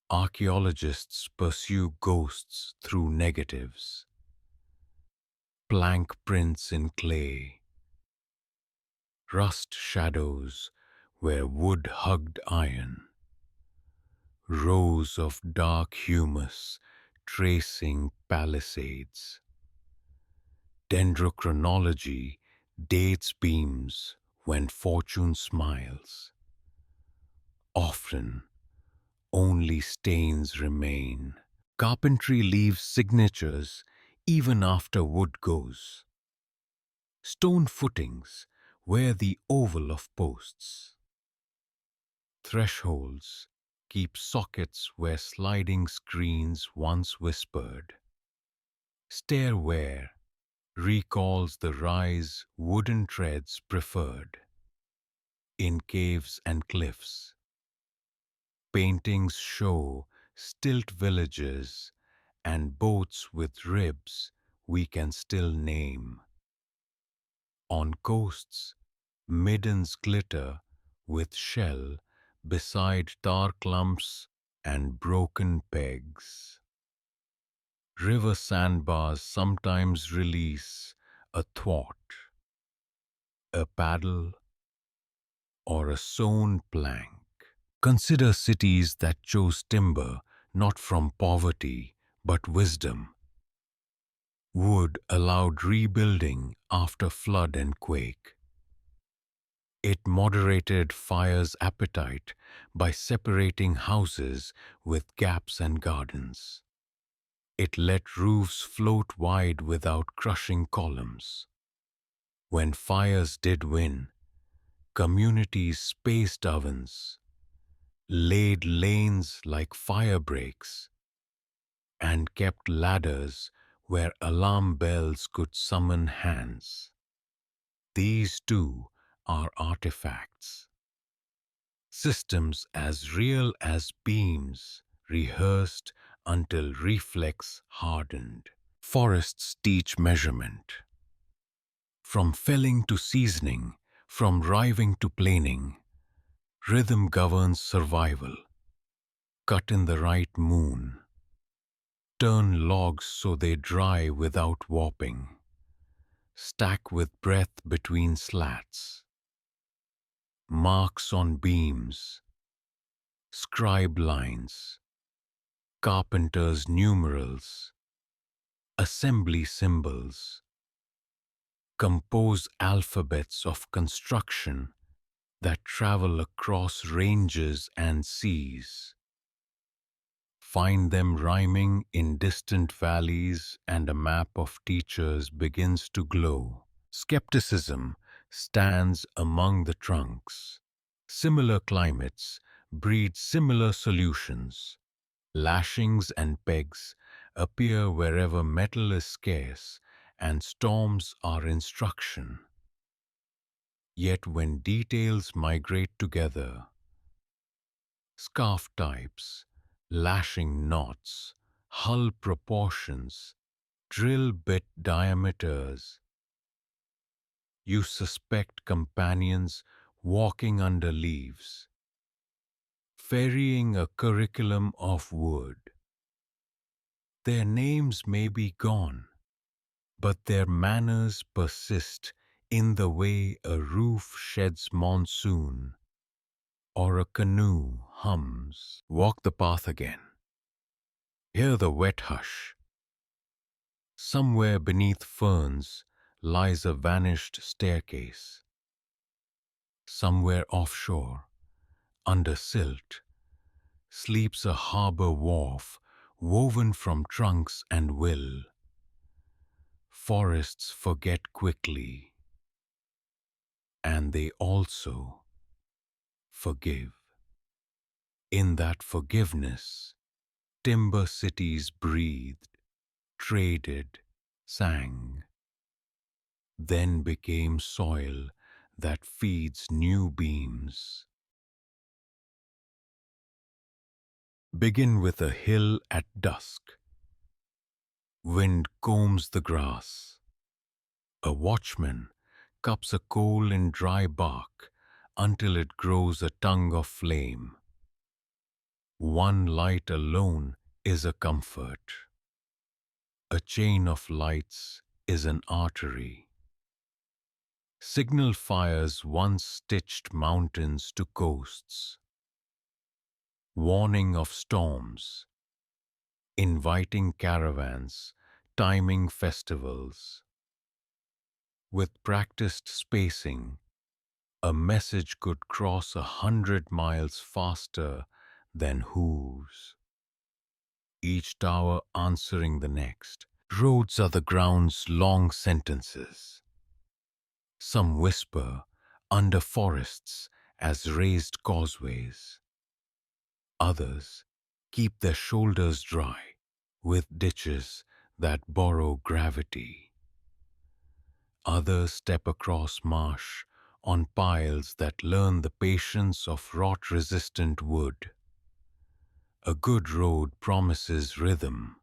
Archaeologists pursue ghosts through negatives, plank prints in clay, rust shadows where wood hugged iron, rows of dark humus tracing palisades. Dendrochronology dates beams when fortune smiles. Often, only stains remain. Carpentry leaves signatures even after wood goes. Stone footings wear the oval of posts. Thresholds keep sockets where sliding screens once whispered. Stairware recalls the rise wooden treads preferred. In caves and cliffs, paintings show stilt villages and boats with ribs we can still name. On coasts, middens glitter with shell beside tar clumps and broken pegs. River sandbars sometimes release a thwart, a paddle, or a sewn plank. Consider cities that chose timber not from poverty but wisdom. Wood allowed rebuilding after flood and quake. It moderated fire's appetite by separating houses with gaps and gardens. It let roofs float wide without crushing columns. When fires did win, communities spaced ovens, laid lanes like fire breaks, and kept ladders where alarm bells could summon hands. These too are artifacts. Systems as real as beams, rehearsed until reflex hardened. Forests teach measurement. From felling to seasoning, from riving to planing, rhythm governs survival. Cut in the right moon. Turn logs so they dry without warping. Stack with breath between slats. Marks on beams. Scribe lines. Carpenter's numerals. Assembly symbols. Compose alphabets of construction that travel across ranges and seas. Find them rhyming in distant valleys, and a map of teachers begins to glow. Skepticism stands among the trunks. Similar climates breed similar solutions. Lashings and pegs appear wherever metal is scarce, and storms are instruction. Yet when details migrate together, scarf types, lashing knots, hull proportions, drill bit diameters, you suspect companions walking under leaves, ferrying a curriculum of wood. Their names may be gone, but their manners persist in the way a roof sheds monsoon or a canoe hums. Walk the path again. Hear the wet hush. Somewhere beneath ferns lies a vanished staircase. Somewhere offshore, under silt, sleeps a harbor wharf woven from trunks and will. Forests forget quickly, and they also forgive. In that forgiveness, timber cities breathed, traded, sang, then became soil that feeds new beams. Begin with a hill at dusk. Wind combs the grass. A watchman cups a coal in dry bark until it grows a tongue of flame. One light alone is a comfort. A chain of lights is an artery. Signal fires once stitched mountains to coasts. Warning of storms, inviting caravans, timing festivals. With practiced spacing, a message could cross 100 miles faster than hooves, each tower answering the next. Roads are the ground's long sentences. Some whisper under forests as raised causeways. Others keep their shoulders dry with ditches that borrow gravity. Others step across marsh on piles that learn the patience of rot-resistant wood. A good road promises rhythm,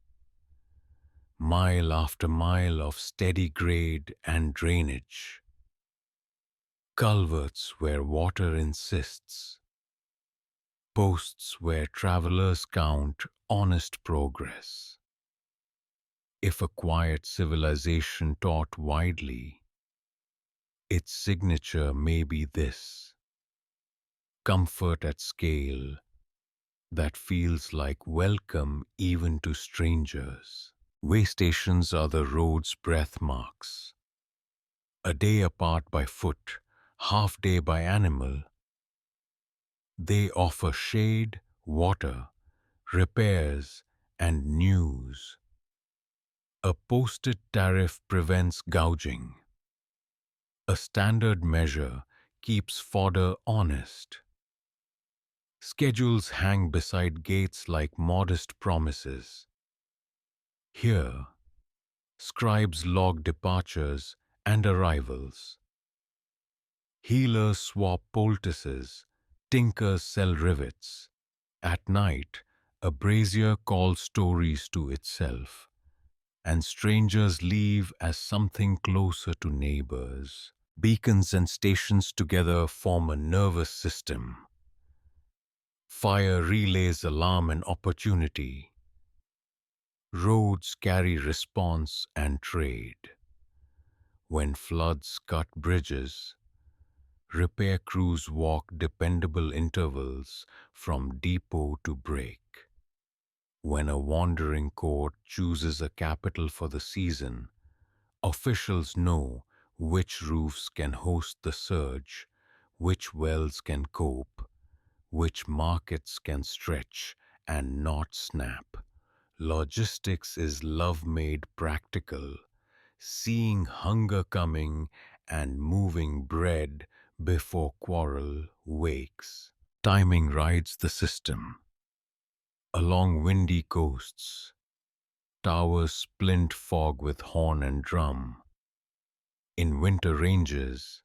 mile after mile of steady grade and drainage. Culverts where water insists, posts where travelers count honest progress. If a quiet civilization taught widely, its signature may be this: comfort at scale that feels like welcome even to strangers. Way stations are the road's breath marks. A day apart by foot, half day by animal, they offer shade, water, repairs, and news. A posted tariff prevents gouging. A standard measure keeps fodder honest. Schedules hang beside gates like modest promises. Here, scribes log departures and arrivals. Healers swap poultices, tinkers sell rivets. At night, a brazier calls stories to itself, and strangers leave as something closer to neighbors. Beacons and stations together form a nervous system. Fire relays alarm and opportunity. Roads carry response and trade. When floods cut bridges, repair crews walk dependable intervals from depot to break. When a wandering court chooses a capital for the season, officials know which roofs can host the surge, which wells can cope, which markets can stretch and not snap. Logistics is love made practical, seeing hunger coming and moving bread before quarrel wakes. Timing rides the system. Along windy coasts, towers splint fog with horn and drum. In winter ranges,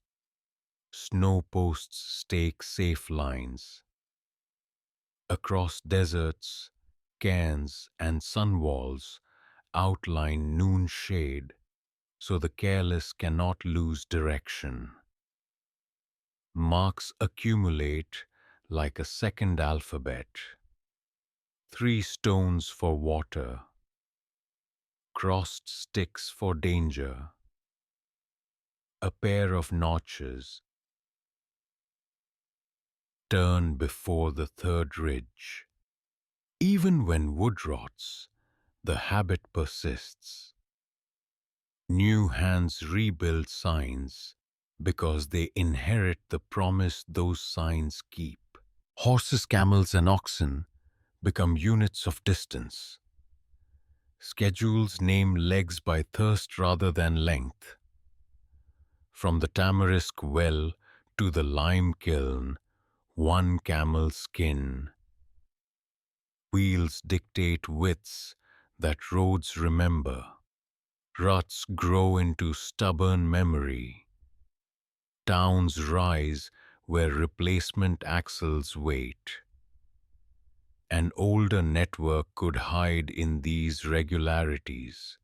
snow posts stake safe lines. Across deserts, cairns and sun walls outline noon shade so the careless cannot lose direction. Marks accumulate like a second alphabet. 3 stones for water, crossed sticks for danger, a pair of notches, turn before the third ridge. Even when wood rots, the habit persists. New hands rebuild signs because they inherit the promise those signs keep. Horses, camels, and oxen become units of distance. Schedules name legs by thirst rather than length. From the tamarisk well to the lime kiln, one camel's skin. Wheels dictate widths that roads remember. Ruts grow into stubborn memory. Towns rise where replacement axles wait. An older network could hide in these regularities.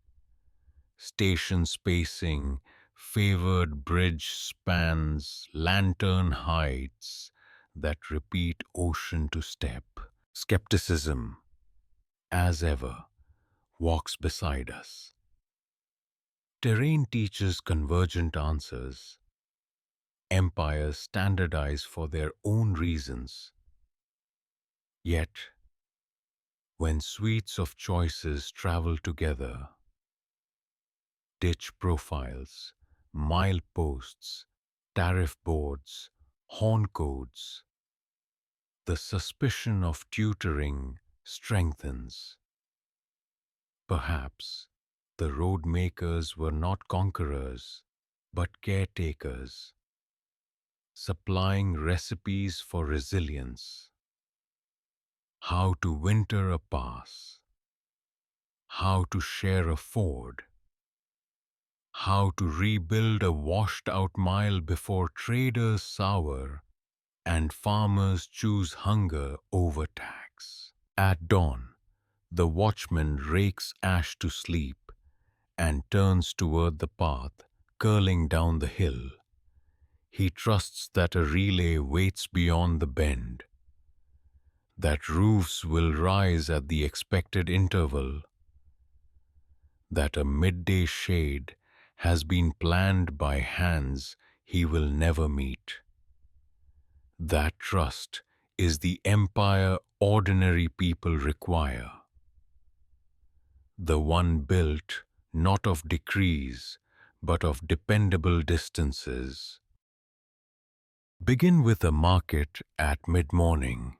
Station spacing, favored bridge spans, lantern heights that repeat ocean to step. Skepticism, as ever, walks beside us. Terrain teaches convergent answers. Empires standardize for their own reasons. Yet, when suites of choices travel together, ditch profiles, mileposts, tariff boards, horn codes, the suspicion of tutoring strengthens. Perhaps the road makers were not conquerors, but caretakers, supplying recipes for resilience. How to winter a pass, how to share a ford, how to rebuild a washed-out mile before traders sour and farmers choose hunger over tax. At dawn, the watchman rakes ash to sleep and turns toward the path curling down the hill. He trusts that a relay waits beyond the bend, that roofs will rise at the expected interval, that a midday shade has been planned by hands he will never meet. That trust is the empire ordinary people require. The one built not of decrees, but of dependable distances. Begin with a market at mid-morning,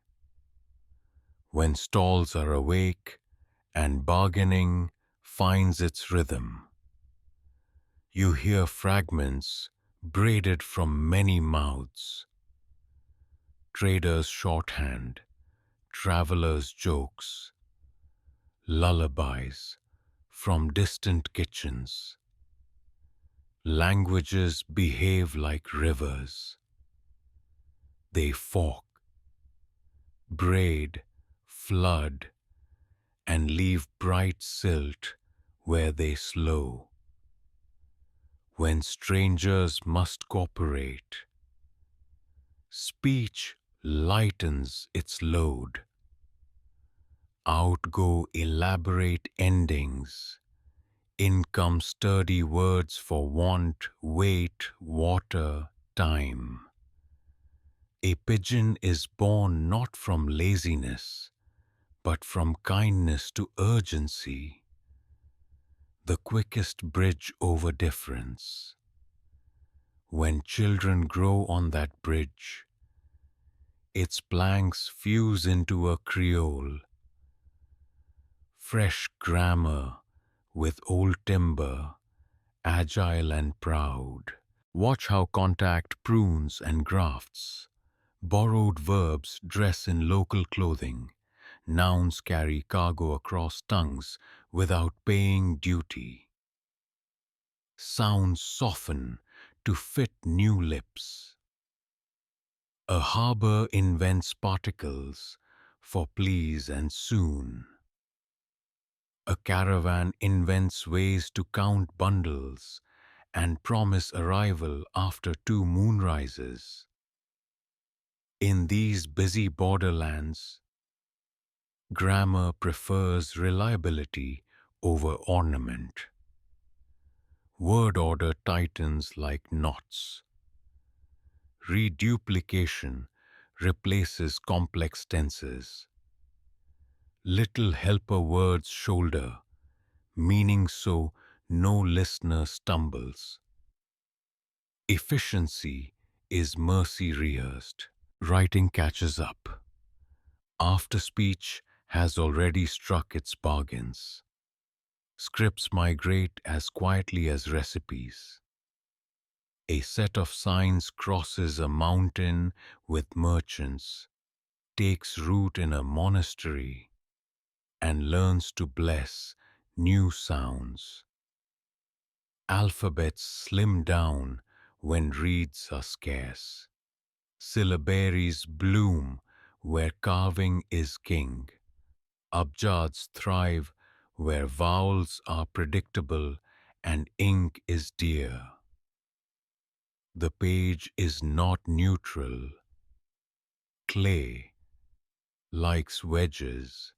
when stalls are awake and bargaining finds its rhythm. You hear fragments braided from many mouths. Traders' shorthand, travelers' jokes, lullabies from distant kitchens. Languages behave like rivers. They fork, braid, flood, and leave bright silt where they slow. When strangers must cooperate, speech lightens its load. Out go elaborate endings. In come sturdy words for want, weight, water, time. A pigeon is born not from laziness, but from kindness to urgency. The quickest bridge over difference. When children grow on that bridge, its planks fuse into a creole. Fresh grammar with old timber, agile and proud. Watch how contact prunes and grafts. Borrowed verbs dress in local clothing. Nouns carry cargo across tongues without paying duty. Sounds soften to fit new lips. A harbor invents particles for please and soon. A caravan invents ways to count bundles and promise arrival after 2 moonrises. In these busy borderlands, grammar prefers reliability over ornament. Word order tightens like knots. Reduplication replaces complex tenses. Little helper words shoulder meaning so no listener stumbles. Efficiency is mercy rehearsed. Writing catches up after speech has already struck its bargains. Scripts migrate as quietly as recipes. A set of signs crosses a mountain with merchants, takes root in a monastery, and learns to bless new sounds. Alphabets slim down when reeds are scarce. Syllabaries bloom where carving is king. Abjads thrive where vowels are predictable and ink is dear. The page is not neutral. Clay likes wedges,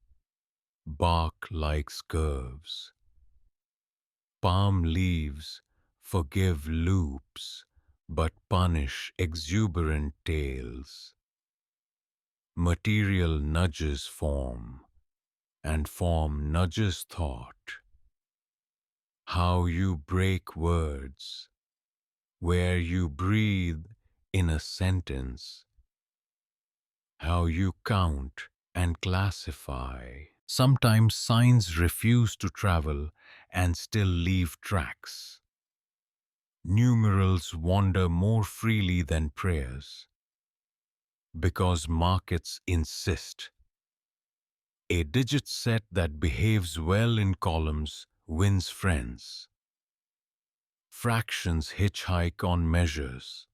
bark likes curves. Palm leaves forgive loops, but punish exuberant tails. Material nudges form, and form nudges thought. How you break words, where you breathe in a sentence, how you count and classify. Sometimes signs refuse to travel and still leave tracks. Numerals wander more freely than prayers because markets insist. A digit set that behaves well in columns wins friends. Fractions hitchhike on measures.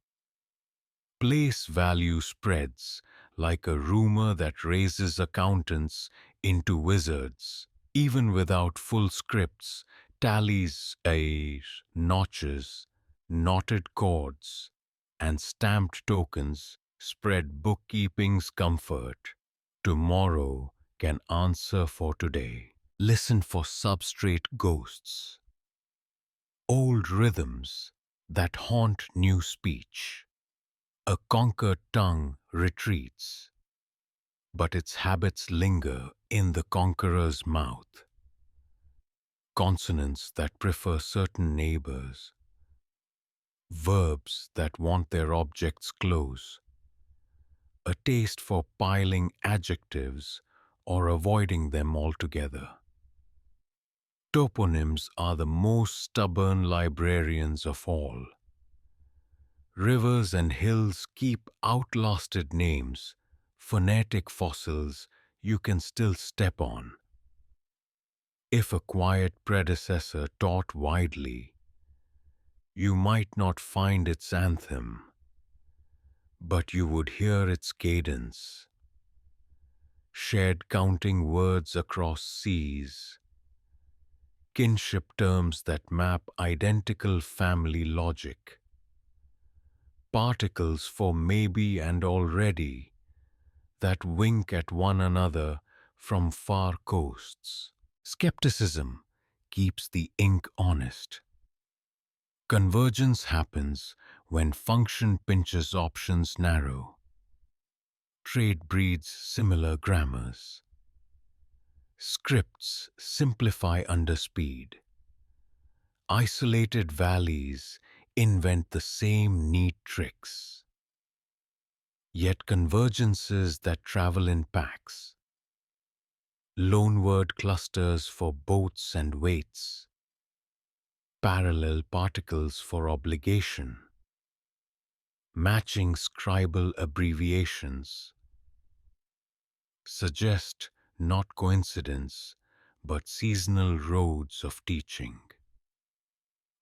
Place value spreads like a rumor that raises accountants into wizards. Even without full scripts, tallies, notches, knotted chords, and stamped tokens spread bookkeeping's comfort. Tomorrow can answer for today. Listen for substrate ghosts, old rhythms that haunt new speech. A conquered tongue retreats, but its habits linger in the conqueror's mouth. Consonants that prefer certain neighbors, verbs that want their objects close, a taste for piling adjectives or avoiding them altogether. Toponyms are the most stubborn librarians of all. Rivers and hills keep outlasted names, phonetic fossils you can still step on. If a quiet predecessor taught widely, you might not find its anthem, but you would hear its cadence. Shared counting words across seas, kinship terms that map identical family logic, particles for maybe and already that wink at one another from far coasts. Skepticism keeps the ink honest. Convergence happens when function pinches options narrow. Trade breeds similar grammars. Scripts simplify under speed. Isolated valleys invent the same neat tricks. Yet convergences that travel in packs. Loanword clusters for boats and weights. Parallel particles for obligation. Matching scribal abbreviations. Suggest not coincidence, but seasonal roads of teaching.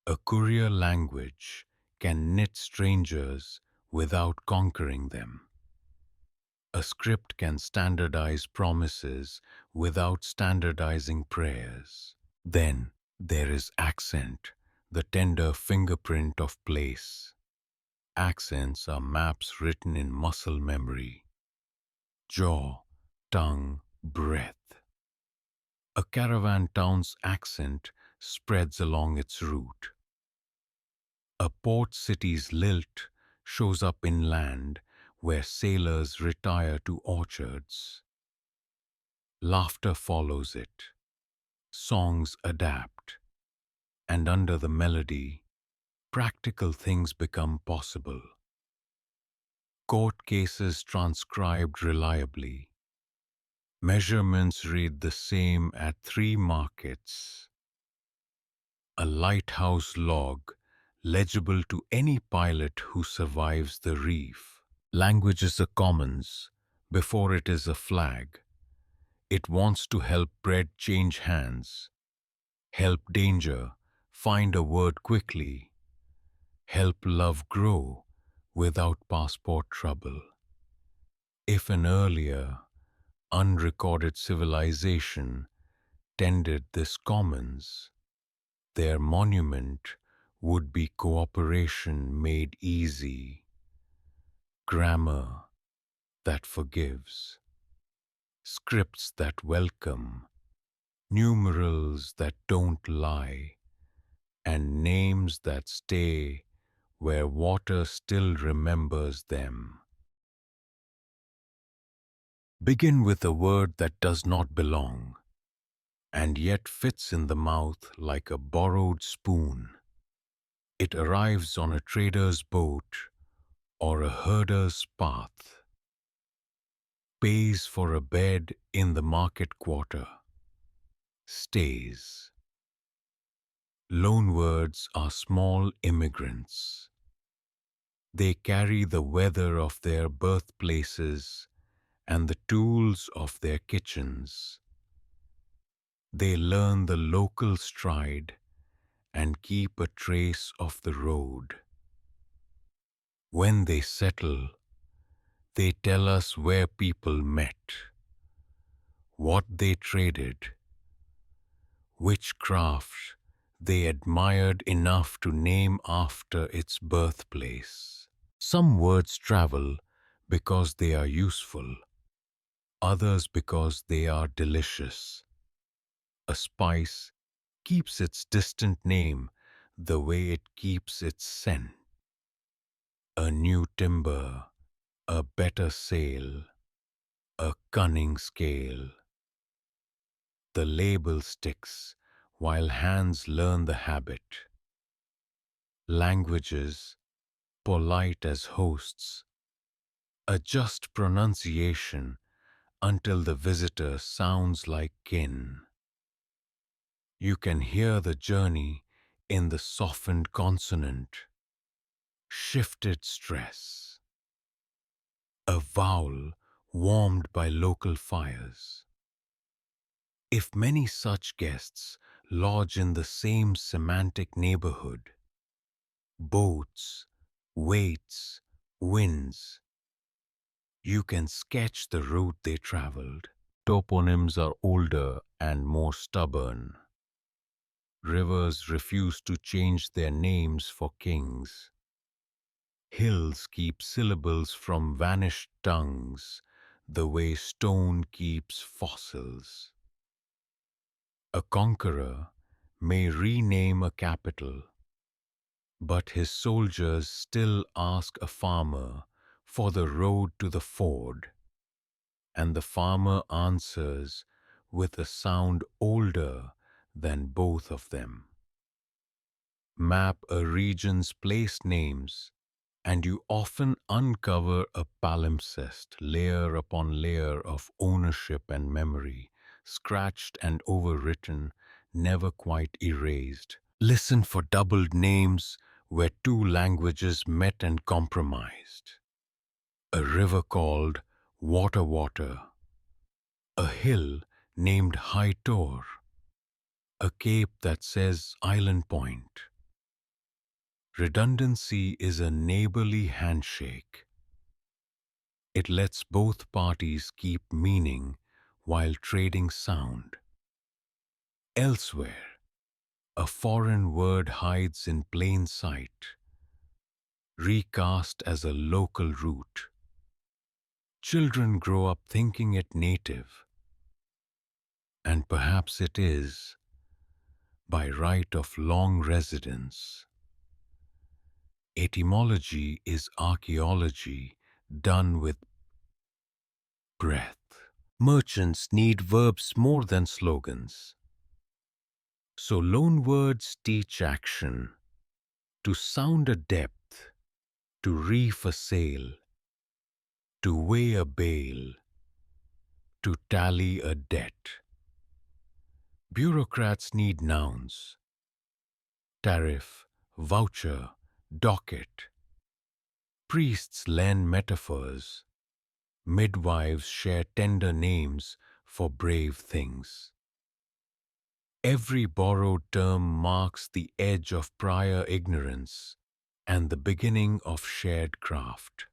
A courier language can knit strangers without conquering them. A script can standardize promises without standardizing prayers. Then there is accent, the tender fingerprint of place. Accents are maps written in muscle memory. Jaw, tongue, breath. A caravan town's accent spreads along its route. A port city's lilt shows up inland where sailors retire to orchards. Laughter follows it. Songs adapt, and under the melody, practical things become possible. Court cases transcribed reliably. Measurements read the same at 3 markets. A lighthouse log legible to any pilot who survives the reef. Language is a commons before it is a flag. It wants to help bread change hands, help danger find a word quickly, help love grow without passport trouble. If an earlier, unrecorded civilization tended this commons, their monument would be cooperation made easy, grammar that forgives, scripts that welcome, numerals that don't lie, and names that stay where water still remembers them. Begin with a word that does not belong, and yet fits in the mouth like a borrowed spoon. It arrives on a trader's boat or a herder's path, pays for a bed in the market quarter, stays. Loanwords are small immigrants. They carry the weather of their birthplaces and the tools of their kitchens. They learn the local stride and keep a trace of the road. When they settle, they tell us where people met, what they traded, which craft they admired enough to name after its birthplace. Some words travel because they are useful, others because they are delicious. A spice keeps its distant name the way it keeps its scent. A new timber, a better sail, a cunning scale. The label sticks while hands learn the habit. Languages, polite as hosts, adjust pronunciation until the visitor sounds like kin. You can hear the journey in the softened consonant, shifted stress, a vowel warmed by local fires. If many such guests lodge in the same semantic neighborhood, boats, weights, winds, you can sketch the route they traveled. Toponyms are older and more stubborn. Rivers refuse to change their names for kings. Hills keep syllables from vanished tongues, the way stone keeps fossils. A conqueror may rename a capital, but his soldiers still ask a farmer for the road to the ford, and the farmer answers with a sound older than both of them. Map a region's place names, and you often uncover a palimpsest, layer upon layer of ownership and memory, scratched and overwritten, never quite erased. Listen for doubled names where two languages met and compromised. A river called Water, a hill named High Tor, a cape that says Island Point. Redundancy is a neighborly handshake. It lets both parties keep meaning while trading sound. Elsewhere, a foreign word hides in plain sight, recast as a local root. Children grow up thinking it native, and perhaps it is, by right of long residence. Etymology is archaeology done with breath. Merchants need verbs more than slogans. So loan words teach action, to sound a depth, to reef a sail, to weigh a bale, to tally a debt. Bureaucrats need nouns, tariff, voucher, docket. Priests lend metaphors, midwives share tender names for brave things. Every borrowed term marks the edge of prior ignorance and the beginning of shared craft.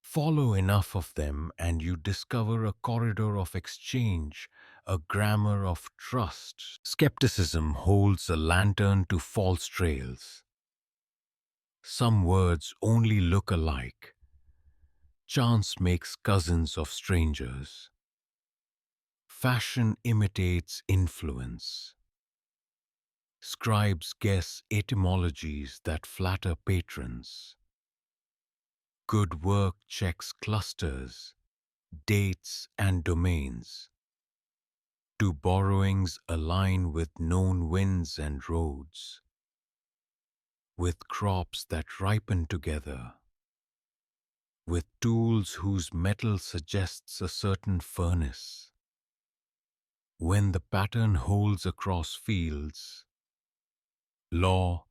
Follow enough of them and you discover a corridor of exchange, a grammar of trust. Skepticism holds a lantern to false trails. Some words only look alike. Chance makes cousins of strangers. Fashion imitates influence. Scribes guess etymologies that flatter patrons. Good work checks clusters, dates, and domains. Do borrowings align with known winds and roads? With crops that ripen together? With tools whose metal suggests a certain furnace? When the pattern holds across fields, law,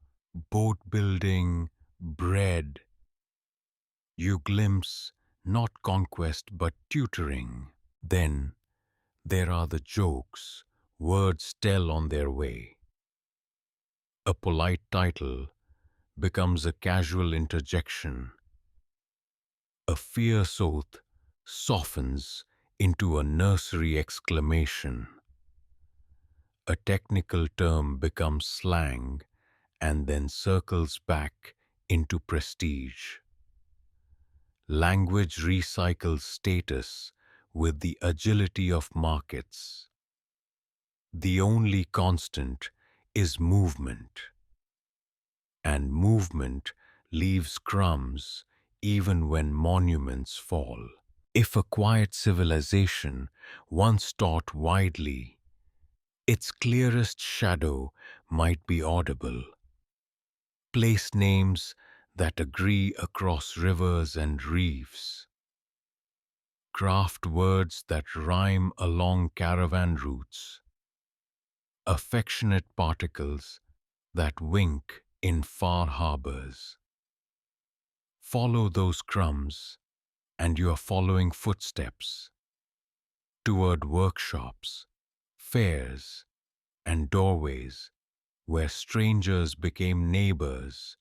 boat building, bread, you glimpse not conquest but tutoring. Then there are the jokes words tell on their way. A polite title becomes a casual interjection. A fierce oath softens into a nursery exclamation. A technical term becomes slang and then circles back into prestige. Language recycles status with the agility of markets. The only constant is movement, and movement leaves crumbs even when monuments fall. If a quiet civilization once taught widely, its clearest shadow might be audible. Place names that agree across rivers and reefs. Craft words that rhyme along caravan routes. Affectionate particles that wink in far harbors. Follow those crumbs, and you are following footsteps toward workshops, fairs, and doorways where strangers became neighbors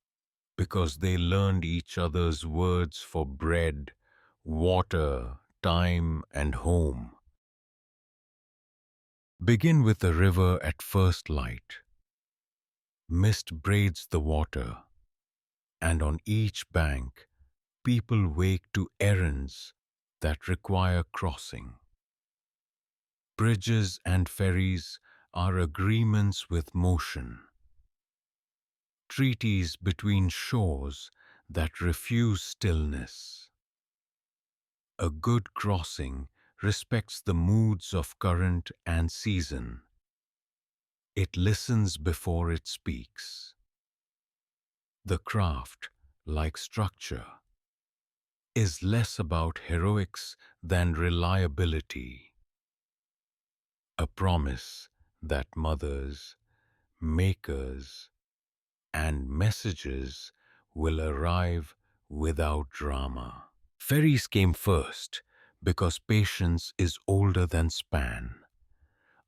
because they learned each other's words for bread, water, time, and home. Begin with the river at first light. Mist braids the water, and on each bank, people wake to errands that require crossing. Bridges and ferries are agreements with motion. Treaties between shores that refuse stillness. A good crossing respects the moods of current and season. It listens before it speaks. The craft, like structure, is less about heroics than reliability. A promise that mothers, makers, and messages will arrive without drama. Ferries came first because patience is older than span.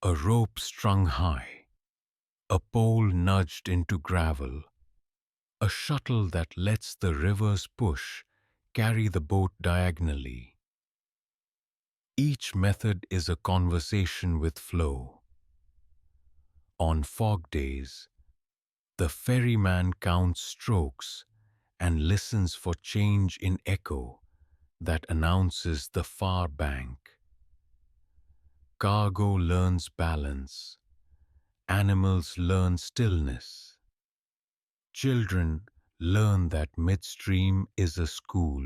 A rope strung high, a pole nudged into gravel, a shuttle that lets the river's push carry the boat diagonally. Each method is a conversation with flow. On fog days, the ferryman counts strokes and listens for change in echo that announces the far bank. Cargo learns balance. Animals learn stillness. Children learn that midstream is a school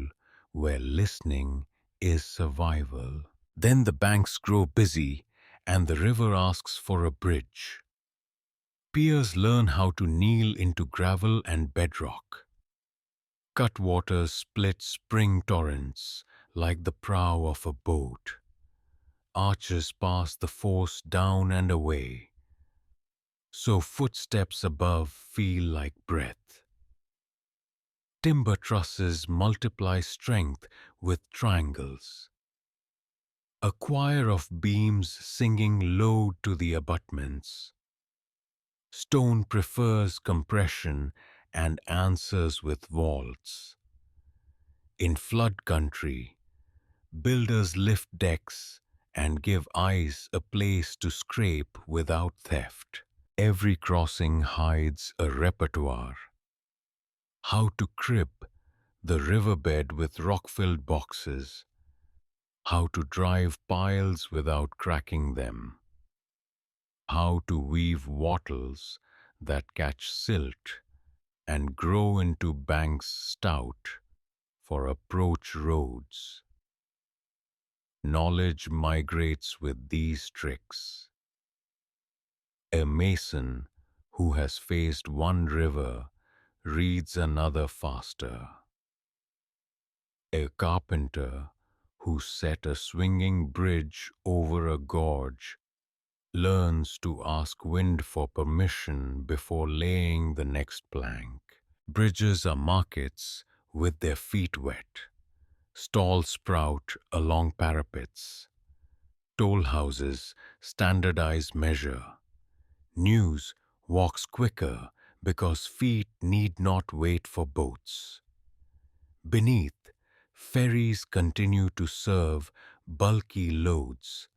where listening is survival. Then the banks grow busy and the river asks for a bridge. Piers learn how to kneel into gravel and bedrock. Cutwaters split spring torrents like the prow of a boat. Arches pass the force down and away, so footsteps above feel like breath. Timber trusses multiply strength with triangles. A choir of beams singing low to the abutments. Stone prefers compression and answers with vaults. In flood country, builders lift decks and give ice a place to scrape without theft. Every crossing hides a repertoire. How to crib the riverbed with rock-filled boxes. How to drive piles without cracking them. How to weave wattles that catch silt and grow into banks stout for approach roads. Knowledge migrates with these tricks. A mason who has faced one river reads another faster. A carpenter who set a swinging bridge over a gorge learns to ask wind for permission before laying the next plank. Bridges are markets with their feet wet. Stalls sprout along parapets. Toll houses standardize measure. News walks quicker because feet need not wait for boats. Beneath, ferries continue to serve bulky loads,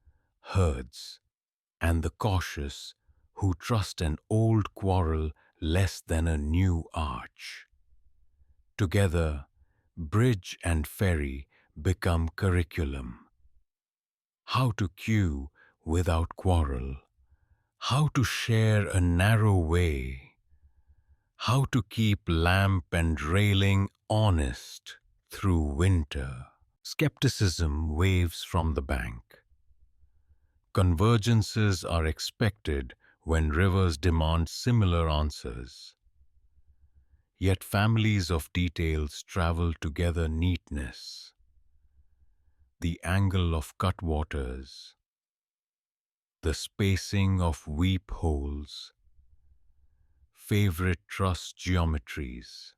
herds, and the cautious who trust an old quarrel less than a new arch. Together, bridge and ferry become curriculum. How to queue without quarrel. How to share a narrow way. How to keep lamp and railing honest through winter. Skepticism waves from the bank. Convergences are expected when rivers demand similar answers. Yet families of details travel together neatness. The angle of cutwaters, the spacing of weep holes, favorite truss geometries,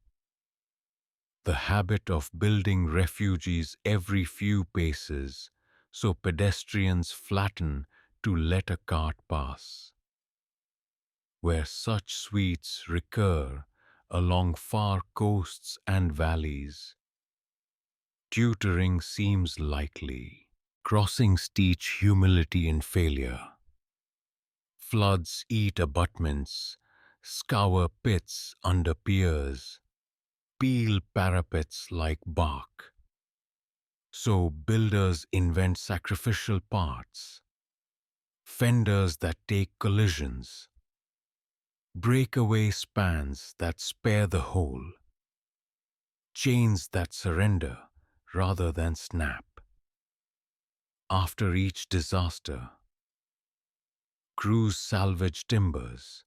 the habit of building refuges every few paces so pedestrians flatten to let a cart pass. Where such suites recur along far coasts and valleys, tutoring seems likely. Crossings teach humility in failure. Floods eat abutments, scour pits under piers, peel parapets like bark. So builders invent sacrificial parts, fenders that take collisions, breakaway spans that spare the whole, chains that surrender rather than snap. After each disaster, crews salvage timbers,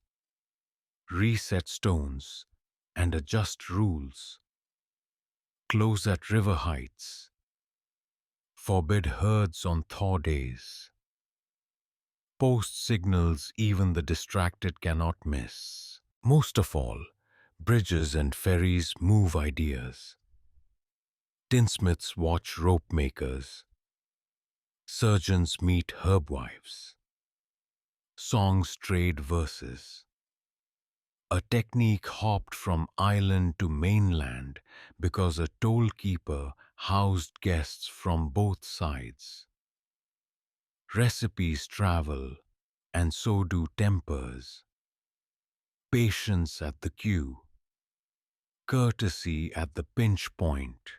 reset stones, and adjust rules, close at river heights, forbid herds on thaw days, post signals even the distracted cannot miss. Most of all, bridges and ferries move ideas. Tinsmiths watch rope makers. Surgeons meet herbwives. Songs trade verses. A technique hopped from island to mainland because a toll keeper housed guests from both sides. Recipes travel, and so do tempers. Patience at the queue, courtesy at the pinch point,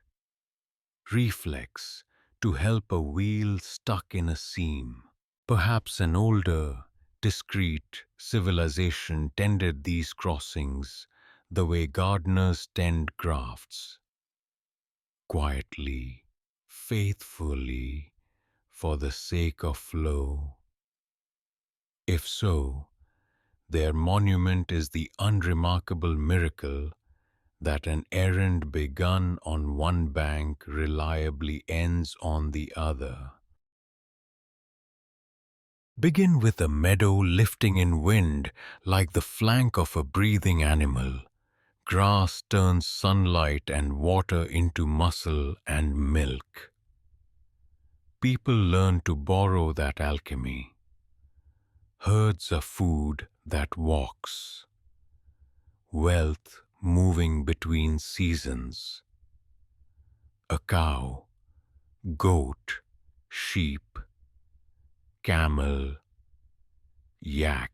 reflex to help a wheel stuck in a seam. Perhaps an older, discreet civilization tended these crossings the way gardeners tend grafts, quietly, faithfully, for the sake of flow. If so, Their monument is the unremarkable miracle that an errand begun on one bank reliably ends on the other. Begin with a meadow lifting in wind like the flank of a breathing animal. Grass turns sunlight and water into muscle and milk. People learn to borrow that alchemy. Herds are food that walks. Wealth moving between seasons. A cow, goat, sheep, camel, yak,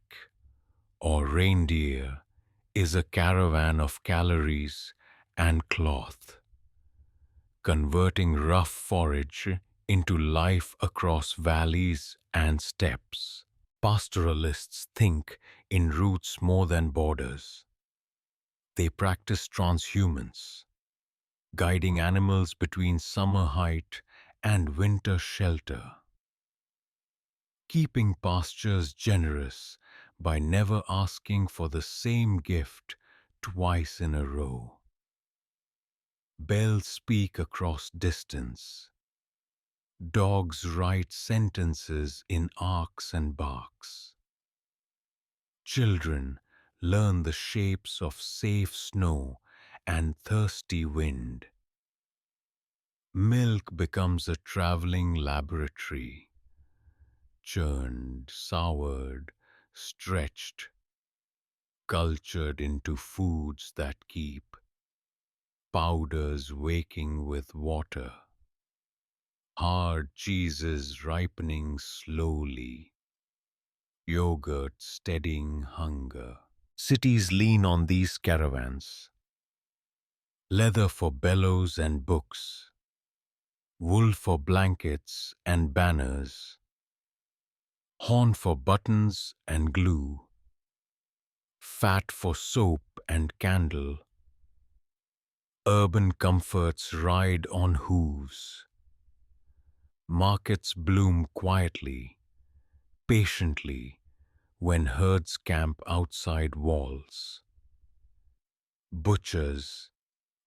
or reindeer is a caravan of calories and cloth, converting rough forage into life across valleys and steppes. Pastoralists think in routes more than borders. They practice transhumance, guiding animals between summer height and winter shelter, keeping pastures generous by never asking for the same gift twice in a row. Bells speak across distance. Dogs write sentences in arcs and barks. Children learn the shapes of safe snow and thirsty wind. Milk becomes a traveling laboratory, churned, soured, stretched, cultured into foods that keep, powders waking with water, hard cheeses ripening slowly, yogurt steadying hunger. Cities lean on these caravans. Leather for bellows and books, wool for blankets and banners, horn for buttons and glue, fat for soap and candle. Urban comforts ride on hooves. Markets bloom quietly, patiently, when herds camp outside walls. Butchers,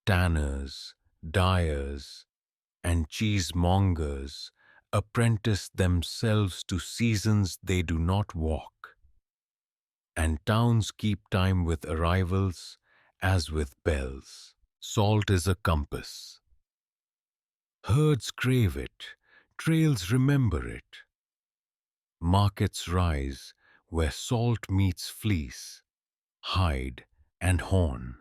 tanners, dyers, and cheesemongers apprentice themselves to seasons they do not walk. And towns keep time with arrivals as with bells. Salt is a compass. Herds crave it, trails remember it. Markets rise where salt meets fleece, hide, and horn.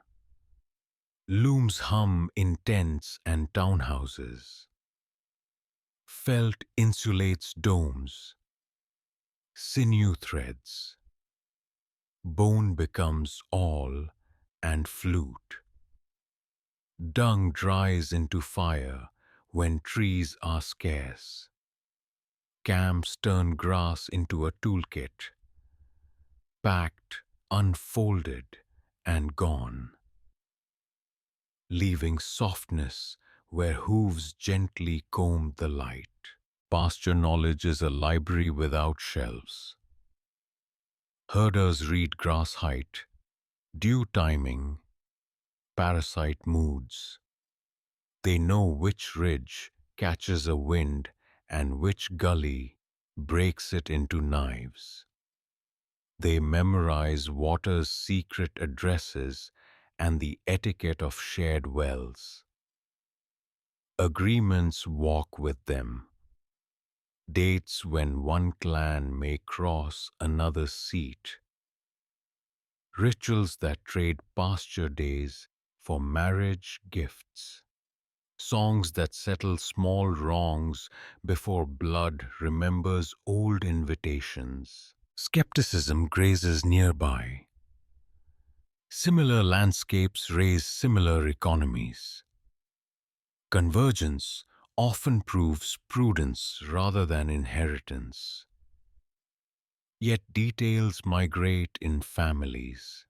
Looms hum in tents and townhouses. Felt insulates domes. Sinew threads. Bone becomes awl and flute. Dung dries into fire when trees are scarce. Camps turn grass into a toolkit, packed, unfolded, and gone, leaving softness where hooves gently comb the light. Pasture knowledge is a library without shelves. Herders read grass height, dew timing, parasite moods. They know which ridge catches a wind and which gully breaks it into knives. They memorize water's secret addresses and the etiquette of shared wells. Agreements walk with them. Dates when one clan may cross another's seat. Rituals that trade pasture days for marriage gifts. Songs that settle small wrongs before blood remembers old invitations. Skepticism grazes nearby. Similar landscapes raise similar economies. Convergence often proves prudence rather than inheritance. Yet details migrate in families.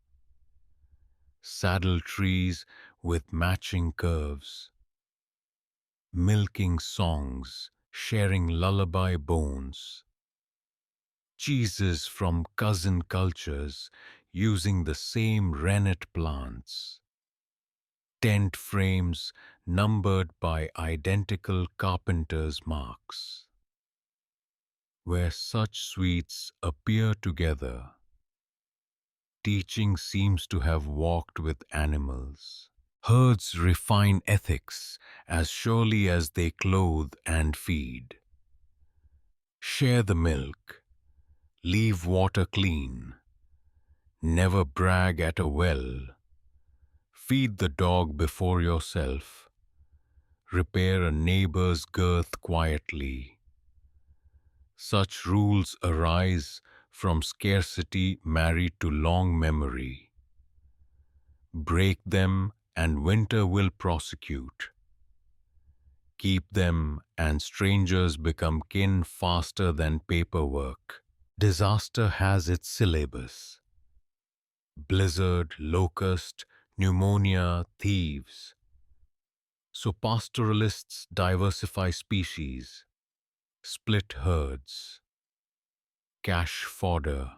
Saddle trees with matching curves. Milking songs, sharing lullaby bones. cheeses from cousin cultures using the same rennet plants, tent frames numbered by identical carpenter's marks. Where such suites appear together, teaching seems to have walked with animals. Herds refine ethics as surely as they clothe and feed. Share the milk, leave water clean, never brag at a well, feed the dog before yourself, repair a neighbor's girth quietly. Such rules arise from scarcity married to long memory. Break them and winter will prosecute. Keep them and strangers become kin faster than paperwork. Disaster has its syllabus. Blizzard, locust, pneumonia, thieves. So pastoralists diversify species, split herds, cache fodder,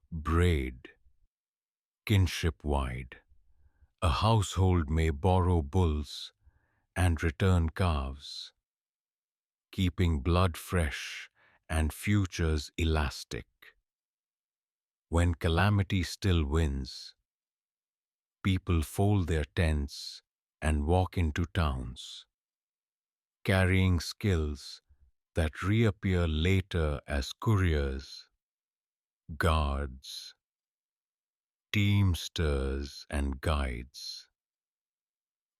braid, kinship wide. A household may borrow bulls and return calves, keeping blood fresh and futures elastic. When calamity still wins, people fold their tents and walk into towns, carrying skills that reappear later as couriers, guards, teamsters, and guides,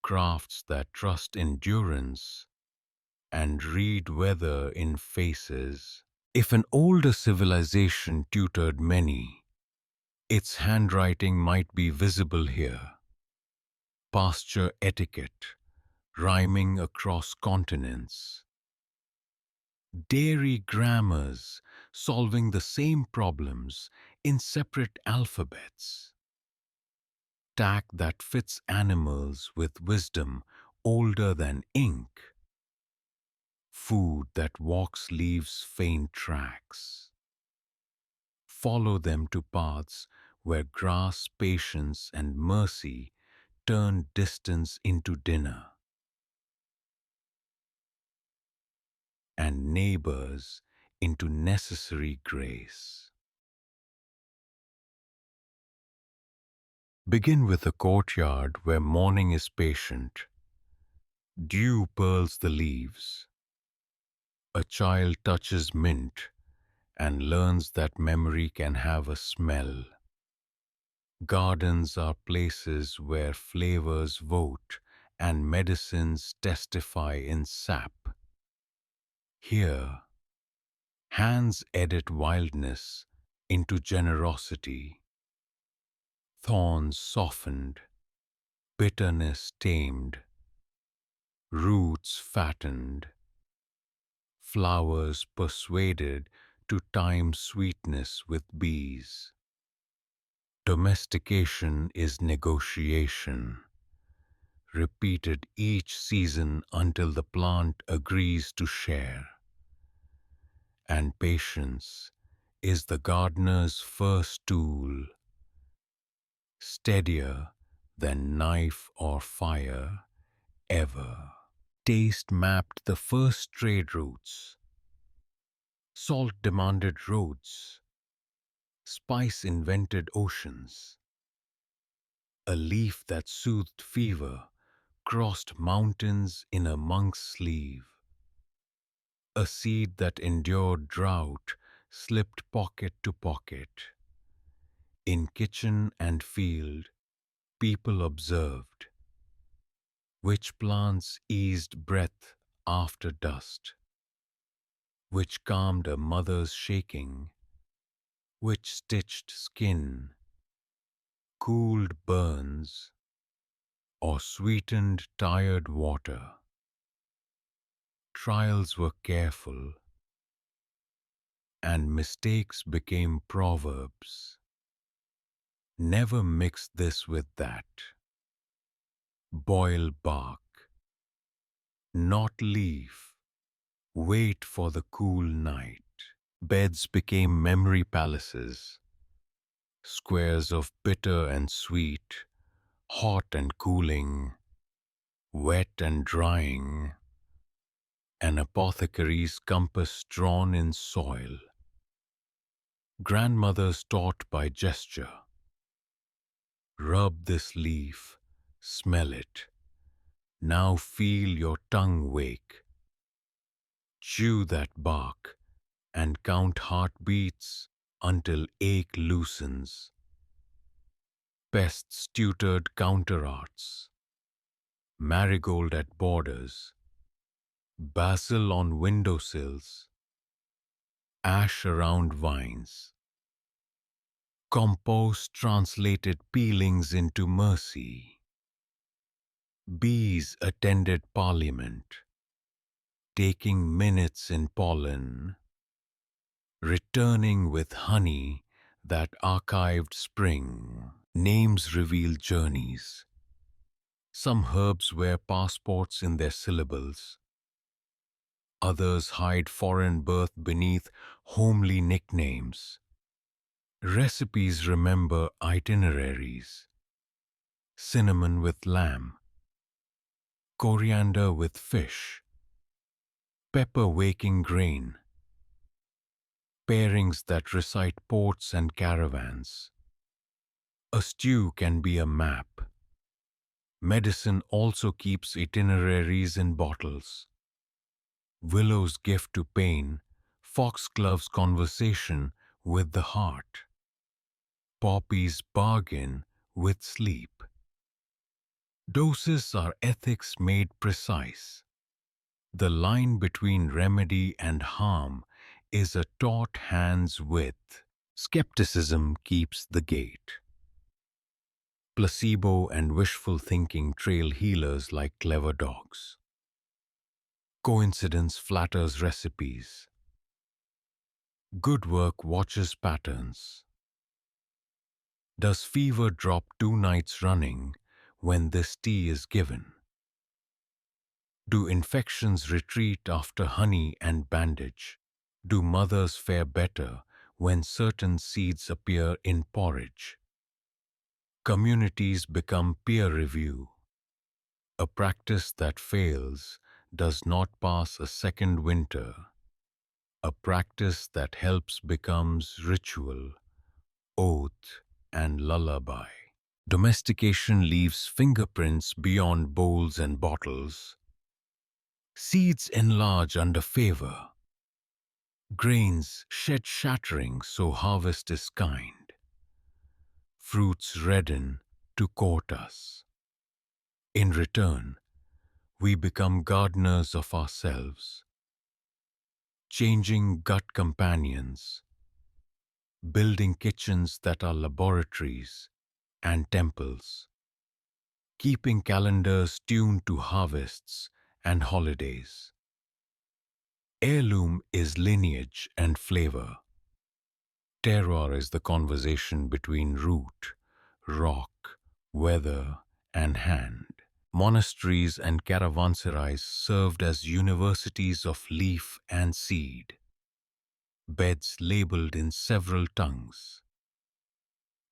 crafts that trust endurance and read weather in faces. If an older civilization tutored many, its handwriting might be visible here. Pasture etiquette, rhyming across continents. Dairy grammars, solving the same problems in separate alphabets. Tack that fits animals with wisdom older than ink. Food that walks leaves faint tracks. Follow them to paths where grass, patience, and mercy turn distance into dinner, and neighbors into necessary grace. Begin with a courtyard where morning is patient. Dew pearls the leaves. A child touches mint and learns that memory can have a smell. Gardens are places where flavors vote and medicines testify in sap. Here, hands edit wildness into generosity. Thorns softened, bitterness tamed, roots fattened, flowers persuaded to time sweetness with bees. Domestication is negotiation, repeated each season until the plant agrees to share. And patience is the gardener's first tool, steadier than knife or fire ever. Taste mapped the first trade routes. Salt demanded roads. Spice invented oceans. A leaf that soothed fever crossed mountains in a monk's sleeve. A seed that endured drought slipped pocket to pocket. In kitchen and field, people observed which plants eased breath after dust, which calmed a mother's shaking, which stitched skin, cooled burns, or sweetened tired water. Trials were careful, and mistakes became proverbs. Never mix this with that. Boil bark, not leaf. Wait for the cool night. Beds became memory palaces, squares of bitter and sweet, hot and cooling, wet and drying, an apothecary's compass drawn in soil. Grandmothers taught by gesture. Rub this leaf, smell it. Now feel your tongue wake. Chew that bark and count heartbeats until ache loosens. Pests tutored counterarts. Marigold at borders. Basil on windowsills. Ash around vines. Compost translated peelings into mercy. Bees attended parliament, taking minutes in pollen, returning with honey that archived spring. Names reveal journeys. Some herbs wear passports in their syllables. Others hide foreign birth beneath homely nicknames. Recipes remember itineraries. Cinnamon with lamb, coriander with fish, pepper waking grain, pairings that recite ports and caravans. A stew can be a map. Medicine also keeps itineraries in bottles. Willow's gift to pain, foxglove's conversation with the heart. Poppy's bargain with sleep. Doses are ethics made precise. The line between remedy and harm is a taut hand's width. Skepticism keeps the gate. Placebo and wishful thinking trail healers like clever dogs. Coincidence flatters recipes. Good work watches patterns. Does fever drop 2 nights running when this tea is given? Do infections retreat after honey and bandage? Do mothers fare better when certain seeds appear in porridge? Communities become peer review. A practice that fails does not pass a second winter. A practice that helps becomes ritual, oath, and lullaby. Domestication leaves fingerprints beyond bowls and bottles. Seeds enlarge under favor. Grains shed shattering so harvest is kind. Fruits redden to court us. In return, we become gardeners of ourselves, changing gut companions, building kitchens that are laboratories and temples, keeping calendars tuned to harvests and holidays. Heirloom is lineage and flavor. Terroir is the conversation between root, rock, weather, and hand. Monasteries and caravanserais served as universities of leaf and seed. Beds labeled in several tongues.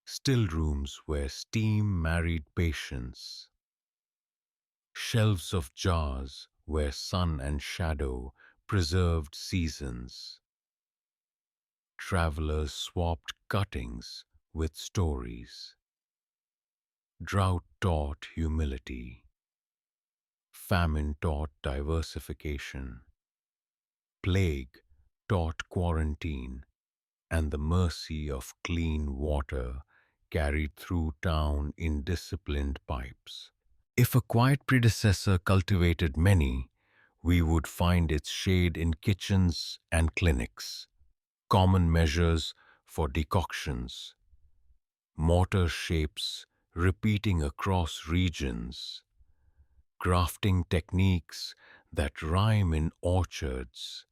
Still rooms where steam married patience. Shelves of jars where sun and shadow preserved seasons. Travelers swapped cuttings with stories. Drought taught humility. Famine taught diversification. Plague taught quarantine and the mercy of clean water carried through town in disciplined pipes. If a quiet predecessor cultivated many, we would find its shade in kitchens and clinics. Common measures for decoctions. Mortar shapes repeating across regions. Crafting techniques that rhyme in orchards.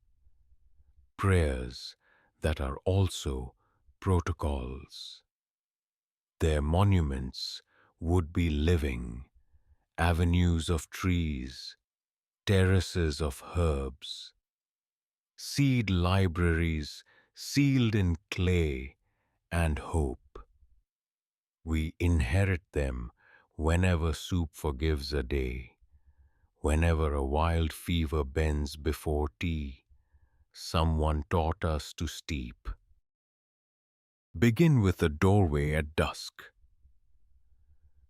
Prayers that are also protocols. Their monuments would be living, avenues of trees, terraces of herbs, seed libraries sealed in clay and hope. We inherit them whenever soup forgives a day, whenever a wild fever bends before tea. Someone taught us to steep. Begin with a doorway at dusk.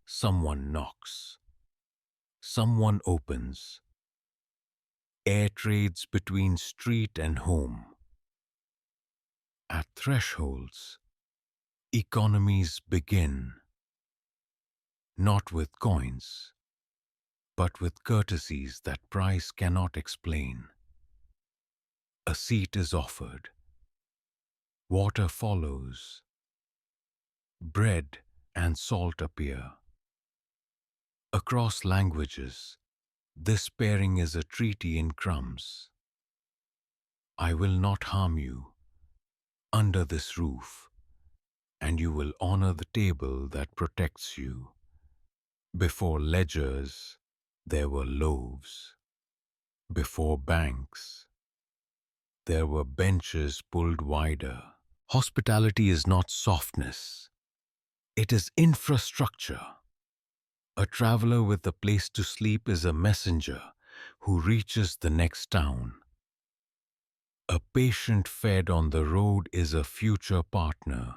Someone knocks. Someone opens. Air trades between street and home. At thresholds, economies begin, not with coins, but with courtesies that price cannot explain. A seat is offered. Water follows. Bread and salt appear. Across languages, this pairing is a treaty in crumbs. I will not harm you under this roof, and you will honor the table that protects you. Before ledgers, there were loaves. Before banks, there were benches pulled wider. Hospitality is not softness. It is infrastructure. A traveler with a place to sleep is a messenger who reaches the next town. A patient fed on the road is a future partner.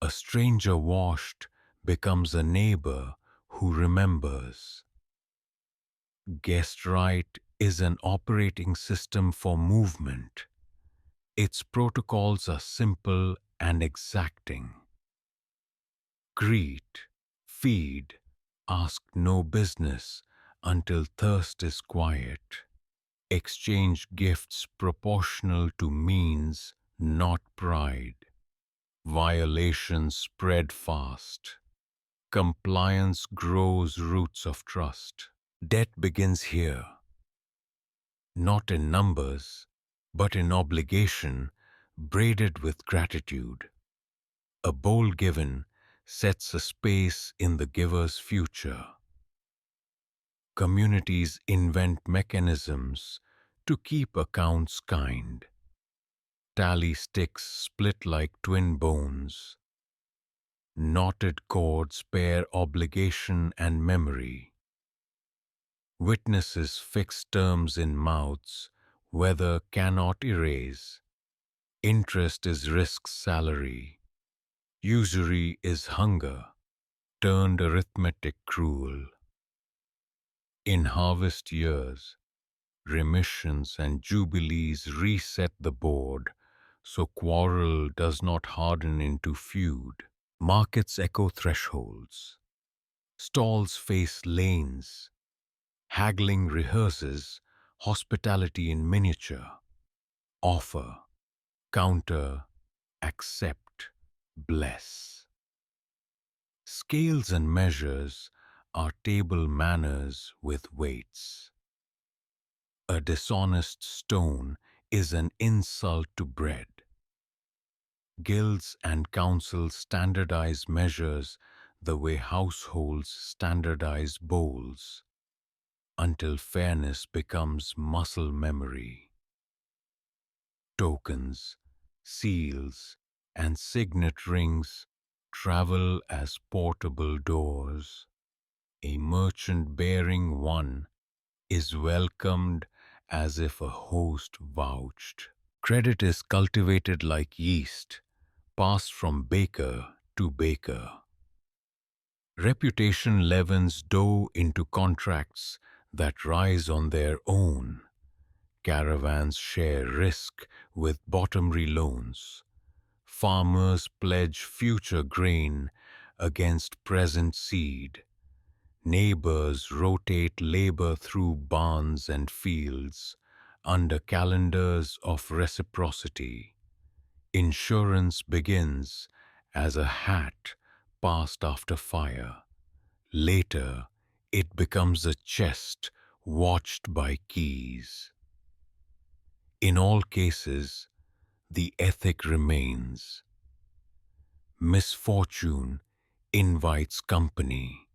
A stranger washed becomes a neighbor who remembers. Guest right is an operating system for movement. Its protocols are simple and exacting. Greet, feed, ask no business until thirst is quiet. Exchange gifts proportional to means, not pride. Violations spread fast. Compliance grows roots of trust. Debt begins here, not in numbers, but in obligation braided with gratitude. A bowl given sets a space in the giver's future. Communities invent mechanisms to keep accounts kind. Tally sticks split like twin bones. Knotted cords pair obligation and memory. Witnesses fix terms in mouths, weather cannot erase. Interest is risk's salary. Usury is hunger, turned arithmetic cruel. In harvest years, remissions and jubilees reset the board, so quarrel does not harden into feud. Markets echo thresholds. Stalls face lanes. Haggling rehearses hospitality in miniature. Offer, counter, accept, bless. Scales and measures are table manners with weights. A dishonest stone is an insult to bread. Guilds and councils standardize measures the way households standardize bowls, until fairness becomes muscle memory. Tokens, seals, and signet rings travel as portable doors. A merchant bearing one is welcomed as if a host vouched. Credit is cultivated like yeast, passed from baker to baker. Reputation leavens dough into contracts that rise on their own. Caravans share risk with bottomry loans. Farmers pledge future grain against present seed. Neighbors rotate labor through barns and fields under calendars of reciprocity. Insurance begins as a hat passed after fire. Later, it becomes a chest watched by keys. In all cases, the ethic remains. Misfortune invites company,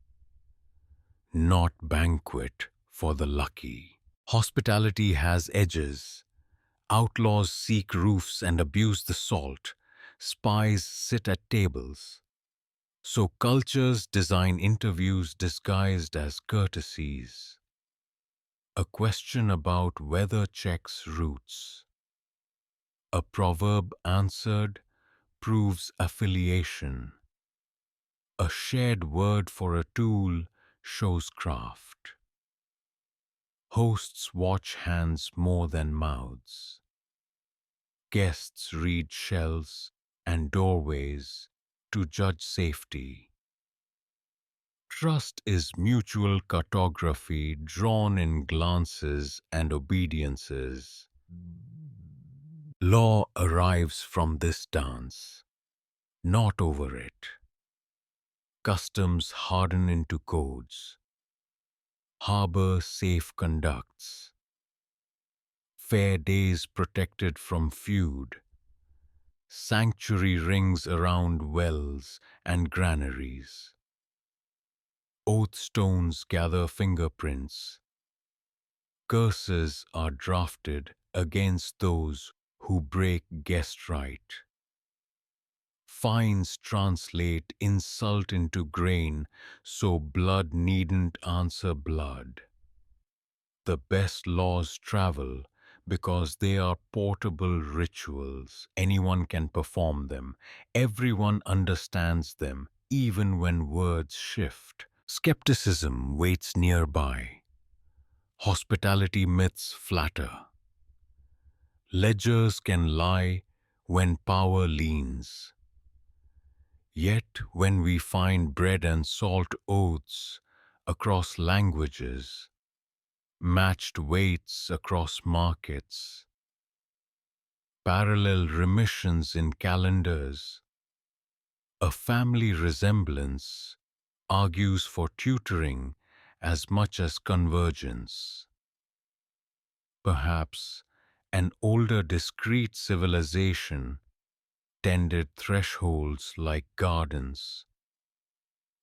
not banquet for the lucky. Hospitality has edges. Outlaws seek roofs and abuse the salt. Spies sit at tables. So cultures design interviews disguised as courtesies. A question about weather checks roots. A proverb answered proves affiliation. A shared word for a tool shows craft. Hosts watch hands more than mouths. Guests read shells and doorways to judge safety. Trust is mutual cartography drawn in glances and obediences. Law arrives from this dance, not over it. Customs harden into codes. Harbor safe conducts. Fair days protected from feud. Sanctuary rings around wells and granaries. Oath stones gather fingerprints. Curses are drafted against those who break guest right. Fines translate insult into grain, so blood needn't answer blood. The best laws travel because they are portable rituals. Anyone can perform them. Everyone understands them, even when words shift. Skepticism waits nearby. Hospitality myths flatter. Ledgers can lie when power leans. Yet when we find bread and salt oaths across languages, matched weights across markets, parallel remissions in calendars, a family resemblance argues for tutoring as much as convergence. Perhaps an older discrete civilization tended thresholds like gardens,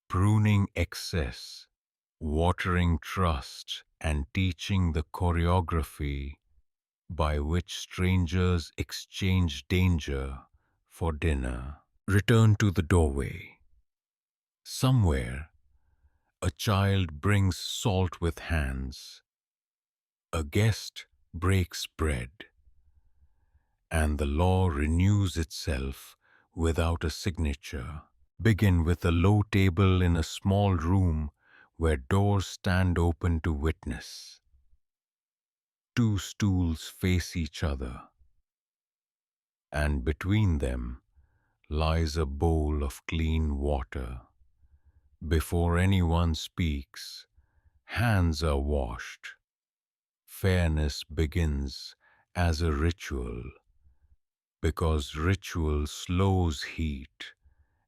pruning excess, watering trust, and teaching the choreography by which strangers exchange danger for dinner. Return to the doorway. Somewhere, a child brings salt with hands. A guest breaks bread. And the law renews itself without a signature. Begin with a low table in a small room where doors stand open to witness. Two stools face each other, and between them lies a bowl of clean water. Before anyone speaks, hands are washed. Fairness begins as a ritual, because ritual slows heat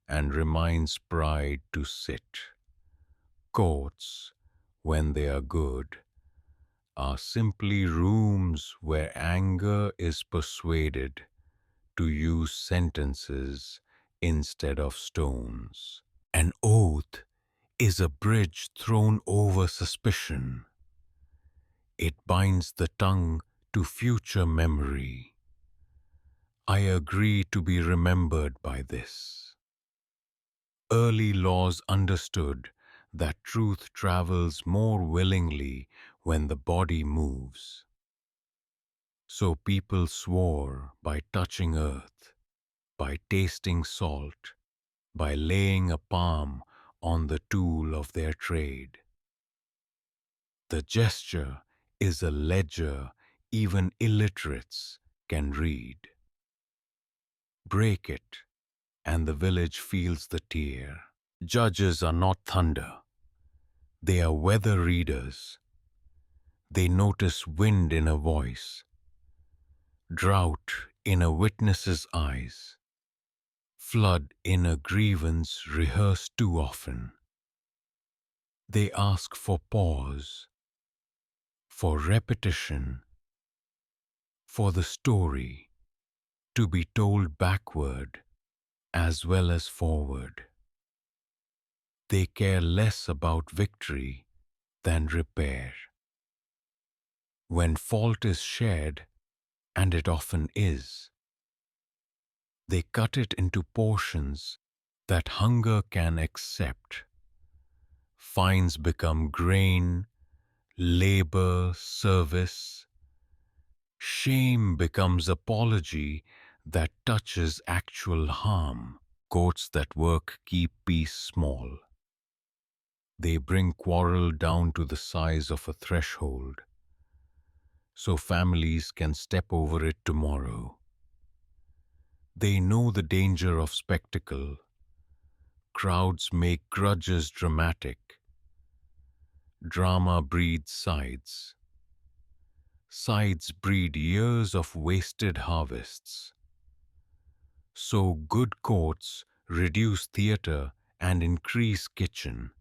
and reminds pride to sit. Courts, when they are good, are simply rooms where anger is persuaded to use sentences instead of stones. An oath is a bridge thrown over suspicion. It binds the tongue to future memory. I agree to be remembered by this. Early laws understood that truth travels more willingly when the body moves. So people swore by touching earth, by tasting salt, by laying a palm on the tool of their trade. The gesture is a ledger even illiterates can read. Break it, and the village feels the tear. Judges are not thunder. They are weather readers. They notice wind in a voice, drought in a witness's eyes, flood in a grievance rehearsed too often. They ask for pause, for repetition, for the story to be told backward as well as forward. They care less about victory than repair. When fault is shared, and it often is. They cut it into portions that hunger can accept. Fines become grain, labor, service. Shame becomes apology that touches actual harm. Courts that work keep peace small. They bring quarrel down to the size of a threshold, so families can step over it tomorrow. They know the danger of spectacle. Crowds make grudges dramatic. Drama breeds sides. Sides breed years of wasted harvests. So good courts reduce theatre and increase kitchen.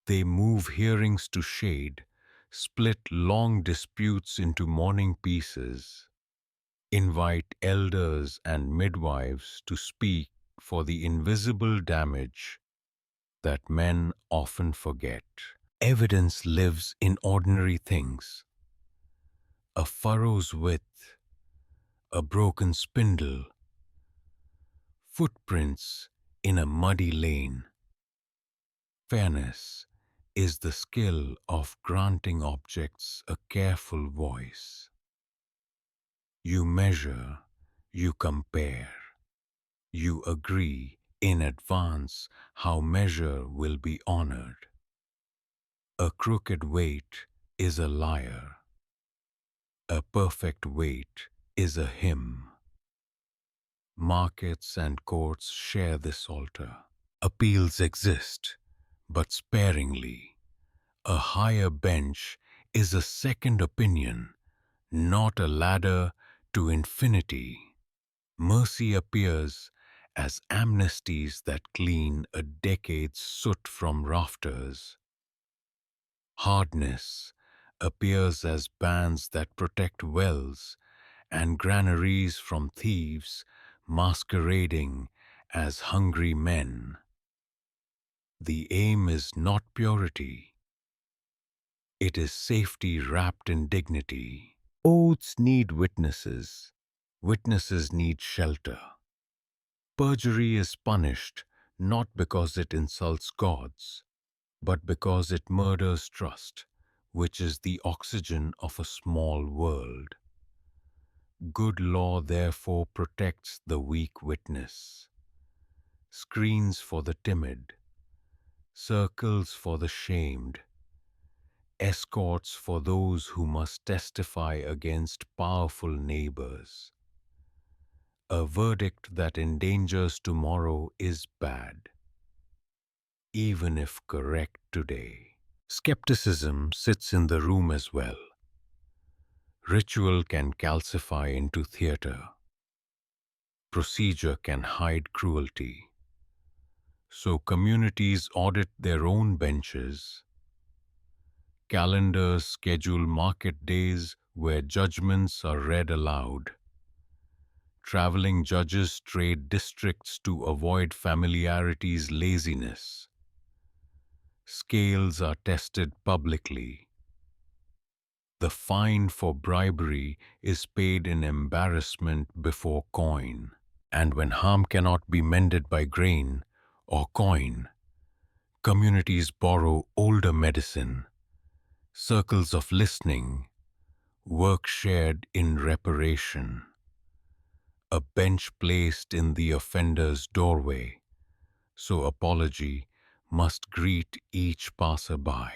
They move hearings to shade, split long disputes into morning pieces, invite elders and midwives to speak for the invisible damage that men often forget. Evidence lives in ordinary things: a furrow's width, a broken spindle, footprints in a muddy lane. Fairness is the skill of granting objects a careful voice. You measure, you compare, you agree in advance how measure will be honored. A crooked weight is a liar. A perfect weight is a hymn. Markets and courts share this altar. Appeals exist, but sparingly. A higher bench is a second opinion, not a ladder to infinity. Mercy appears as amnesties that clean a decade's soot from rafters. Hardness appears as bans that protect wells and granaries from thieves masquerading as hungry men. The aim is not purity. It is safety wrapped in dignity. Oaths need witnesses. Witnesses need shelter. Perjury is punished not because it insults gods, but because it murders trust, which is the oxygen of a small world. Good law therefore protects the weak witness, screens for the timid, circles for the shamed, escorts for those who must testify against powerful neighbors. A verdict that endangers tomorrow is bad, even if correct today. Skepticism sits in the room as well. Ritual can calcify into theater. Procedure can hide cruelty. So communities audit their own benches. Calendars schedule market days where judgments are read aloud. Traveling judges trade districts to avoid familiarity's laziness. Scales are tested publicly. The fine for bribery is paid in embarrassment before coin. And when harm cannot be mended by grain or coin, communities borrow older medicine, circles of listening, work shared in reparation. A bench placed in the offender's doorway, so apology must greet each passerby.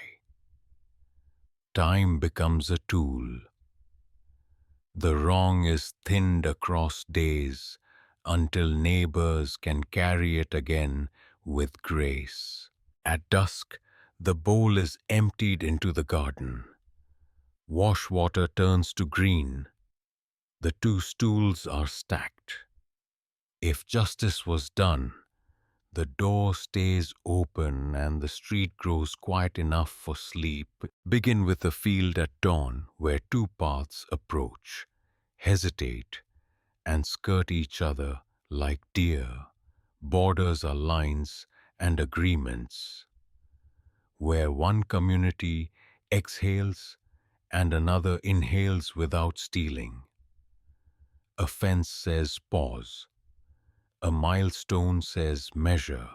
Time becomes a tool. The wrong is thinned across days until neighbors can carry it again with grace. At dusk, the bowl is emptied into the garden. Wash water turns to green. The two stools are stacked. If justice was done, the door stays open and the street grows quiet enough for sleep. Begin with a field at dawn where two paths approach, hesitate, and skirt each other like deer. Borders are lines and agreements, where one community exhales and another inhales without stealing. A fence says pause. A milestone says measure.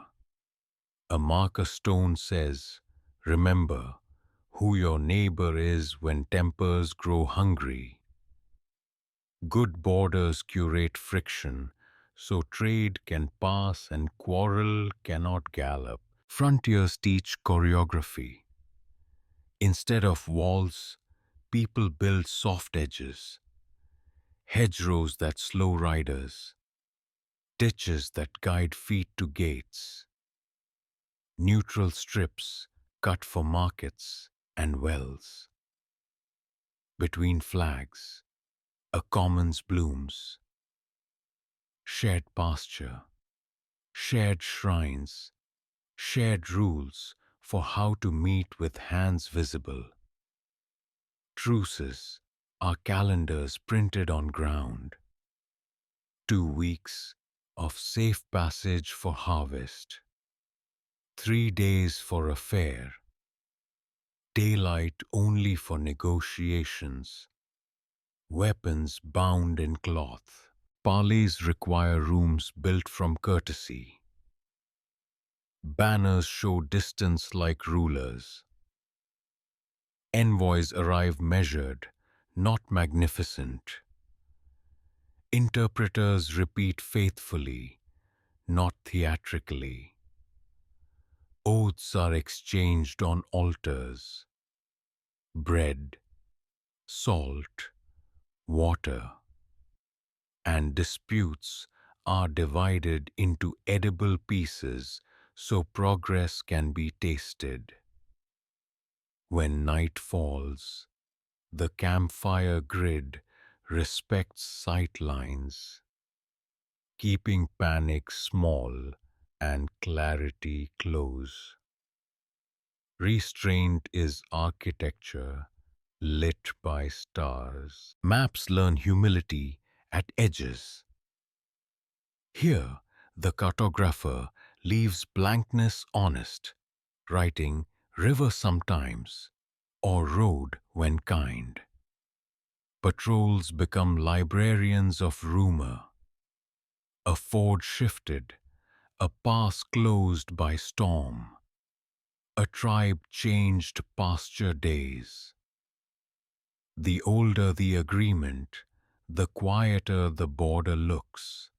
A marker stone says remember who your neighbor is when tempers grow hungry. Good borders curate friction, so trade can pass and quarrel cannot gallop. Frontiers teach choreography. Instead of walls, people build soft edges, hedgerows that slow riders, ditches that guide feet to gates, neutral strips cut for markets and wells. Between flags, a commons blooms, shared pasture, shared shrines, shared rules for how to meet with hands visible. Truces are calendars printed on ground. 2 weeks of safe passage for harvest. 3 days for a fair. Daylight only for negotiations. Weapons bound in cloth. Parleys require rooms built from courtesy. Banners show distance like rulers. Envoys arrive measured, not magnificent. Interpreters repeat faithfully, not theatrically. Oaths are exchanged on altars. Bread, salt, water, and disputes are divided into edible pieces so progress can be tasted. When night falls, the campfire grid respects sight lines, keeping panic small and clarity close. Restraint is architecture lit by stars. Maps learn humility at edges. Here, the cartographer leaves blankness honest, writing river sometimes or road when kind. Patrols become librarians of rumor. A ford shifted, a pass closed by storm. A tribe changed pasture days. The older the agreement, the quieter the border looks.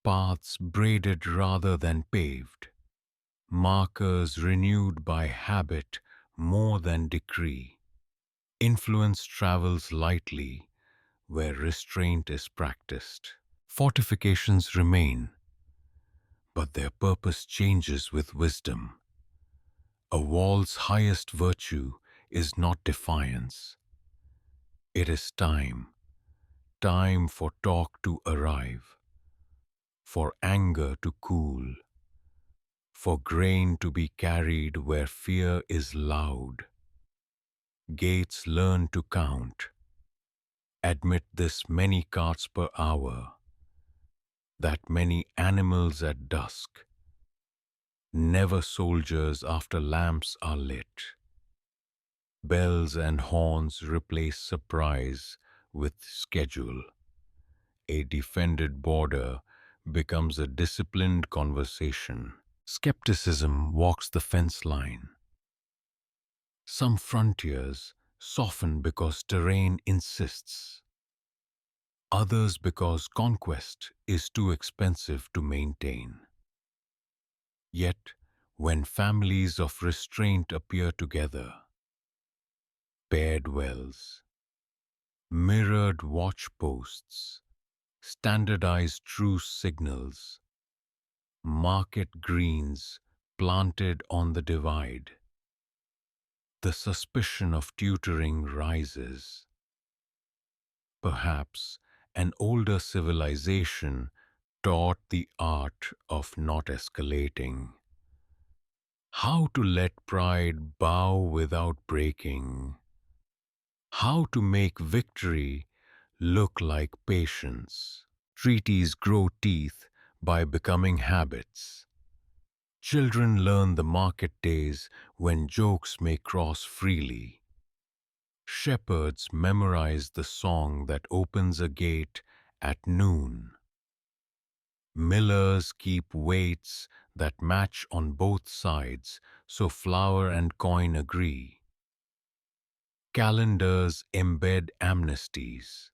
Paths braided rather than paved. Markers renewed by habit more than decree. Influence travels lightly where restraint is practiced. Fortifications remain, but their purpose changes with wisdom. A wall's highest virtue is not defiance. It is time, time for talk to arrive, for anger to cool, for grain to be carried where fear is loud. Gates learn to count. Admit this many carts per hour, that many animals at dusk. Never soldiers after lamps are lit. Bells and horns replace surprise with schedule. A defended border becomes a disciplined conversation. Skepticism walks the fence line. Some frontiers soften because terrain insists. Others because conquest is too expensive to maintain. Yet, when families of restraint appear together, paired wells, mirrored watch posts, standardized truce signals, market greens planted on the divide, the suspicion of tutoring rises. Perhaps an older civilization taught the art of not escalating. How to let pride bow without breaking. How to make victory look like patience. Treaties grow teeth by becoming habits. Children learn the market days when jokes may cross freely. Shepherds memorize the song that opens a gate at noon. Millers keep weights that match on both sides so flower and coin agree. Calendars embed amnesties.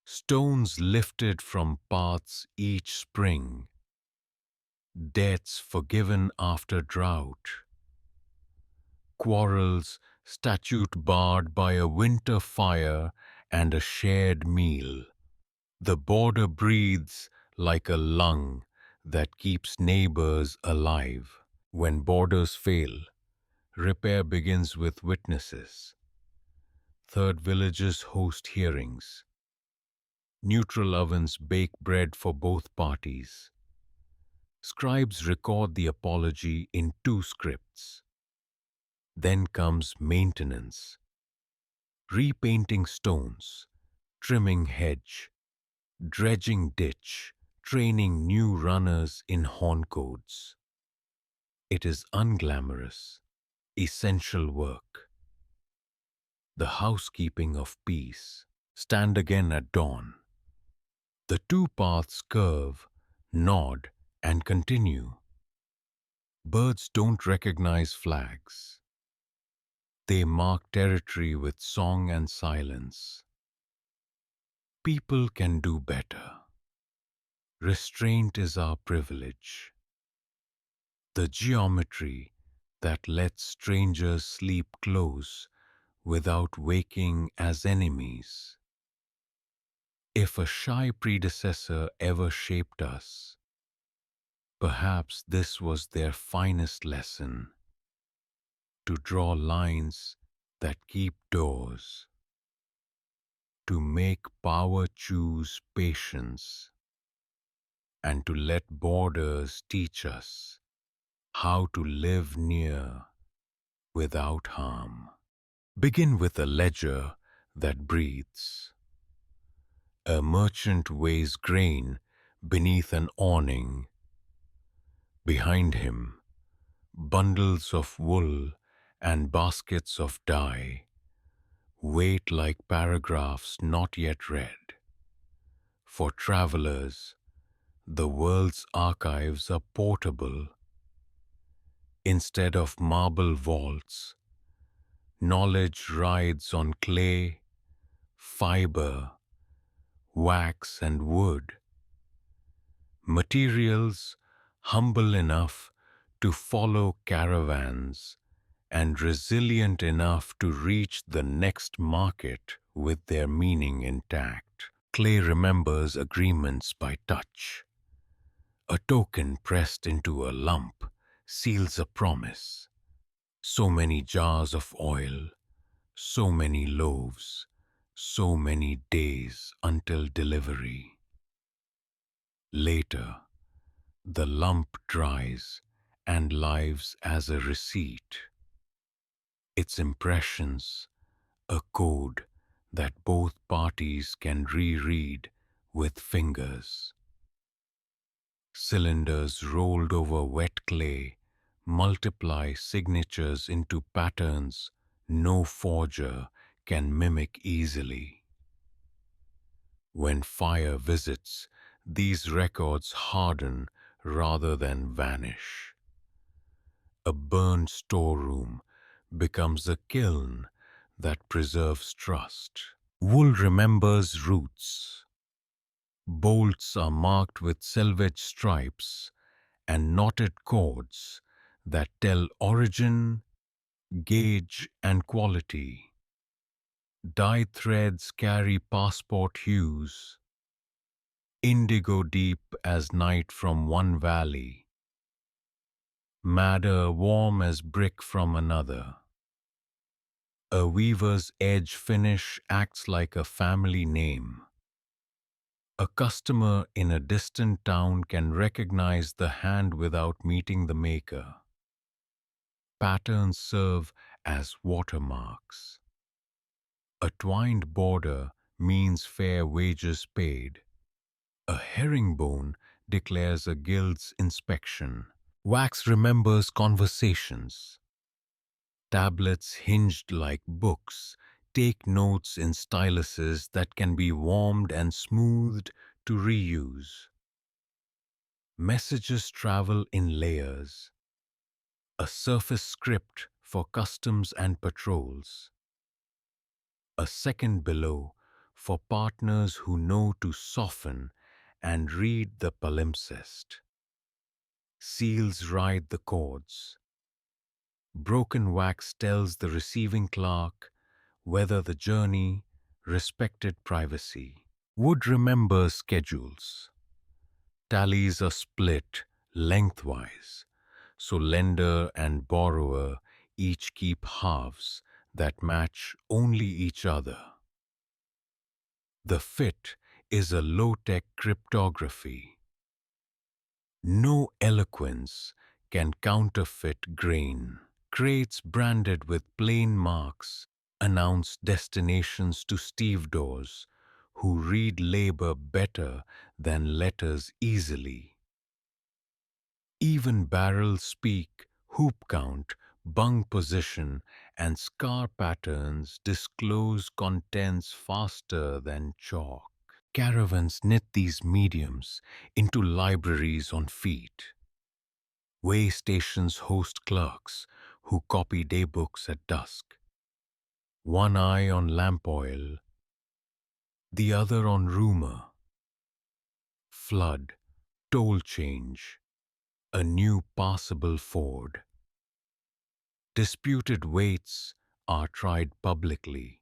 Stones lifted from paths each spring. Debts forgiven after drought. Quarrels, statute barred by a winter fire and a shared meal. The border breathes like a lung that keeps neighbors alive. When borders fail, repair begins with witnesses. Third villages host hearings. Neutral ovens bake bread for both parties. Scribes record the apology in two scripts. Then comes maintenance. Repainting stones, trimming hedge, dredging ditch, training new runners in horn codes. It is unglamorous, essential work. The housekeeping of peace. Stand again at dawn. The two paths curve, nod, and continue. Birds don't recognize flags. They mark territory with song and silence. People can do better. Restraint is our privilege. The geometry that lets strangers sleep close without waking as enemies. If a shy predecessor ever shaped us, perhaps this was their finest lesson: to draw lines that keep doors, to make power choose patience, and to let borders teach us how to live near without harm. Begin with a ledger that breathes. A merchant weighs grain beneath an awning. Behind him, bundles of wool and baskets of dye wait like paragraphs not yet read. For travelers, the world's archives are portable. Instead of marble vaults, knowledge rides on clay, fiber, wax, and wood. Materials humble enough to follow caravans and resilient enough to reach the next market with their meaning intact. Clay remembers agreements by touch. A token pressed into a lump seals a promise. So many jars of oil, so many loaves, so many days until delivery. Later, the lump dries and lives as a receipt. Its impressions, a code that both parties can reread with fingers. Cylinders rolled over wet clay multiply signatures into patterns no forger can mimic easily. When fire visits, these records harden rather than vanish. A burned storeroom becomes a kiln that preserves trust. Wool remembers roots. Bolts are marked with selvage stripes and knotted cords that tell origin, gauge, and quality. Dyed threads carry passport hues, indigo deep as night from one valley, madder warm as brick from another. A weaver's edge finish acts like a family name. A customer in a distant town can recognize the hand without meeting the maker. Patterns serve as watermarks. A twined border means fair wages paid. A herringbone declares a guild's inspection. Wax remembers conversations. Tablets hinged like books Take notes in styluses that can be warmed and smoothed to reuse. Messages travel in layers. A surface script for customs and patrols. A second below for partners who know to soften and read the palimpsest. Seals ride the cords. Broken wax tells the receiving clerk whether the journey respected privacy. Wood remembers schedules. Tallies are split lengthwise, so lender and borrower each keep halves that match only each other. The fit is a low-tech cryptography. No eloquence can counterfeit grain. Crates branded with plain marks announce destinations to stevedores who read labor better than letters easily. Even barrels speak hoop count, bung position, and scar patterns disclose contents faster than chalk. Caravans knit these mediums into libraries on feet. Way stations host clerks who copy daybooks at dusk. One eye on lamp oil, the other on rumor. Flood, toll change, a new passable ford. Disputed weights are tried publicly.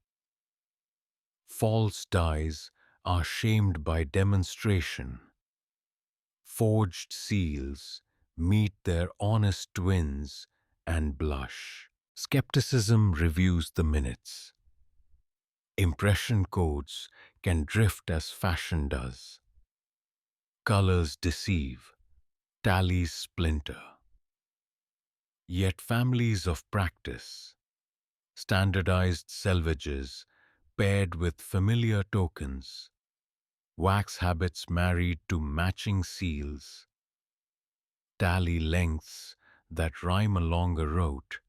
False dies are shamed by demonstration. Forged seals meet their honest twins and blush. Skepticism reviews the minutes. Impression codes can drift as fashion does. Colors deceive, tallies splinter. Yet families of practice, standardized selvages paired with familiar tokens, wax habits married to matching seals, tally lengths that rhyme along a rote,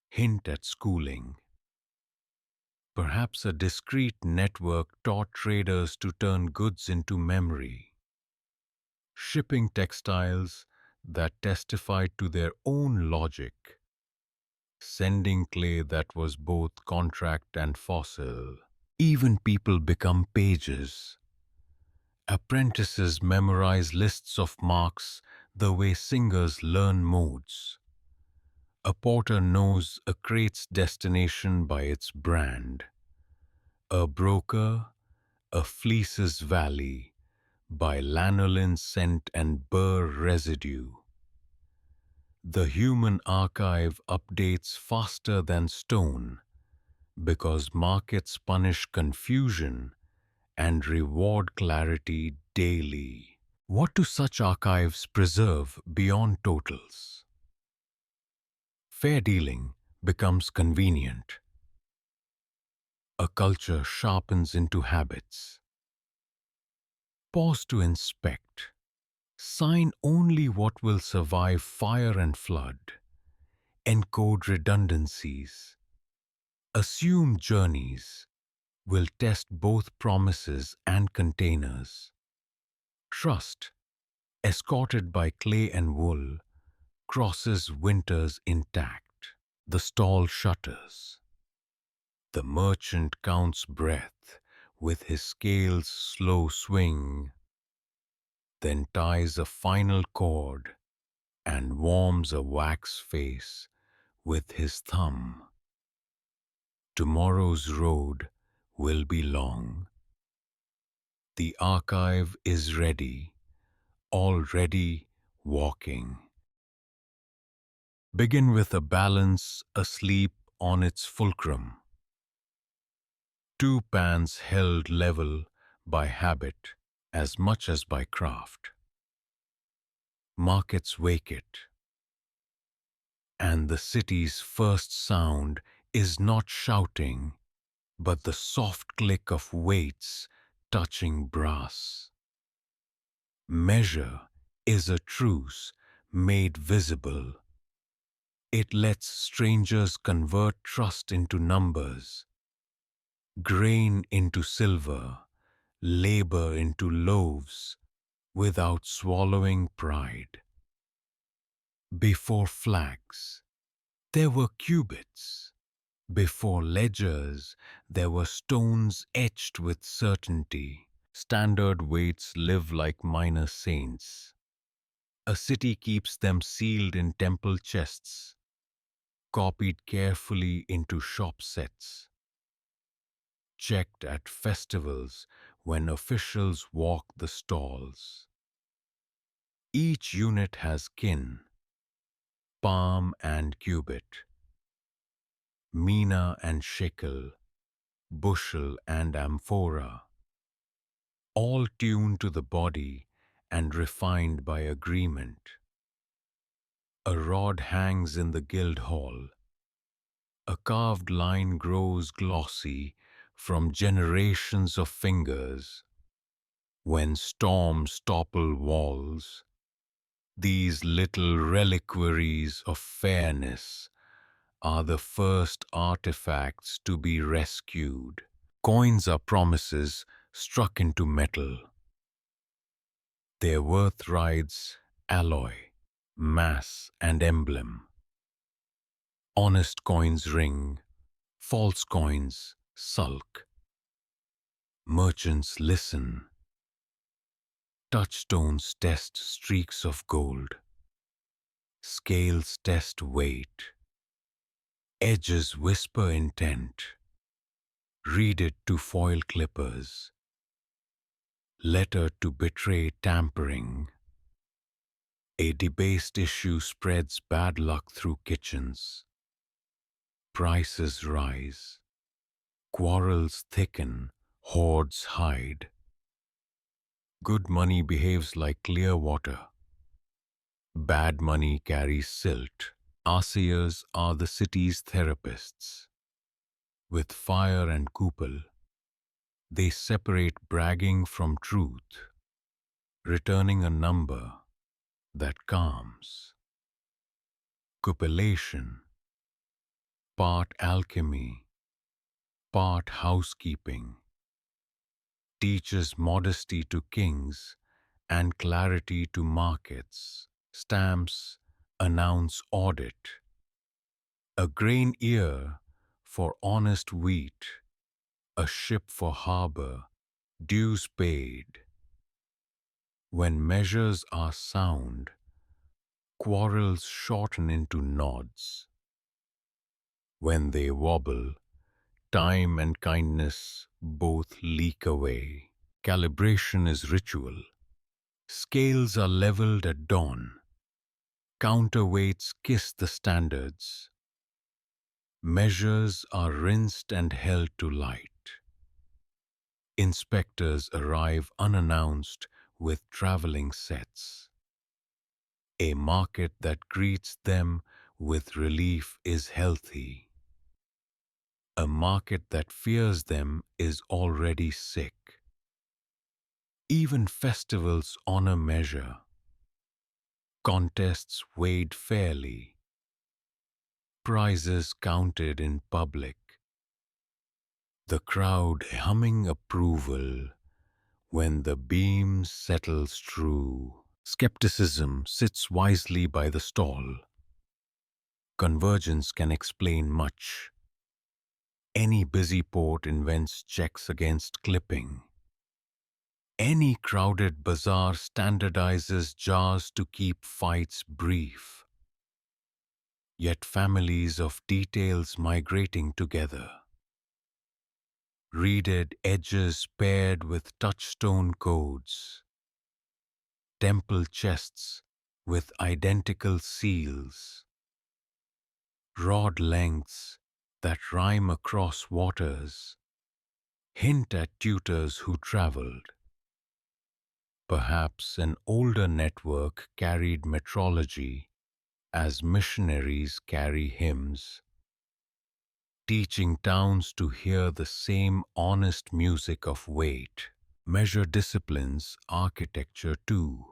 hint at schooling. Perhaps a discreet network taught traders to turn goods into memory. Shipping textiles that testified to their own logic. Sending clay that was both contract and fossil. Even people become pages. Apprentices memorize lists of marks the way singers learn modes. A porter knows a crate's destination by its brand. A broker, a fleece's valley, by lanolin scent and burr residue. The human archive updates faster than stone because markets punish confusion and reward clarity daily. What do such archives preserve beyond totals? Fair dealing becomes convenient. A culture sharpens into habits. Pause to inspect. Sign only what will survive fire and flood. Encode redundancies. Assume journeys will test both promises and containers. Trust, escorted by clay and wool, crosses winters intact. The stall shutters. The merchant counts breath with his scales' slow swing, then ties a final cord and warms a wax face with his thumb. Tomorrow's road will be long. The archive is ready, already walking. Begin with a balance asleep on its fulcrum. Two pans held level by habit as much as by craft. Markets wake it. And the city's first sound is not shouting, but the soft click of weights touching brass. Measure is a truce made visible. It lets strangers convert trust into numbers. grain into silver, labor into loaves, without swallowing pride. Before flags, there were cubits. Before ledgers, there were stones etched with certainty. Standard weights live like minor saints. A city keeps them sealed in temple chests, copied carefully into shop sets, checked at festivals when officials walk the stalls. Each unit has kin, palm and cubit, mina and shekel, bushel and amphora, all tuned to the body and refined by agreement. A rod hangs in the guild hall. A carved line grows glossy from generations of fingers. When storms topple walls, these little reliquaries of fairness are the first artifacts to be rescued. Coins are promises struck into metal. Their worth rides alloy, mass, and emblem. Honest coins ring, false coins sulk. Merchants listen. Touchstones test streaks of gold. Scales test weight. Edges whisper intent. Read it to foil clippers. Letter to betray tampering. A debased issue spreads bad luck through kitchens. Prices rise. Quarrels thicken. Hoards hide. Good money behaves like clear water. Bad money carries silt. Arseers are the city's therapists. With fire and kupal, they separate bragging from truth, returning a number that calms. Cupellation, part alchemy, part housekeeping, teaches modesty to kings and clarity to markets. Stamps announce audit. A grain ear for honest wheat, a ship for harbor, dues paid. When measures are sound, quarrels shorten into nods. When they wobble, time and kindness both leak away. Calibration is ritual. Scales are leveled at dawn. Counterweights kiss the standards. Measures are rinsed and held to light. Inspectors arrive unannounced with traveling sets. A market that greets them with relief is healthy. A market that fears them is already sick. Even festivals honor measure. Contests weighed fairly. Prizes counted in public. The crowd humming approval when the beam settles true. Skepticism sits wisely by the stall. Convergence can explain much. Any busy port invents checks against clipping. Any crowded bazaar standardizes jars to keep fights brief. Yet families of details migrating together. Reeded edges paired with touchstone codes. Temple chests with identical seals. Rod lengths that rhyme across waters. Hint at tutors who traveled. Perhaps an older network carried metrology as missionaries carry hymns, teaching towns to hear the same honest music of weight. Measure disciplines architecture too.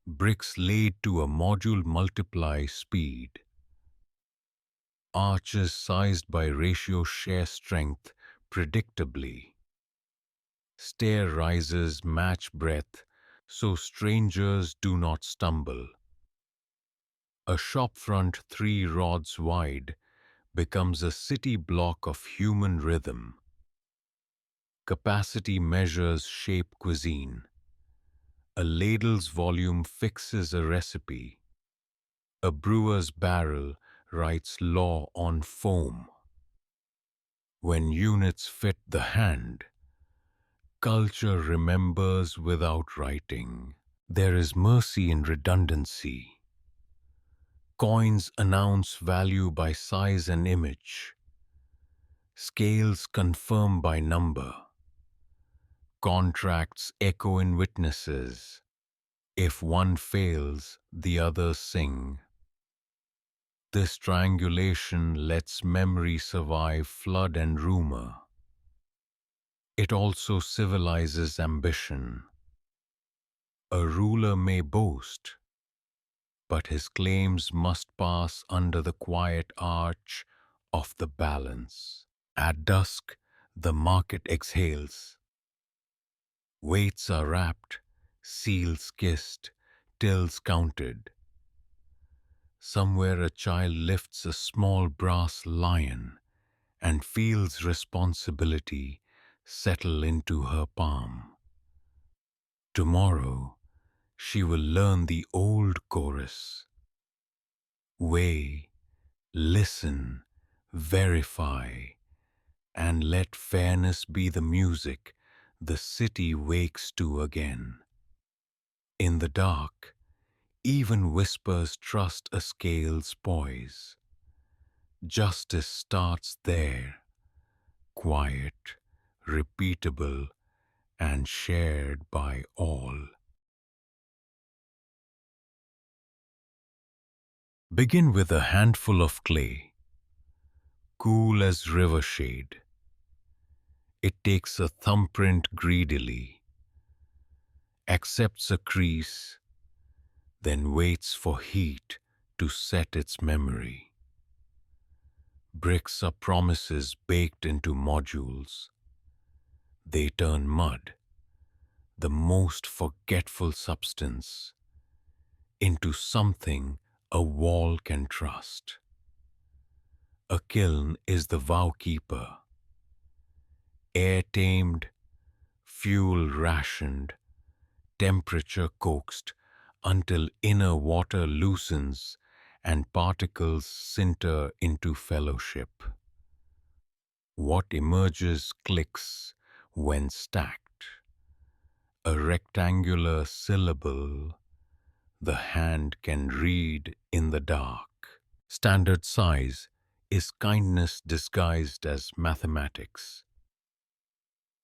Bricks laid to a module multiply speed. Arches sized by ratio share strength predictably. Stair rises match breadth so strangers do not stumble. A shopfront 3 rods wide becomes a city block of human rhythm. Capacity measures shape cuisine. A ladle's volume fixes a recipe. A brewer's barrel writes law on foam. When units fit the hand, culture remembers without writing. There is mercy in redundancy. Coins announce value by size and image. Scales confirm by number. Contracts echo in witnesses. If one fails, the others sing. This triangulation lets memory survive flood and rumor. It also civilizes ambition. A ruler may boast, but his claims must pass under the quiet arch of the balance. At dusk, the market exhales. Weights are wrapped, seals kissed, tills counted. Somewhere a child lifts a small brass lion and feels responsibility settle into her palm. Tomorrow, she will learn the old chorus. Weigh, listen, verify, and let fairness be the music the city wakes to again. In the dark, even whispers trust a scale's poise. Justice starts there, quiet, repeatable, and shared by all. Begin with a handful of clay, cool as river shade. It takes a thumbprint greedily, accepts a crease, then waits for heat to set its memory. Bricks are promises baked into modules. They turn mud, the most forgetful substance, into something a wall can trust. A kiln is the vow keeper, air tamed, fuel rationed, temperature coaxed until inner water loosens and particles sinter into fellowship. What emerges clicks when stacked. A rectangular syllable the hand can read in the dark. Standard size is kindness disguised as mathematics.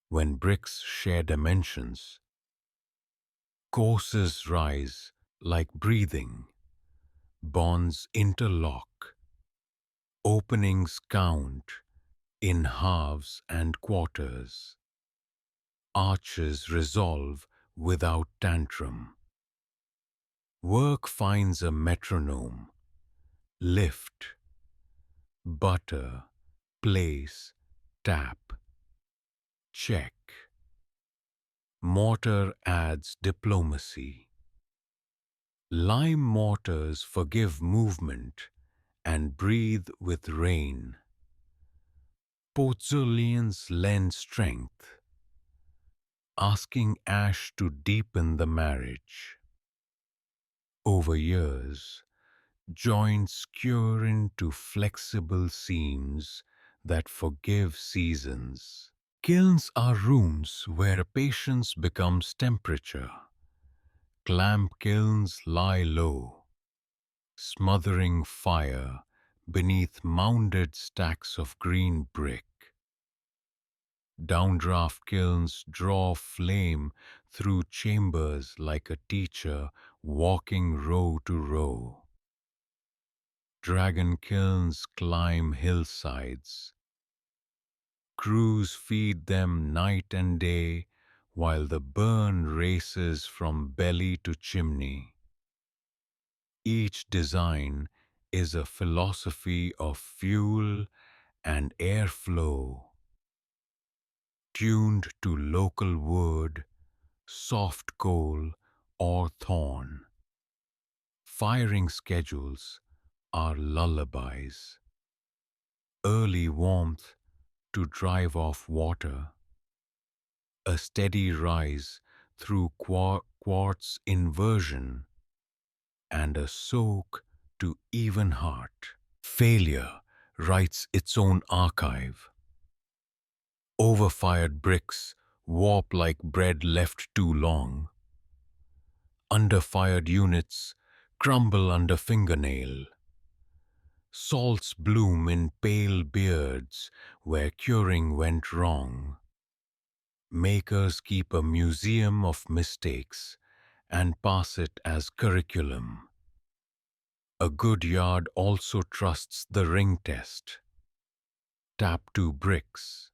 When bricks share dimensions, courses rise like breathing, bonds interlock, openings count in halves and quarters, arches resolve without tantrum. Work finds a metronome, lift, butter, place, tap, check. Mortar adds diplomacy. Lime mortars forgive movement and breathe with rain. Pozzolians lend strength, asking ash to deepen the marriage. Over years, joints cure into flexible seams that forgive seasons. Kilns are rooms where patience becomes temperature. Clamp kilns lie low, smothering fire beneath mounded stacks of green brick. Downdraft kilns draw flame through chambers like a teacher walking row to row. Dragon kilns climb hillsides. Crews feed them night and day while the burn races from belly to chimney. Each design is a philosophy of fuel and airflow, tuned to local wood, soft coal, or thorn. Firing schedules are lullabies. Early warmth to drive off water, a steady rise through quartz inversion, and a soak to even heart. Failure writes its own archive. Overfired bricks warp like bread left too long. Underfired units crumble under fingernail. Salts bloom in pale beards where curing went wrong. Makers keep a museum of mistakes and pass it as curriculum. A good yard also trusts the ring test. Tap 2 bricks.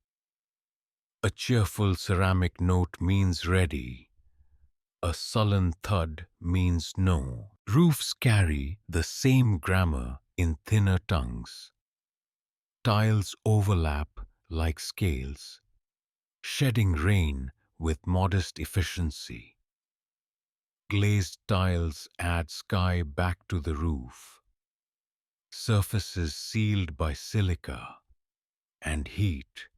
A cheerful ceramic note means ready. A sullen thud means no. Roofs carry the same grammar in thinner tongues. Tiles overlap like scales, shedding rain with modest efficiency. Glazed tiles add sky back to the roof. Surfaces sealed by silica and heat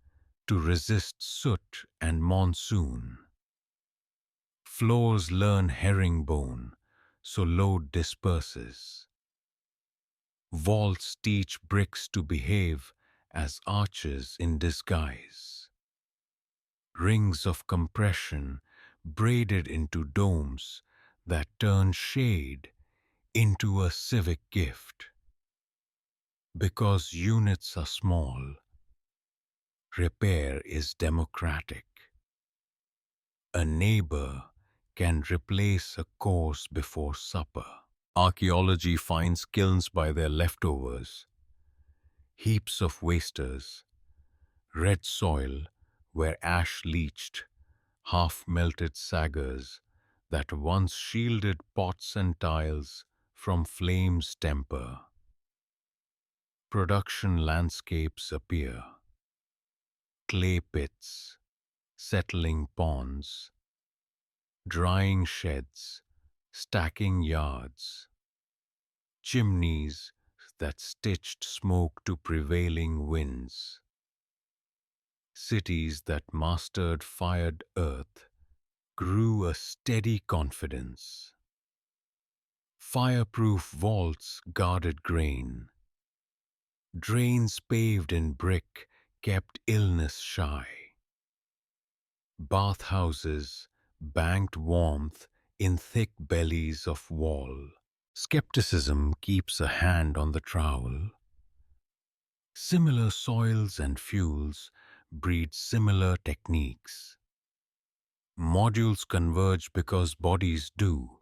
to resist soot and monsoon. Floors learn herringbone, so load disperses. Vaults teach bricks to behave as arches in disguise. Rings of compression braided into domes that turn shade into a civic gift. Because units are small, repair is democratic. A neighbor can replace a course before supper. Archaeology finds kilns by their leftovers, heaps of wasters, red soil where ash leached, half-melted saggars that once shielded pots and tiles from flame's temper. Production landscapes appear, clay pits, settling ponds, drying sheds, stacking yards, chimneys that stitched smoke to prevailing winds, cities that mastered fired earth grew a steady confidence. Fireproof vaults guarded grain, drains paved in brick kept illness shy. Bathhouses banked warmth in thick bellies of wall. Skepticism keeps a hand on the trowel. Similar soils and fuels breed similar techniques. Modules converge because bodies do.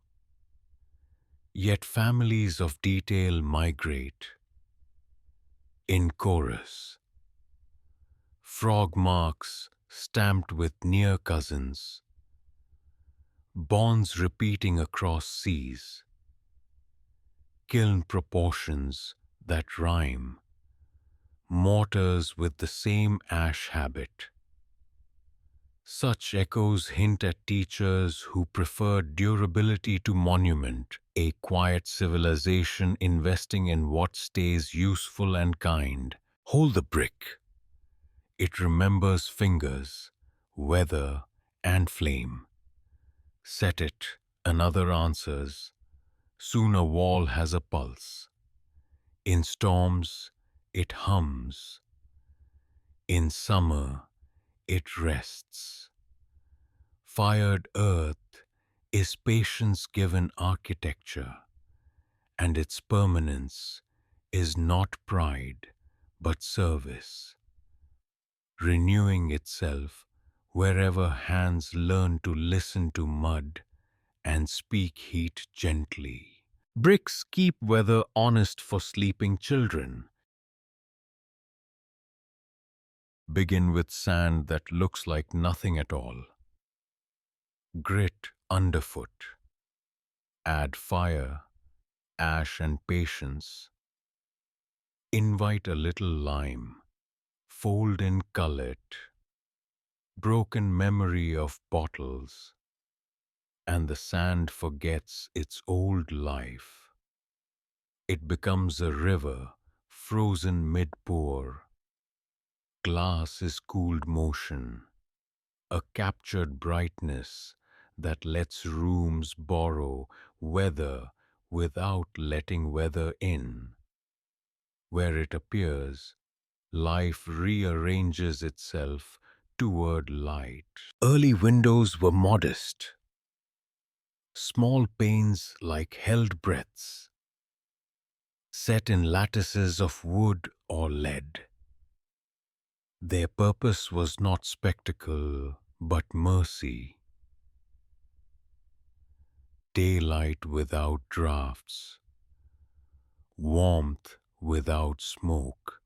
Yet families of detail migrate. In chorus, frog marks stamped with near cousins, bonds repeating across seas, kiln proportions that rhyme, mortars with the same ash habit. Such echoes hint at teachers who preferred durability to monument, a quiet civilization investing in what stays useful and kind. Hold the brick. It remembers fingers, weather, and flame. Set it, another answers. Soon a wall has a pulse. In storms, it hums. In summer, it rests. Fired earth is patience given architecture, and its permanence is not pride but service, renewing itself wherever hands learn to listen to mud and speak heat gently. Bricks keep weather honest for sleeping children. Begin with sand that looks like nothing at all. Grit underfoot. Add fire, ash and patience. Invite a little lime, fold in cullet, broken memory of bottles, and the sand forgets its old life. It becomes a river, frozen mid-pour. Glass is cooled motion, a captured brightness that lets rooms borrow weather without letting weather in. Where it appears, life rearranges itself toward light. Early windows were modest, small panes like held breaths, set in lattices of wood or lead. Their purpose was not spectacle, but mercy. Daylight without drafts, warmth without smoke.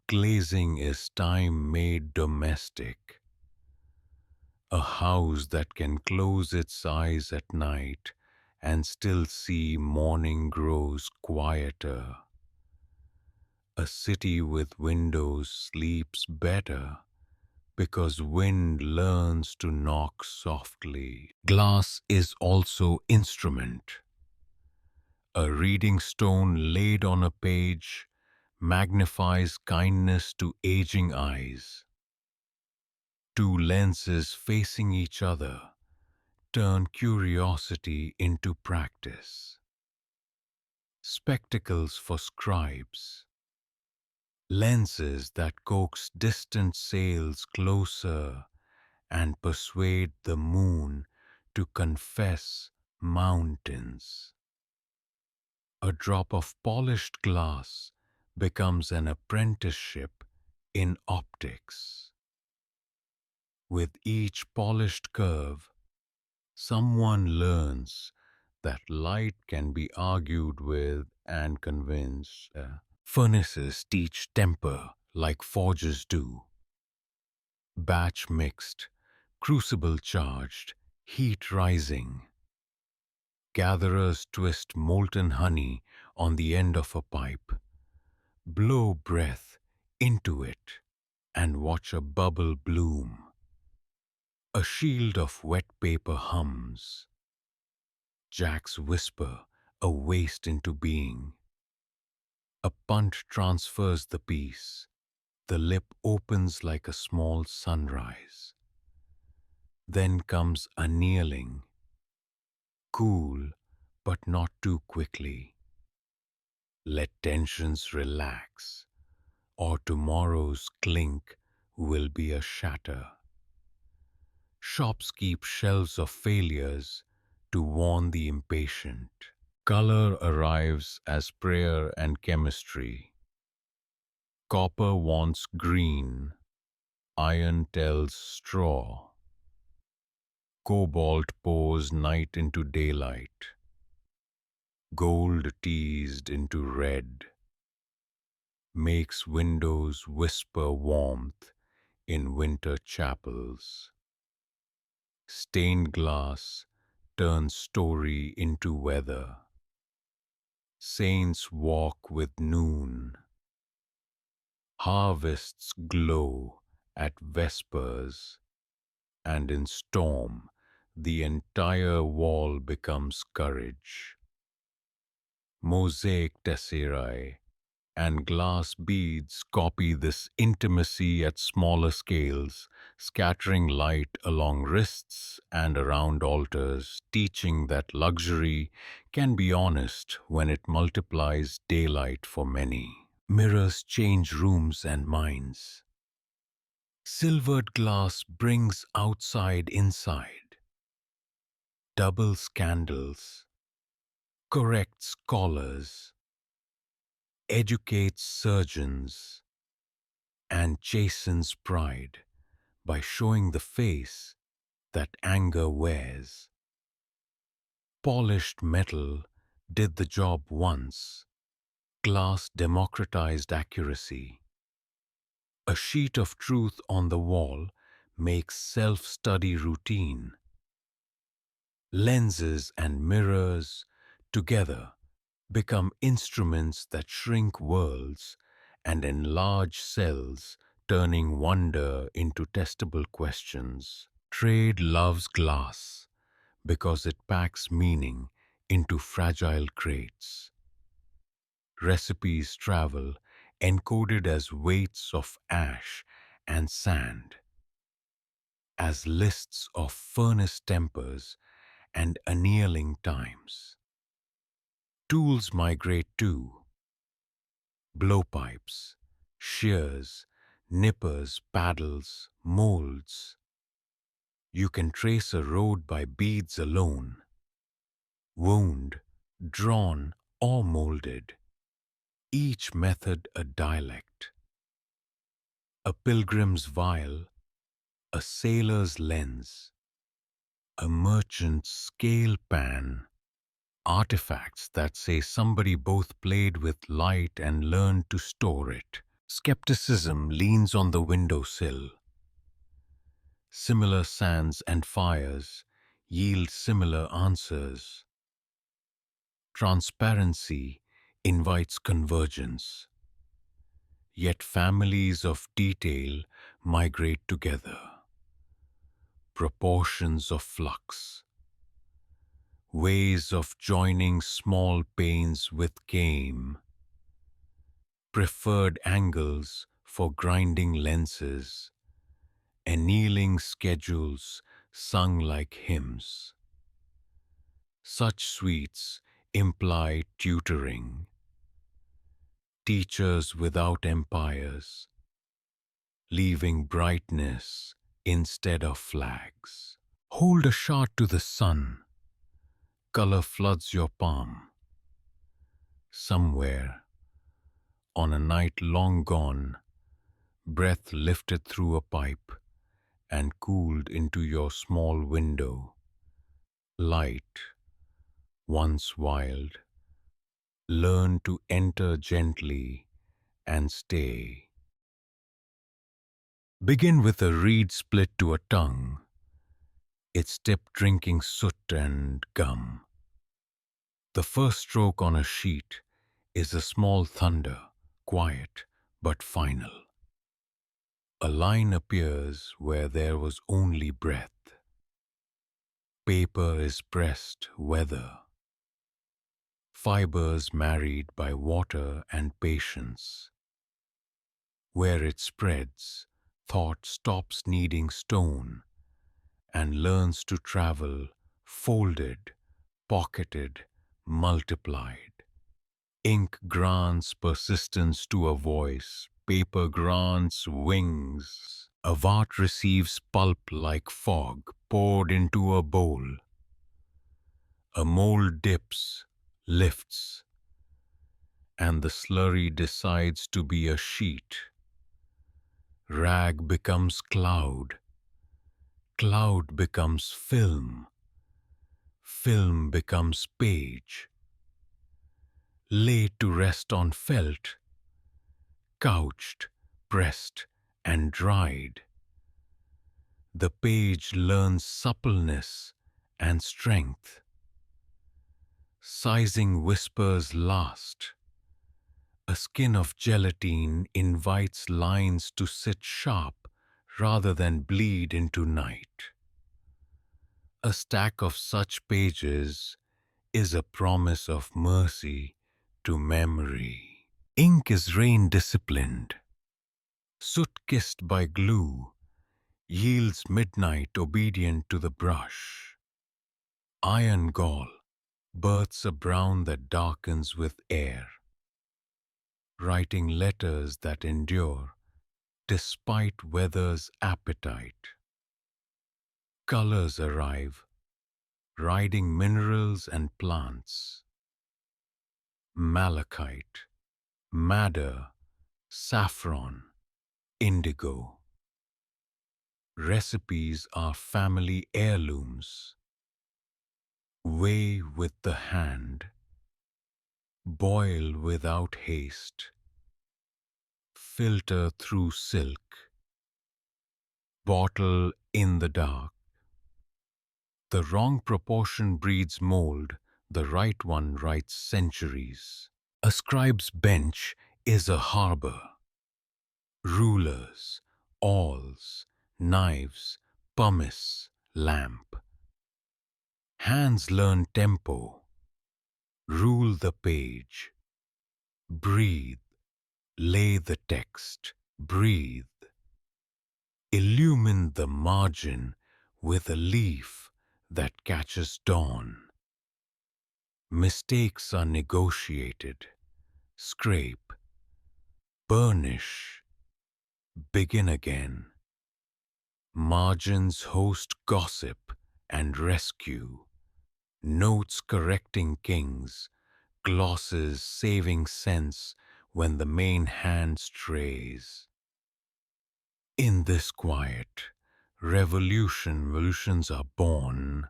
Glazing is time made domestic, a house that can close its eyes at night and still see morning grows quieter. A city with windows sleeps better because wind learns to knock softly. Glass is also instrument. A reading stone laid on a page magnifies kindness to aging eyes. Two lenses facing each other turn curiosity into practice. Spectacles for scribes. Lenses that coax distant sails closer and persuade the moon to confess mountains. A drop of polished glass becomes an apprenticeship in optics. With each polished curve, someone learns that light can be argued with and convinced. Furnaces teach temper like forges do. Batch mixed, crucible charged, heat rising. Gatherers twist molten honey on the end of a pipe, blow breath into it, and watch a bubble bloom. A shield of wet paper hums. Jacks whisper a waste into being. A punt transfers the piece. The lip opens like a small sunrise. Then comes annealing, cool but not too quickly. Let tensions relax, or tomorrow's clink will be a shatter. Shops keep shelves of failures to warn the impatient. Color arrives as prayer and chemistry. Copper wants green, iron tells straw. Cobalt pours night into daylight. Gold teased into red. Makes windows whisper warmth in winter chapels. Stained glass turns story into weather. Saints walk with noon. Harvests glow at vespers, and in storm the entire wall becomes courage. Mosaic tesserae and glass beads copy this intimacy at smaller scales, scattering light along wrists and around altars, teaching that luxury can be honest when it multiplies daylight for many. Mirrors change rooms and minds. Silvered glass brings outside inside, doubles candles, corrects scholars, educates surgeons, and chastens pride by showing the face that anger wears. Polished metal did the job once. Glass democratized accuracy. A sheet of truth on the wall makes self-study routine. Lenses and mirrors together become instruments that shrink worlds and enlarge cells, turning wonder into testable questions. Trade loves glass because it packs meaning into fragile crates. Recipes travel encoded as weights of ash and sand, as lists of furnace tempers and annealing times. Tools migrate too: blowpipes, shears, nippers, paddles, molds. You can trace a road by beads alone, wound, drawn, or molded, each method a dialect. A pilgrim's vial, a sailor's lens, a merchant's scale pan, artifacts that say somebody both played with light and learned to store it. Skepticism leans on the windowsill. Similar sands and fires yield similar answers. Transparency invites convergence. Yet families of detail migrate together. Proportions of flux. Ways of joining small panes with game. Preferred angles for grinding lenses. Annealing schedules sung like hymns. Such suites imply tutoring. Teachers without empires, leaving brightness instead of flags. Hold a shard to the sun. Color floods your palm. Somewhere, on a night long gone, breath lifted through a pipe and cooled into your small window. Light, once wild, learn to enter gently and stay. Begin with a reed split to a tongue, its tip drinking soot and gum. The first stroke on a sheet is a small thunder, quiet but final. A line appears where there was only breath. Paper is pressed weather. Fibers married by water and patience. Where it spreads, thought stops needing stone and learns to travel folded, pocketed, multiplied. Ink grants persistence to a voice, paper grants wings. A vart receives pulp like fog poured into a bowl. A mold dips, lifts, and the slurry decides to be a sheet. Rag becomes cloud. Cloud becomes film. Film becomes page. Laid to rest on felt. Couched, pressed, and dried. The page learns suppleness and strength. Sizing whispers last. A skin of gelatine invites lines to sit sharp rather than bleed into night. A stack of such pages is a promise of mercy to memory. Ink is rain disciplined. Soot kissed by glue yields midnight obedient to the brush. Iron gall births a brown that darkens with air. Writing letters that endure despite weather's appetite. Colors arrive, riding minerals and plants. Malachite, madder, saffron, indigo. Recipes are family heirlooms. Weigh with the hand. Boil without haste. Filter through silk. Bottle in the dark. The wrong proportion breeds mold The right one writes centuries. A scribe's bench is a harbor. Rulers, awls, knives, pumice, lamp. Hands learn tempo. Rule the page. Breathe. Lay the text. Breathe. Illumine the margin with a leaf that catches dawn. Mistakes are negotiated. Scrape. Burnish. Begin again. Margins host gossip and rescue. Notes correcting kings. Glosses saving sense when the main hand strays. In this quiet, revolutions are born,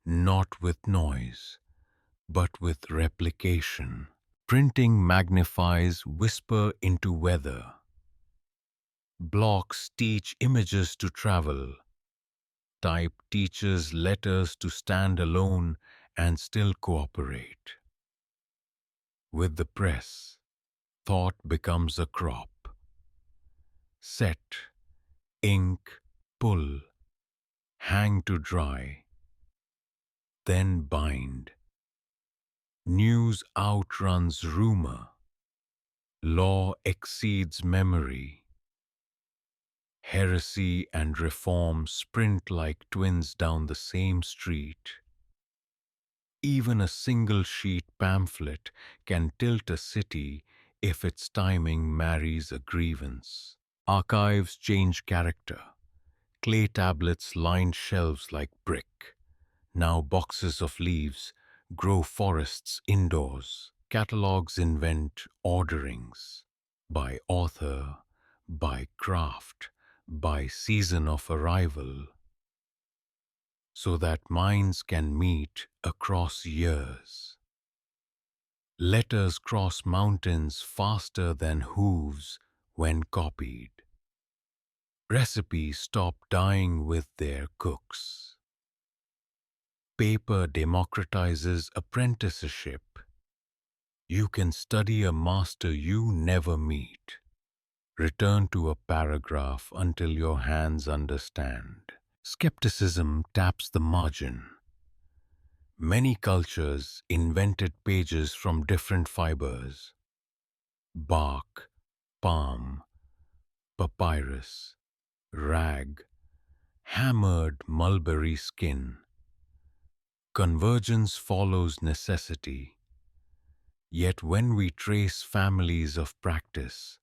not with noise, but with replication. Printing magnifies whisper into weather. Blocks teach images to travel. Type teaches letters to stand alone and still cooperate. With the press, thought becomes a crop. Set, ink, pull, hang to dry, then bind. News outruns rumor. Law exceeds memory. Heresy and reform sprint like twins down the same street. Even a single sheet pamphlet can tilt a city if its timing marries a grievance. Archives change character. Clay tablets lined shelves like brick. Now boxes of leaves grow forests indoors. Catalogs invent orderings by author, by craft, by season of arrival, so that minds can meet across years. Letters cross mountains faster than hooves when copied. Recipes stop dying with their cooks. Paper democratizes apprenticeship. You can study a master you never meet. Return to a paragraph until your hands understand. Skepticism taps the margin. Many cultures invented pages from different fibers: bark, palm, papyrus, rag, hammered mulberry skin. Convergence follows necessity. Yet when we trace families of practice,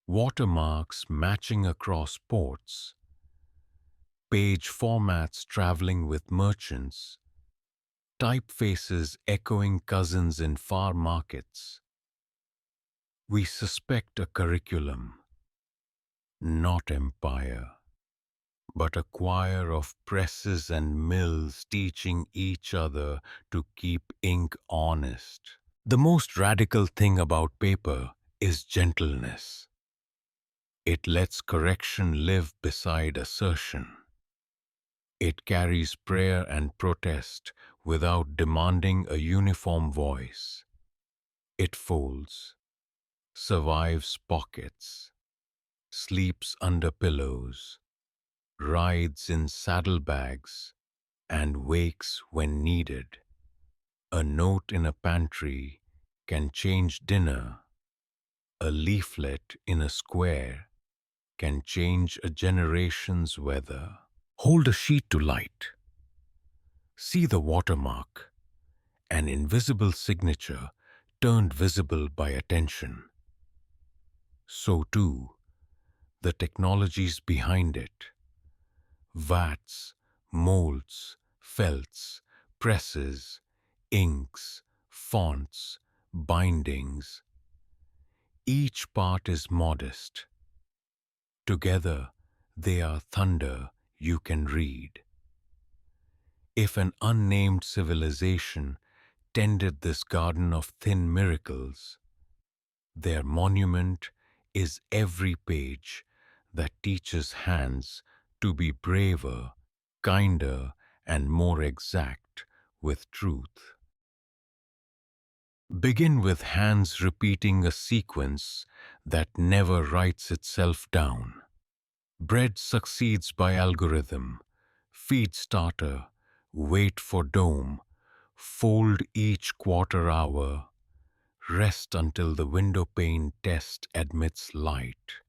watermarks matching across ports, page formats traveling with merchants, typefaces echoing cousins in far markets, we suspect a curriculum, not empire, but a choir of presses and mills teaching each other to keep ink honest. The most radical thing about paper is gentleness. It lets correction live beside assertion. It carries prayer and protest without demanding a uniform voice. It folds, survives pockets, sleeps under pillows, rides in saddlebags, and wakes when needed. A note in a pantry can change dinner. A leaflet in a square can change a generation's weather. Hold a sheet to light. See the watermark, an invisible signature turned visible by attention. So too, the technologies behind it: vats, molds, felts, presses, inks, fonts, bindings. Each part is modest. Together, they are thunder you can read. If an unnamed civilization tended this garden of thin miracles, their monument is every page that teaches hands to be braver, kinder, and more exact with truth. Begin with hands repeating a sequence that never writes itself down. Bread succeeds by algorithm. Feed starter. Wait for dome. Fold each quarter hour. Rest until the window pane test admits light.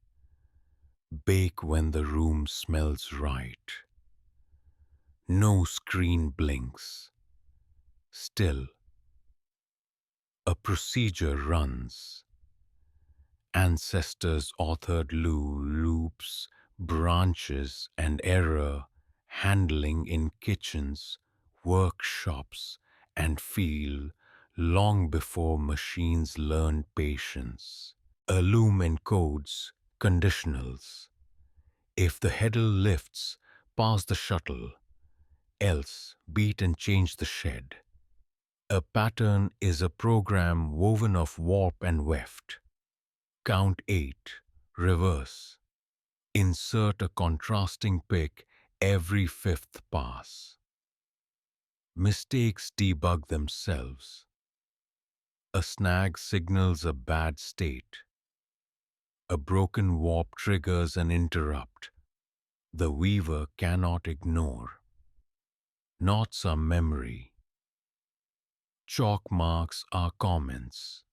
Bake when the room smells right. No screen blinks. Still, a procedure runs. Ancestors authored loops, branches, and error handling in kitchens, workshops, and field long before machines learned patience. A loom encodes conditionals. If the header lifts, pass the shuttle, else beat and change the shed. A pattern is a program woven of warp and weft. Count 8, reverse. Insert a contrasting pick every fifth pass. Mistakes debug themselves. A snag signals a bad state. A broken warp triggers an interrupt the weaver cannot ignore. Knots are memory. Chalk marks are comments.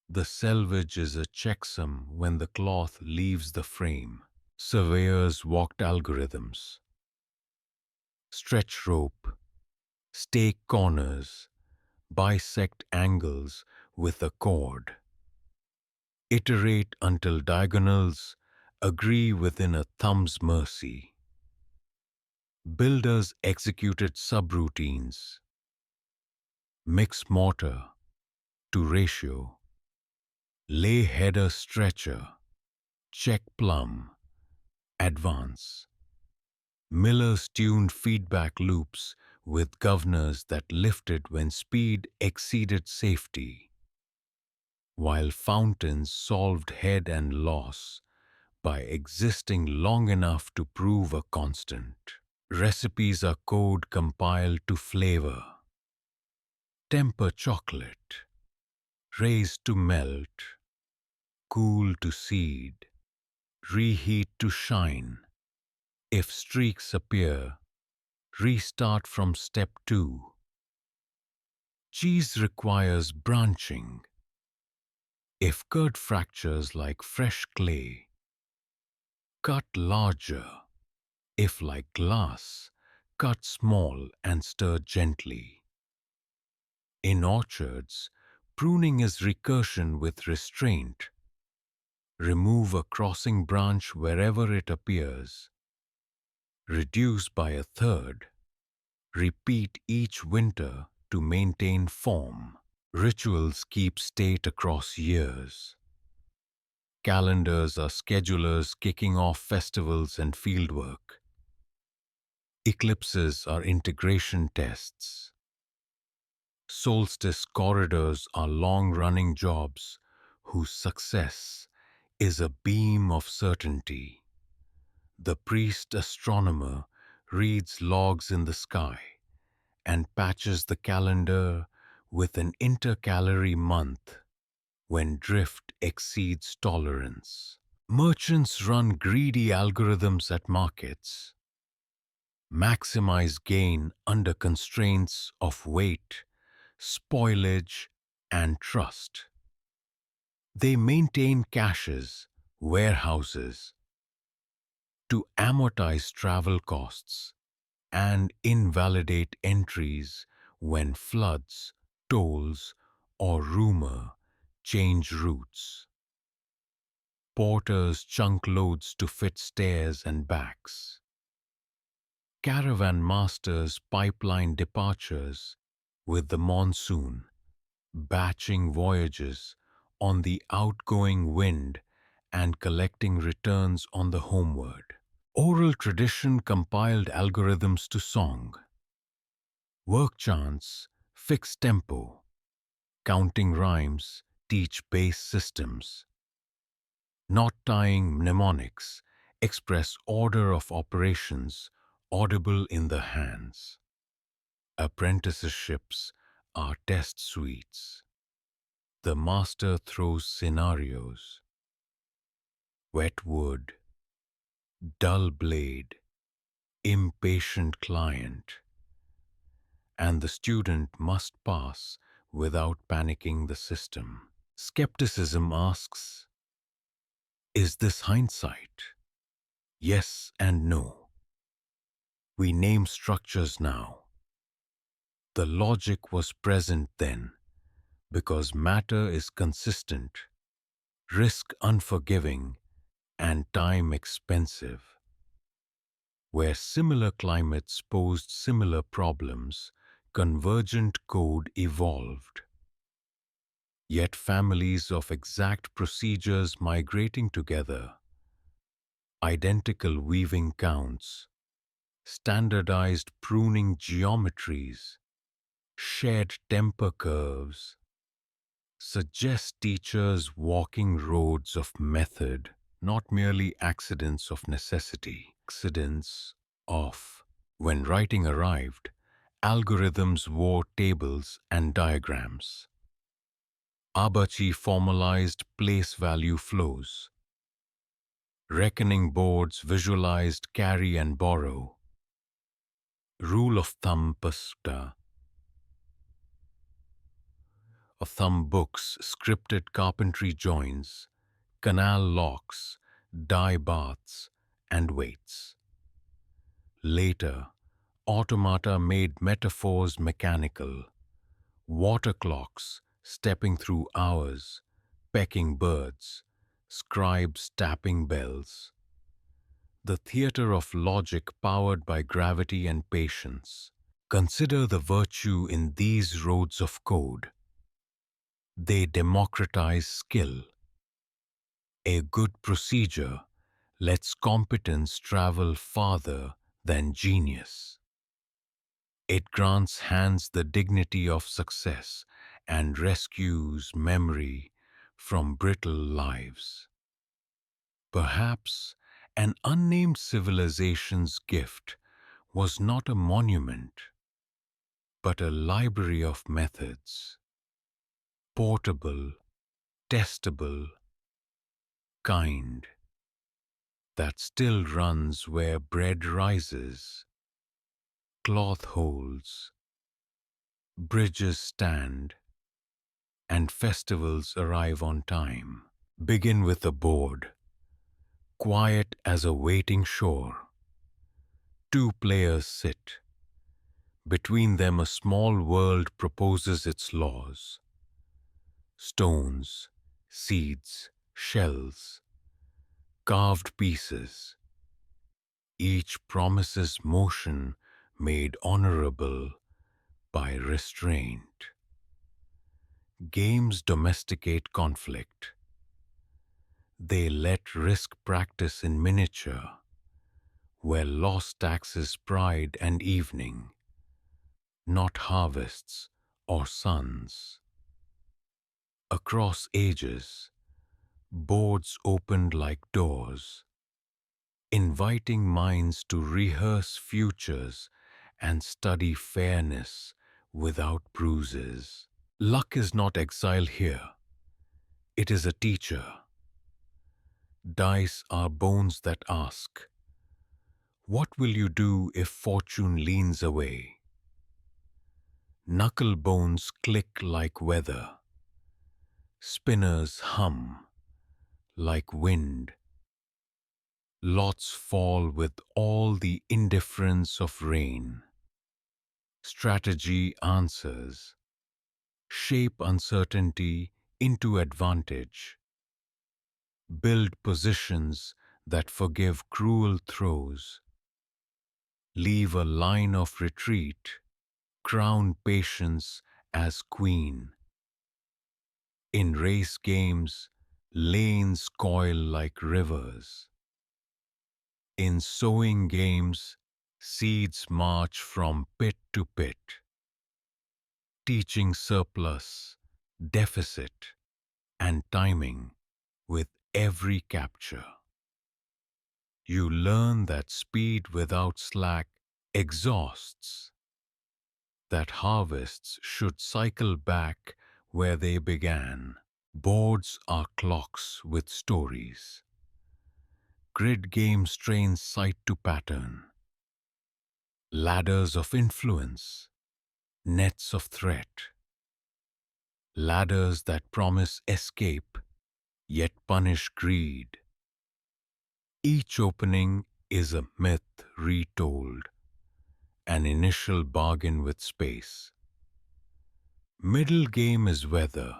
The selvage is a checksum when the cloth leaves the frame. Surveyors walked algorithms. Stretch rope, stake corners, bisect angles with a cord. Iterate until diagonals agree within a thumb's mercy. Builders executed subroutines. Mix mortar to ratio. Lay header stretcher. Check plumb. Advance. Millers tuned feedback loops with governors that lifted when speed exceeded safety, while fountains solved head and loss by existing long enough to prove a constant. Recipes are code compiled to flavor. Temper chocolate. Raise to melt. Cool to seed. Reheat to shine. If streaks appear, restart from step 2. Cheese requires branching. If curd fractures like fresh clay, cut larger. If like glass, cut small and stir gently. In orchards, pruning is recursion with restraint. Remove a crossing branch wherever it appears. Reduce by a third. Repeat each winter to maintain form. Rituals keep state across years. Calendars are schedulers kicking off festivals and fieldwork. Eclipses are integration tests. Solstice corridors are long-running jobs whose success is a beam of certainty. The priest astronomer reads logs in the sky and patches the calendar with an intercalary month when drift exceeds tolerance. Merchants run greedy algorithms at markets, maximize gain under constraints of weight, spoilage, and trust. They maintain caches, warehouses, to amortize travel costs and invalidate entries when floods, tolls, or rumor change routes. Porters chunk loads to fit stairs and backs. Caravan masters pipeline departures with the monsoon, batching voyages on the outgoing wind and collecting returns on the homeward. Oral tradition compiled algorithms to song. Work chants fix tempo. Counting rhymes teach bass systems. Knot tying mnemonics express order of operations audible in the hands. Apprenticeships are test suites. The master throws scenarios: wet wood, dull blade, impatient client, and the student must pass without panicking the system. Skepticism asks, is this hindsight? Yes and no. We name structures now. The logic was present then because matter is consistent, risk unforgiving, and time expensive. Where similar climates posed similar problems, convergent code evolved. Yet families of exact procedures migrating together, identical weaving counts, standardized pruning geometries, shared temper curves, suggest teachers walking roads of method, not merely accidents of necessity. Accidents of. When writing arrived, algorithms wore tables and diagrams. Abachi formalized place value flows. Reckoning boards visualized carry and borrow. Rule of thumb pasta. Of thumb books scripted carpentry joins, canal locks, dye baths, and weights. Later, automata made metaphors mechanical, water clocks stepping through hours, pecking birds, scribes tapping bells. The theater of logic powered by gravity and patience. Consider the virtue in these roads of code. They democratize skill. A good procedure lets competence travel farther than genius. It grants hands the dignity of success and rescues memory from brittle lives. Perhaps an unnamed civilization's gift was not a monument, but a library of methods, portable, testable, kind, that still runs where bread rises, cloth holds, bridges stand, and festivals arrive on time. Begin with a board, quiet as a waiting shore. Two players sit. Between them a small world proposes its laws. Stones, seeds, shells, carved pieces. Each promises motion made honorable by restraint. Games domesticate conflict. They let risk practice in miniature, where loss taxes pride and evening, not harvests or suns. Across ages, boards opened like doors, inviting minds to rehearse futures and study fairness without bruises. Luck is not exile here. It is a teacher. Dice are bones that ask, what will you do if fortune leans away? Knuckle bones click like weather. Spinners hum like wind. Lots fall with all the indifference of rain. Strategy answers. Shape uncertainty into advantage. Build positions that forgive cruel throws. Leave a line of retreat. Crown patience as queen. In race games, lanes coil like rivers. In sowing games, seeds march from pit to pit, teaching surplus, deficit, and timing with every capture. You learn that speed without slack exhausts. that harvests should cycle back where they began. Boards are clocks with stories. Grid games train sight to pattern. Ladders of influence, nets of threat. Ladders that promise escape, yet punish greed. Each opening is a myth retold, an initial bargain with space. Middle game is weather.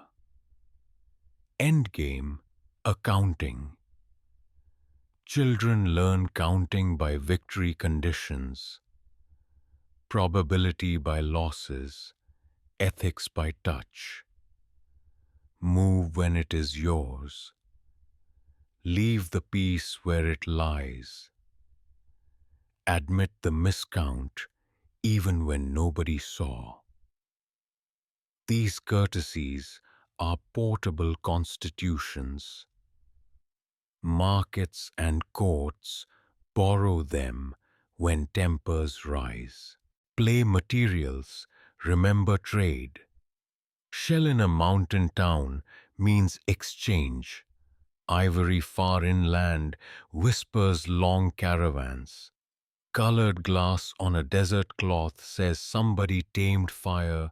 End game, accounting. Children learn counting by victory conditions, probability by losses, ethics by touch. Move when it is yours. Leave the piece where it lies. Admit the miscount even when nobody saw. These courtesies are portable constitutions. Markets and courts borrow them when tempers rise. Play materials, remember trade. Shell in a mountain town means exchange. Ivory far inland whispers long caravans. Colored glass on a desert cloth says somebody tamed fire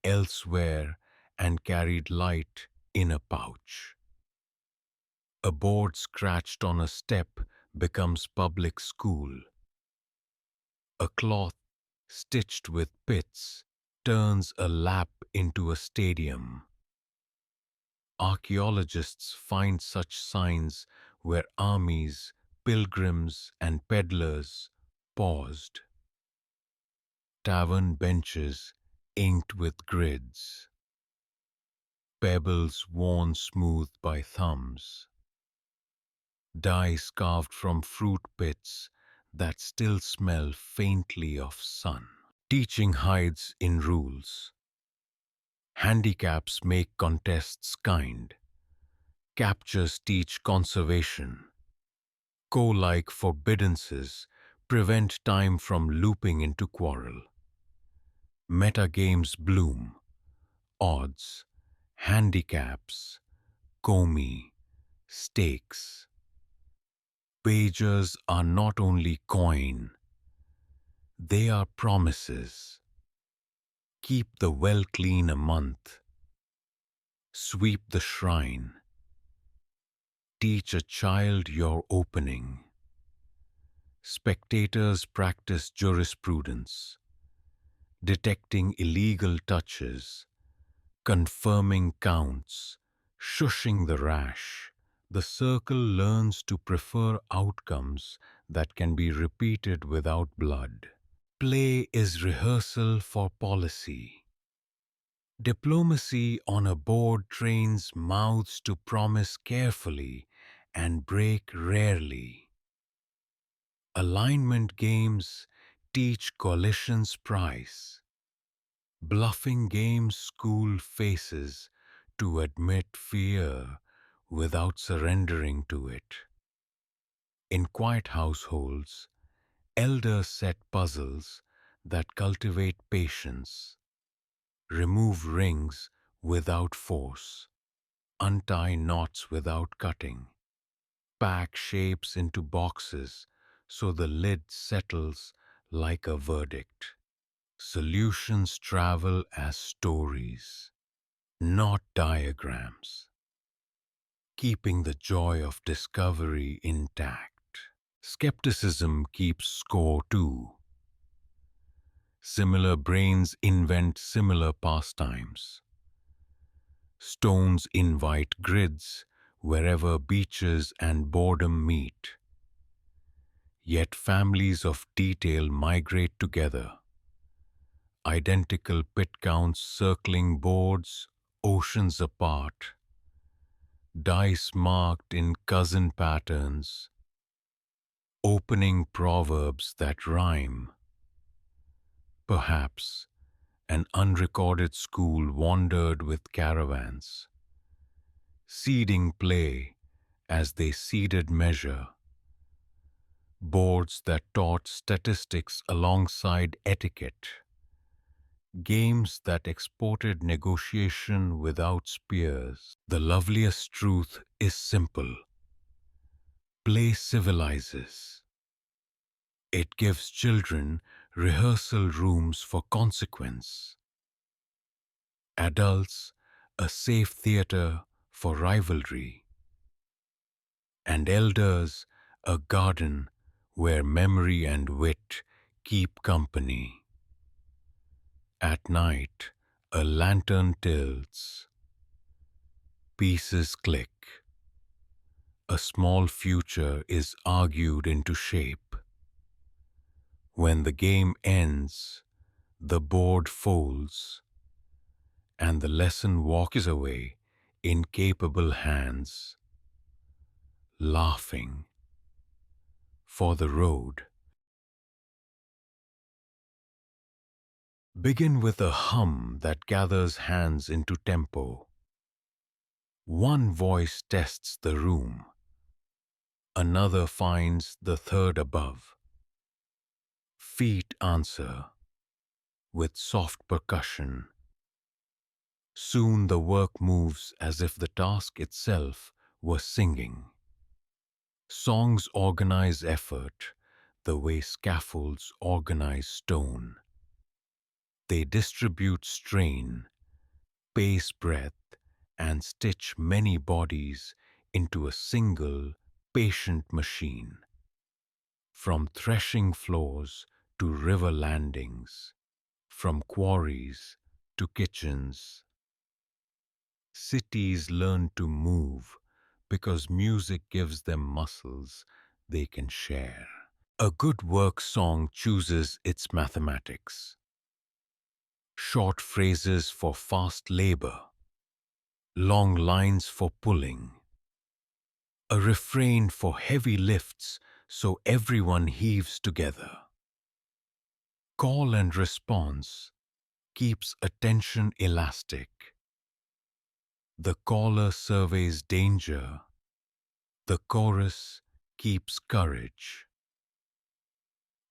elsewhere and carried light in a pouch. A board scratched on a step becomes public school. A cloth stitched with pits turns a lap into a stadium. Archaeologists find such signs where armies, pilgrims, and peddlers paused. Tavern benches inked with grids. Pebbles worn smooth by thumbs. Dice carved from fruit pits that still smell faintly of sun. Teaching hides in rules. Handicaps make contests kind. Captures teach conservation. Co-like forbiddances prevent time from looping into quarrel. Metagames bloom. Odds, handicaps, komi, stakes. Pages are not only coin, they are promises. Keep the well clean a month. Sweep the shrine. Teach a child your opening. Spectators practice jurisprudence, detecting illegal touches, confirming counts, shushing the rash. The circle learns to prefer outcomes that can be repeated without blood. Play is rehearsal for policy. Diplomacy on a board trains mouths to promise carefully and break rarely. Alignment games teach coalition's price. Bluffing games school faces to admit fear without surrendering to it. In quiet households, elders set puzzles that cultivate patience. Remove rings without force. Untie knots without cutting. Pack shapes into boxes so the lid settles like a verdict. Solutions travel as stories, not diagrams, keeping the joy of discovery intact. Skepticism keeps score too. Similar brains invent similar pastimes. Stones invite grids wherever beaches and boredom meet. Yet families of detail migrate together. Identical pit counts circling boards, oceans apart. Dice marked in cousin patterns. Opening proverbs that rhyme. Perhaps an unrecorded school wandered with caravans, seeding play as they seeded measure. Boards that taught statistics alongside etiquette. games that exported negotiation without spears. The loveliest truth is simple. Play civilizes. It gives children rehearsal rooms for consequence. Adults, a safe theater for rivalry. And elders, a garden where memory and wit keep company. At night, a lantern tilts. Pieces click. A small future is argued into shape. When the game ends, the board folds, and the lesson walks away in capable hands, laughing. For the road, begin with a hum that gathers hands into tempo. One voice tests the room, another finds the third above. Feet answer with soft percussion. Soon the work moves as if the task itself was singing. Songs organize effort the way scaffolds organize stone. They distribute strain, pace breath, and stitch many bodies into a single, patient machine. From threshing floors to river landings, from quarries to kitchens, cities learn to move because music gives them muscles they can share. A good work song chooses its mathematics. Short phrases for fast labor, long lines for pulling, a refrain for heavy lifts so everyone heaves together. Call and response keeps attention elastic. The caller surveys danger, the chorus keeps courage.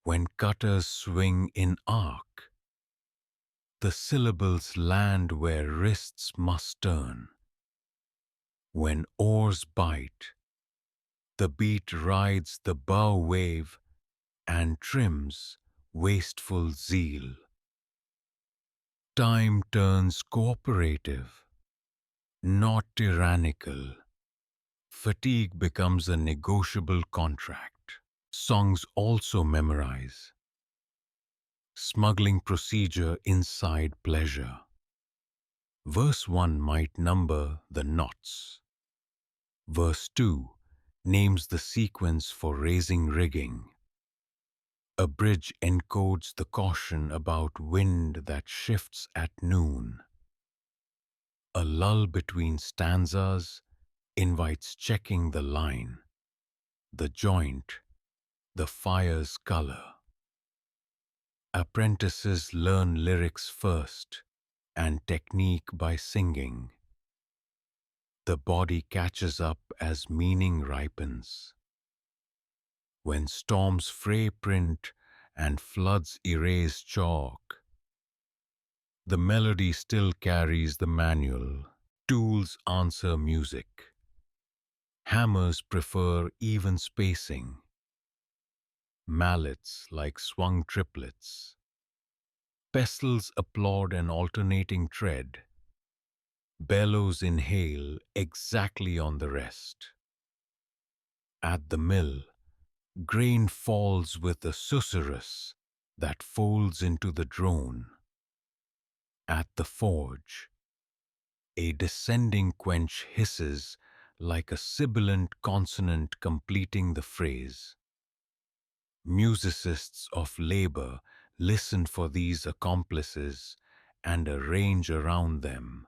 When cutters swing in arc, the syllables land where wrists must turn. When oars bite, the beat rides the bow wave and trims wasteful zeal. Time turns cooperative, not tyrannical. Fatigue becomes a negotiable contract. Songs also memorize. Smuggling procedure inside pleasure. Verse 1 might number the knots. Verse 2 names the sequence for raising rigging. A bridge encodes the caution about wind that shifts at noon. A lull between stanzas invites checking the line, the joint, the fire's color. Apprentices learn lyrics first and technique by singing. The body catches up as meaning ripens. When storms fray print and floods erase chalk, the melody still carries the manual. Tools answer music. Hammers prefer even spacing. Mallets like swung triplets. Pestles applaud an alternating tread. Bellows inhale exactly on the rest. At the mill, grain falls with a susurrus that folds into the drone. At the forge, a descending quench hisses like a sibilant consonant completing the phrase. Musicists of labor listen for these accomplices and arrange around them,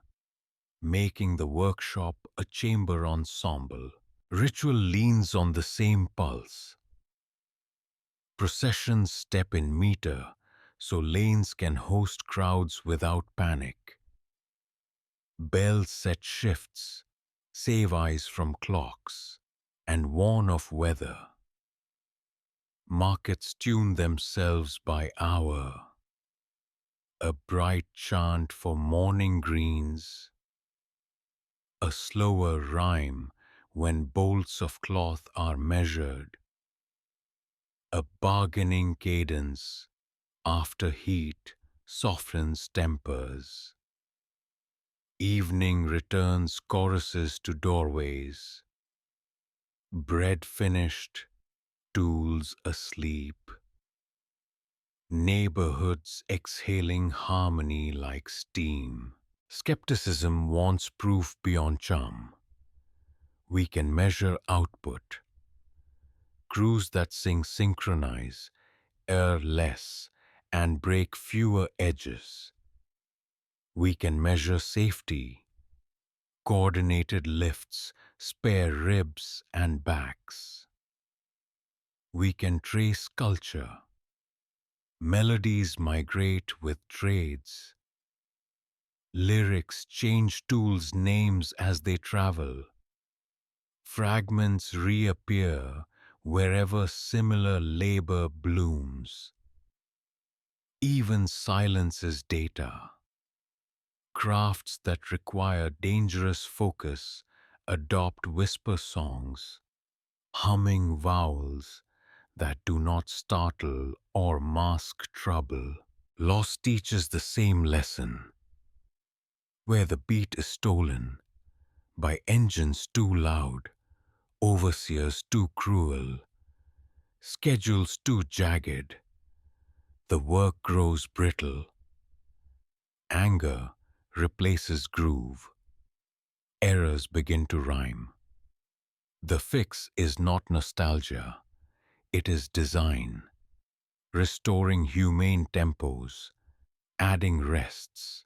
making the workshop a chamber ensemble. Ritual leans on the same pulse. Processions step in meter so lanes can host crowds without panic. Bells set shifts, save eyes from clocks, and warn of weather. Markets tune themselves by hour. a bright chant for morning greens, a slower rhyme when bolts of cloth are measured, a bargaining cadence after heat softens tempers. Evening returns choruses to doorways, bread finished, tools asleep, neighborhoods exhaling harmony like steam. Skepticism wants proof beyond charm. We can measure output, crews that sing synchronize, err less, and break fewer edges. We can measure safety, coordinated lifts, spare ribs and backs. We can trace culture. Melodies migrate with trades. Lyrics change tools' names as they travel. Fragments reappear wherever similar labor blooms. Even silence is data. Crafts that require dangerous focus adopt whisper songs, humming vowels that do not startle or mask trouble. Loss teaches the same lesson. Where the beat is stolen by engines too loud, overseers too cruel, schedules too jagged, the work grows brittle. Anger replaces groove. Errors begin to rhyme. The fix is not nostalgia, it is design, restoring humane tempos, adding rests,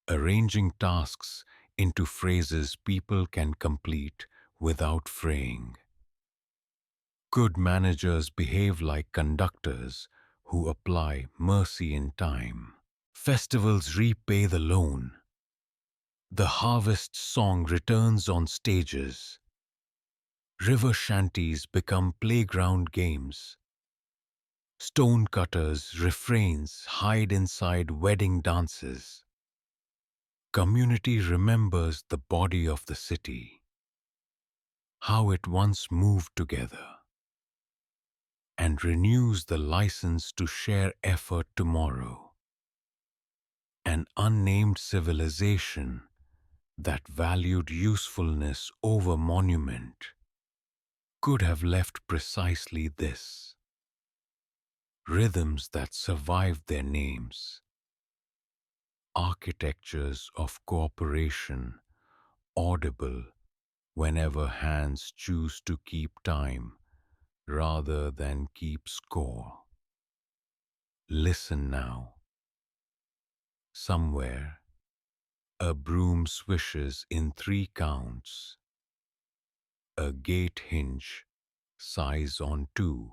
arranging tasks into phrases people can complete without fraying. Good managers behave like conductors who apply mercy in time. Festivals repay the loan. The harvest song returns on stages. River shanties become playground games. Stonecutters' refrains hide inside wedding dances. Community remembers the body of the city, how it once moved together, and renews the license to share effort tomorrow. An unnamed civilization that valued usefulness over monument could have left precisely this: rhythms that survived their names, architectures of cooperation, audible whenever hands choose to keep time rather than keep score. Listen now. Somewhere, a broom swishes in 3 counts. A gate hinge sighs on 2,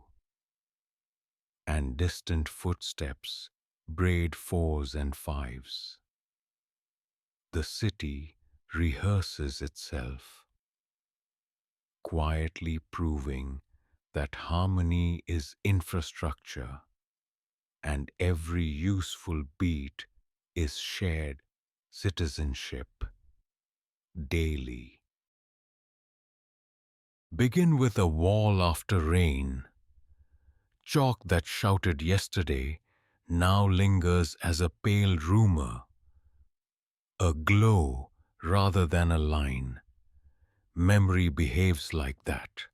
and distant footsteps braid 4s and 5s. The city rehearses itself, quietly proving that harmony is infrastructure and every useful beat is shared citizenship daily. Begin with a wall after rain. Chalk that shouted yesterday now lingers as a pale rumor, a glow rather than a line. Memory behaves like that,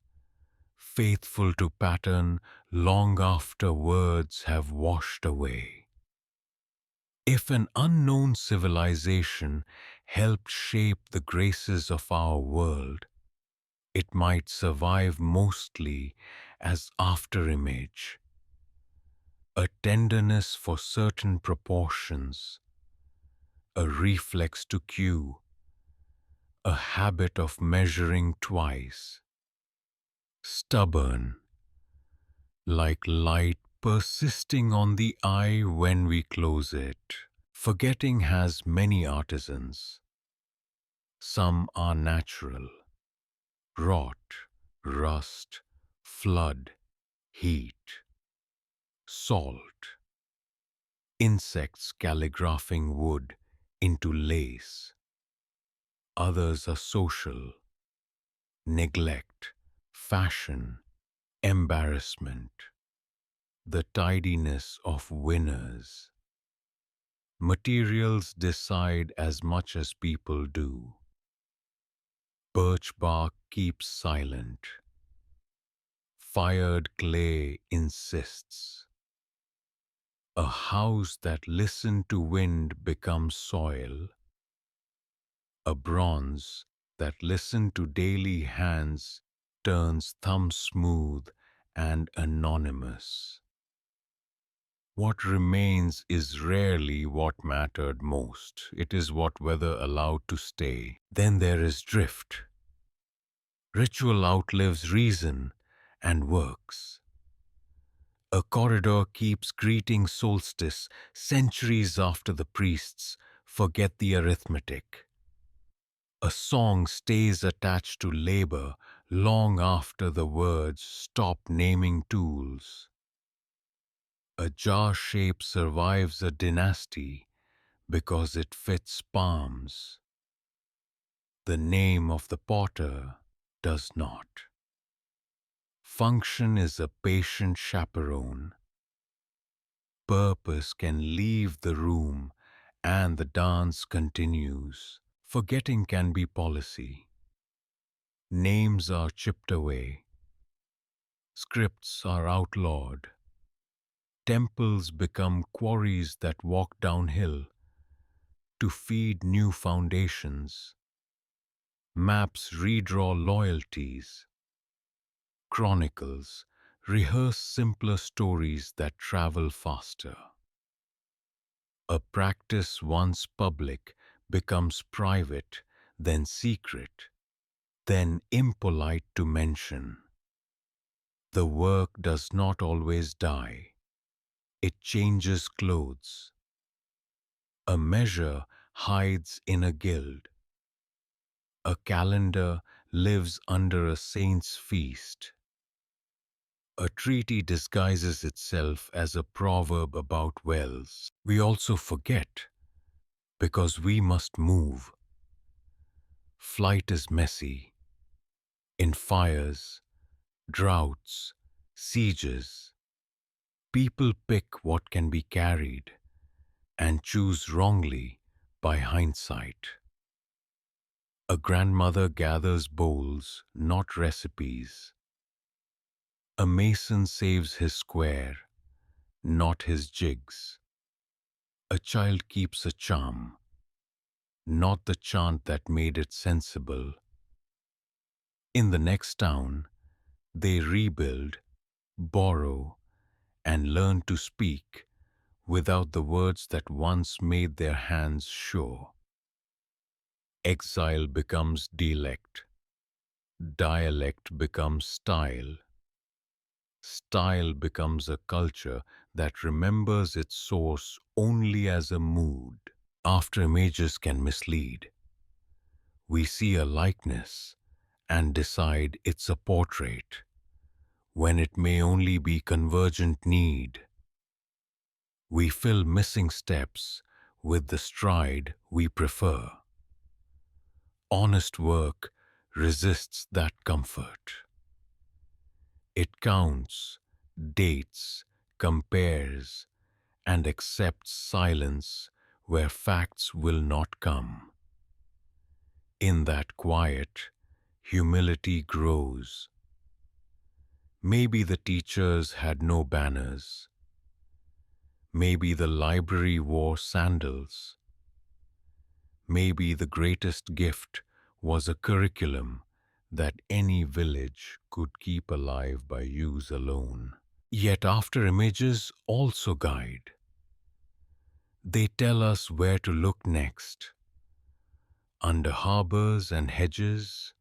faithful to pattern long after words have washed away. If an unknown civilization helped shape the graces of our world, it might survive mostly as afterimage, a tenderness for certain proportions, a reflex to cue, a habit of measuring twice, stubborn, like light persisting on the eye when we close it. Forgetting has many artisans. Some are natural: rot, rust, flood, heat, salt. insects calligraphing wood into lace. Others are social, neglect, fashion, embarrassment, the tidiness of winners. Materials decide as much as people do. Birch bark keeps silent. Fired clay insists. A house that listened to wind becomes soil. A bronze that listened to daily hands turns thumb smooth and anonymous. What remains is rarely what mattered most. It is what whether allowed to stay. Then there is drift. Ritual outlives reason and works. A corridor keeps greeting solstice centuries after the priests forget the arithmetic. A song stays attached to labor long after the words stop naming tools. A jar shape survives a dynasty because it fits palms. The name of the potter does not. Function is a patient chaperone. Purpose can leave the room and the dance continues. Forgetting can be policy. Names are chipped away. Scripts are outlawed. Temples become quarries that walk downhill to feed new foundations. Maps redraw loyalties. Chronicles rehearse simpler stories that travel faster. A practice once public becomes private, then secret, then impolite to mention. The work does not always die. It changes clothes. A measure hides in a guild. A calendar lives under a saint's feast. A treaty disguises itself as a proverb about wells. We also forget, because we must move. Flight is messy. In fires, droughts, sieges, people pick what can be carried and choose wrongly by hindsight. A grandmother gathers bowls, not recipes. A mason saves his square, not his jigs. A child keeps a charm, not the chant that made it sensible. In the next town, they rebuild, borrow, and learn to speak without the words that once made their hands sure. Exile becomes dialect becomes style. Style becomes a culture that remembers its source only as a mood. After images can mislead, we see a likeness and decide it's a portrait, when it may only be convergent need. We fill missing steps with the stride we prefer. Honest work resists that comfort. It counts, dates, compares, and accepts silence where facts will not come. In that quiet, humility grows. Maybe the teachers had no banners. Maybe the library wore sandals. Maybe the greatest gift was a curriculum that any village could keep alive by use alone. Yet after images also guide. They tell us where to look next. Under harbors and hedges,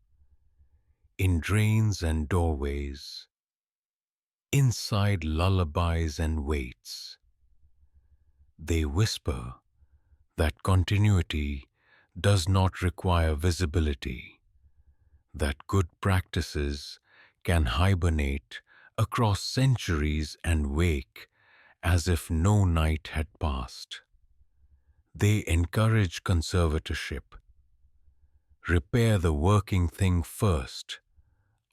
in drains and doorways, inside lullabies and waits. They whisper that continuity does not require visibility, that good practices can hibernate across centuries and wake as if no night had passed. They encourage conservatorship. Repair the working thing first,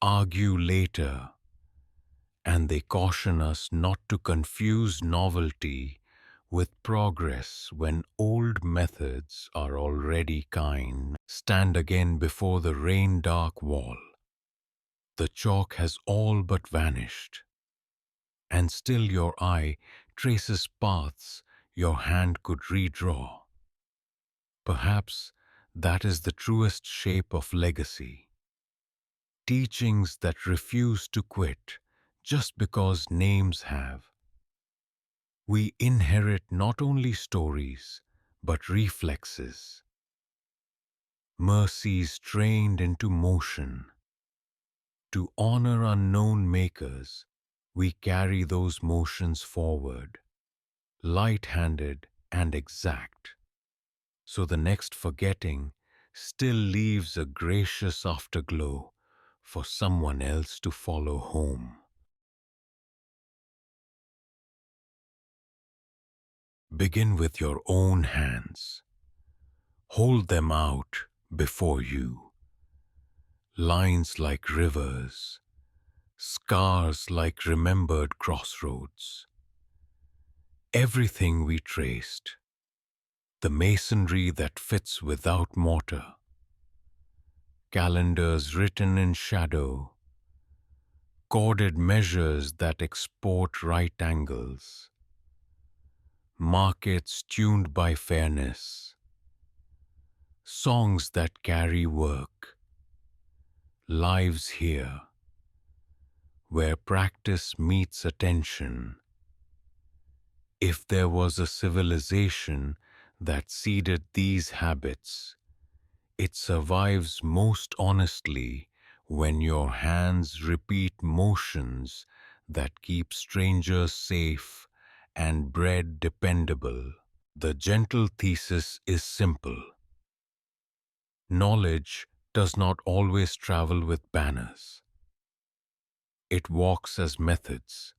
argue later, and they caution us not to confuse novelty with progress when old methods are already kind. Stand again before the rain-dark wall. The chalk has all but vanished, and still your eye traces paths your hand could redraw. Perhaps that is the truest shape of legacy. Teachings that refuse to quit just because names have. We inherit not only stories, but reflexes, mercies trained into motion. To honor unknown makers, we carry those motions forward, light-handed and exact, so the next forgetting still leaves a gracious afterglow for someone else to follow home. Begin with your own hands. Hold them out before you. Lines like rivers, scars like remembered crossroads. Everything we traced, the masonry that fits without mortar, calendars written in shadow, corded measures that export right angles, markets tuned by fairness, songs that carry work, lives here, where practice meets attention. If there was a civilization that seeded these habits, it survives most honestly when your hands repeat motions that keep strangers safe and bread dependable. The gentle thesis is simple. Knowledge does not always travel with banners. It walks as methods,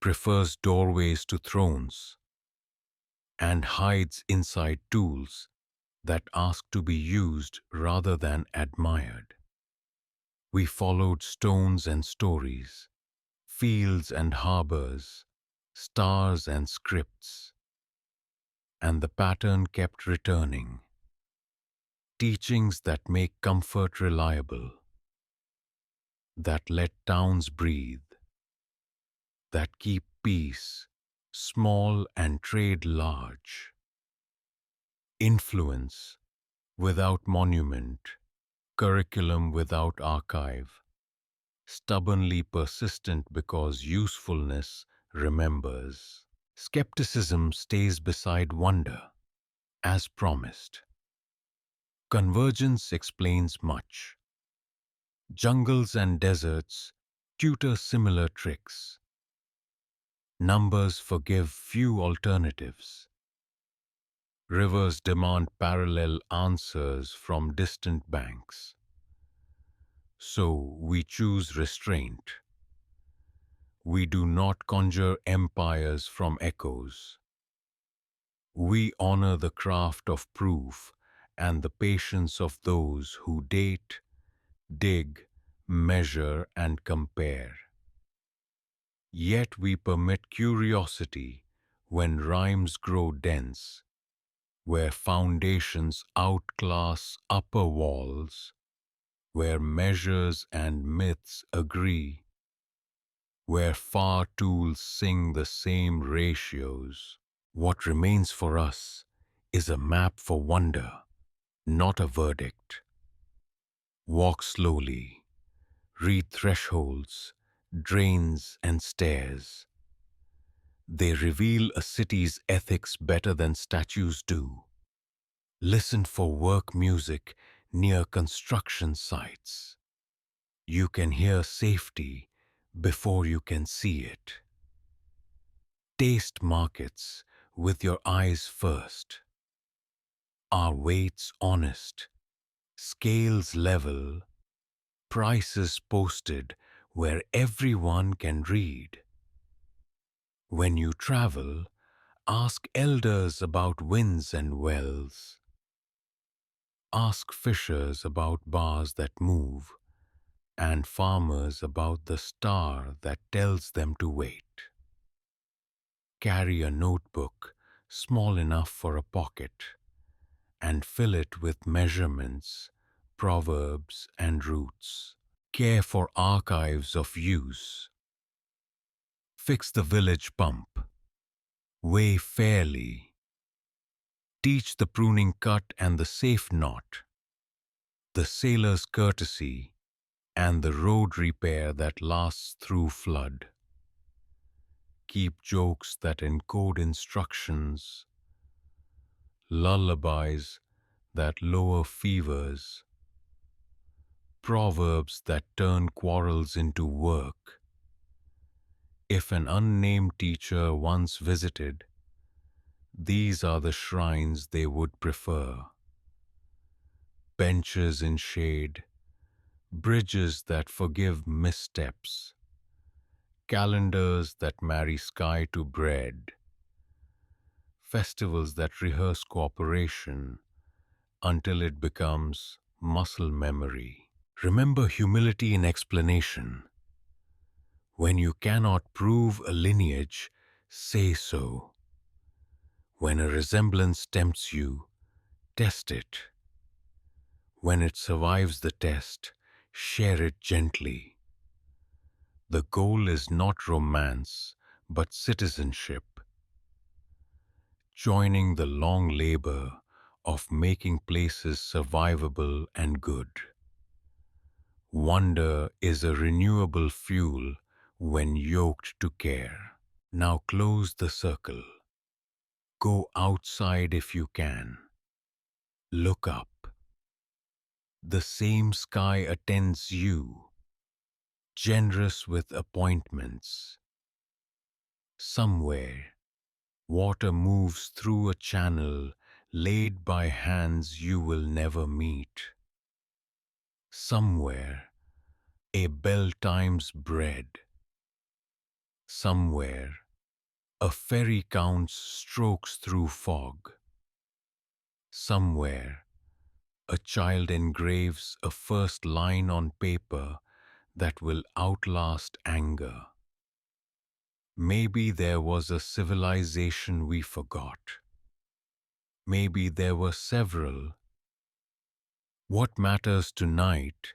prefers doorways to thrones, and hides inside tools that ask to be used rather than admired. We followed stones and stories, fields and harbors, stars and scripts, and the pattern kept returning. Teachings that make comfort reliable, that let towns breathe, that keep peace small and trade large. Influence without monument, curriculum without archive, stubbornly persistent because usefulness remembers. Skepticism stays beside wonder, as promised. Convergence explains much. Jungles and deserts tutor similar tricks. Numbers forgive few alternatives. Rivers demand parallel answers from distant banks. So we choose restraint. We do not conjure empires from echoes. We honor the craft of proof and the patience of those who date, dig, measure, and compare. Yet we permit curiosity when rhymes grow dense, where foundations outclass upper walls, where measures and myths agree, where far tools sing the same ratios. What remains for us is a map for wonder, not a verdict. Walk slowly, read thresholds, drains, and stairs. They reveal a city's ethics better than statues do. Listen for work music near construction sites. You can hear safety before you can see it. Taste markets with your eyes first. Are weights honest? Scales level? Prices posted where everyone can read? When you travel, ask elders about winds and wells. Ask fishers about bars that move, and farmers about the star that tells them to wait. Carry a notebook small enough for a pocket and fill it with measurements, proverbs, and routes. Care for archives of use. Fix the village pump. Weigh fairly. Teach the pruning cut and the safe knot, the sailor's courtesy, and the road repair that lasts through flood. Keep jokes that encode instructions, lullabies that lower fevers, proverbs that turn quarrels into work. If an unnamed teacher once visited, these are the shrines they would prefer. Benches in shade, bridges that forgive missteps, calendars that marry sky to bread, festivals that rehearse cooperation until it becomes muscle memory. Remember humility in explanation. When you cannot prove a lineage, say so. When a resemblance tempts you, test it. When it survives the test, share it gently. The goal is not romance, but citizenship. Joining the long labor of making places survivable and good. Wonder is a renewable fuel when yoked to care. Now close the circle. Go outside if you can. Look up. The same sky attends you, generous with appointments. Somewhere, water moves through a channel laid by hands you will never meet. Somewhere, a bell times bread. Somewhere, a ferry counts strokes through fog. Somewhere, a child engraves a first line on paper that will outlast anger. Maybe there was a civilization we forgot. Maybe there were several. What matters tonight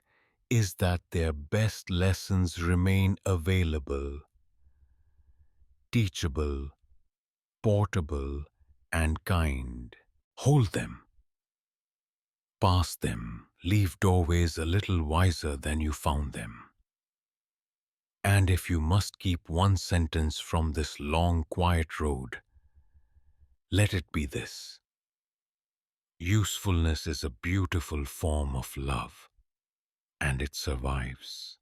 is that their best lessons remain available, teachable, portable, and kind. Hold them, pass them, leave doorways a little wiser than you found them. And if you must keep one sentence from this long, quiet road, let it be this: usefulness is a beautiful form of love, and it survives.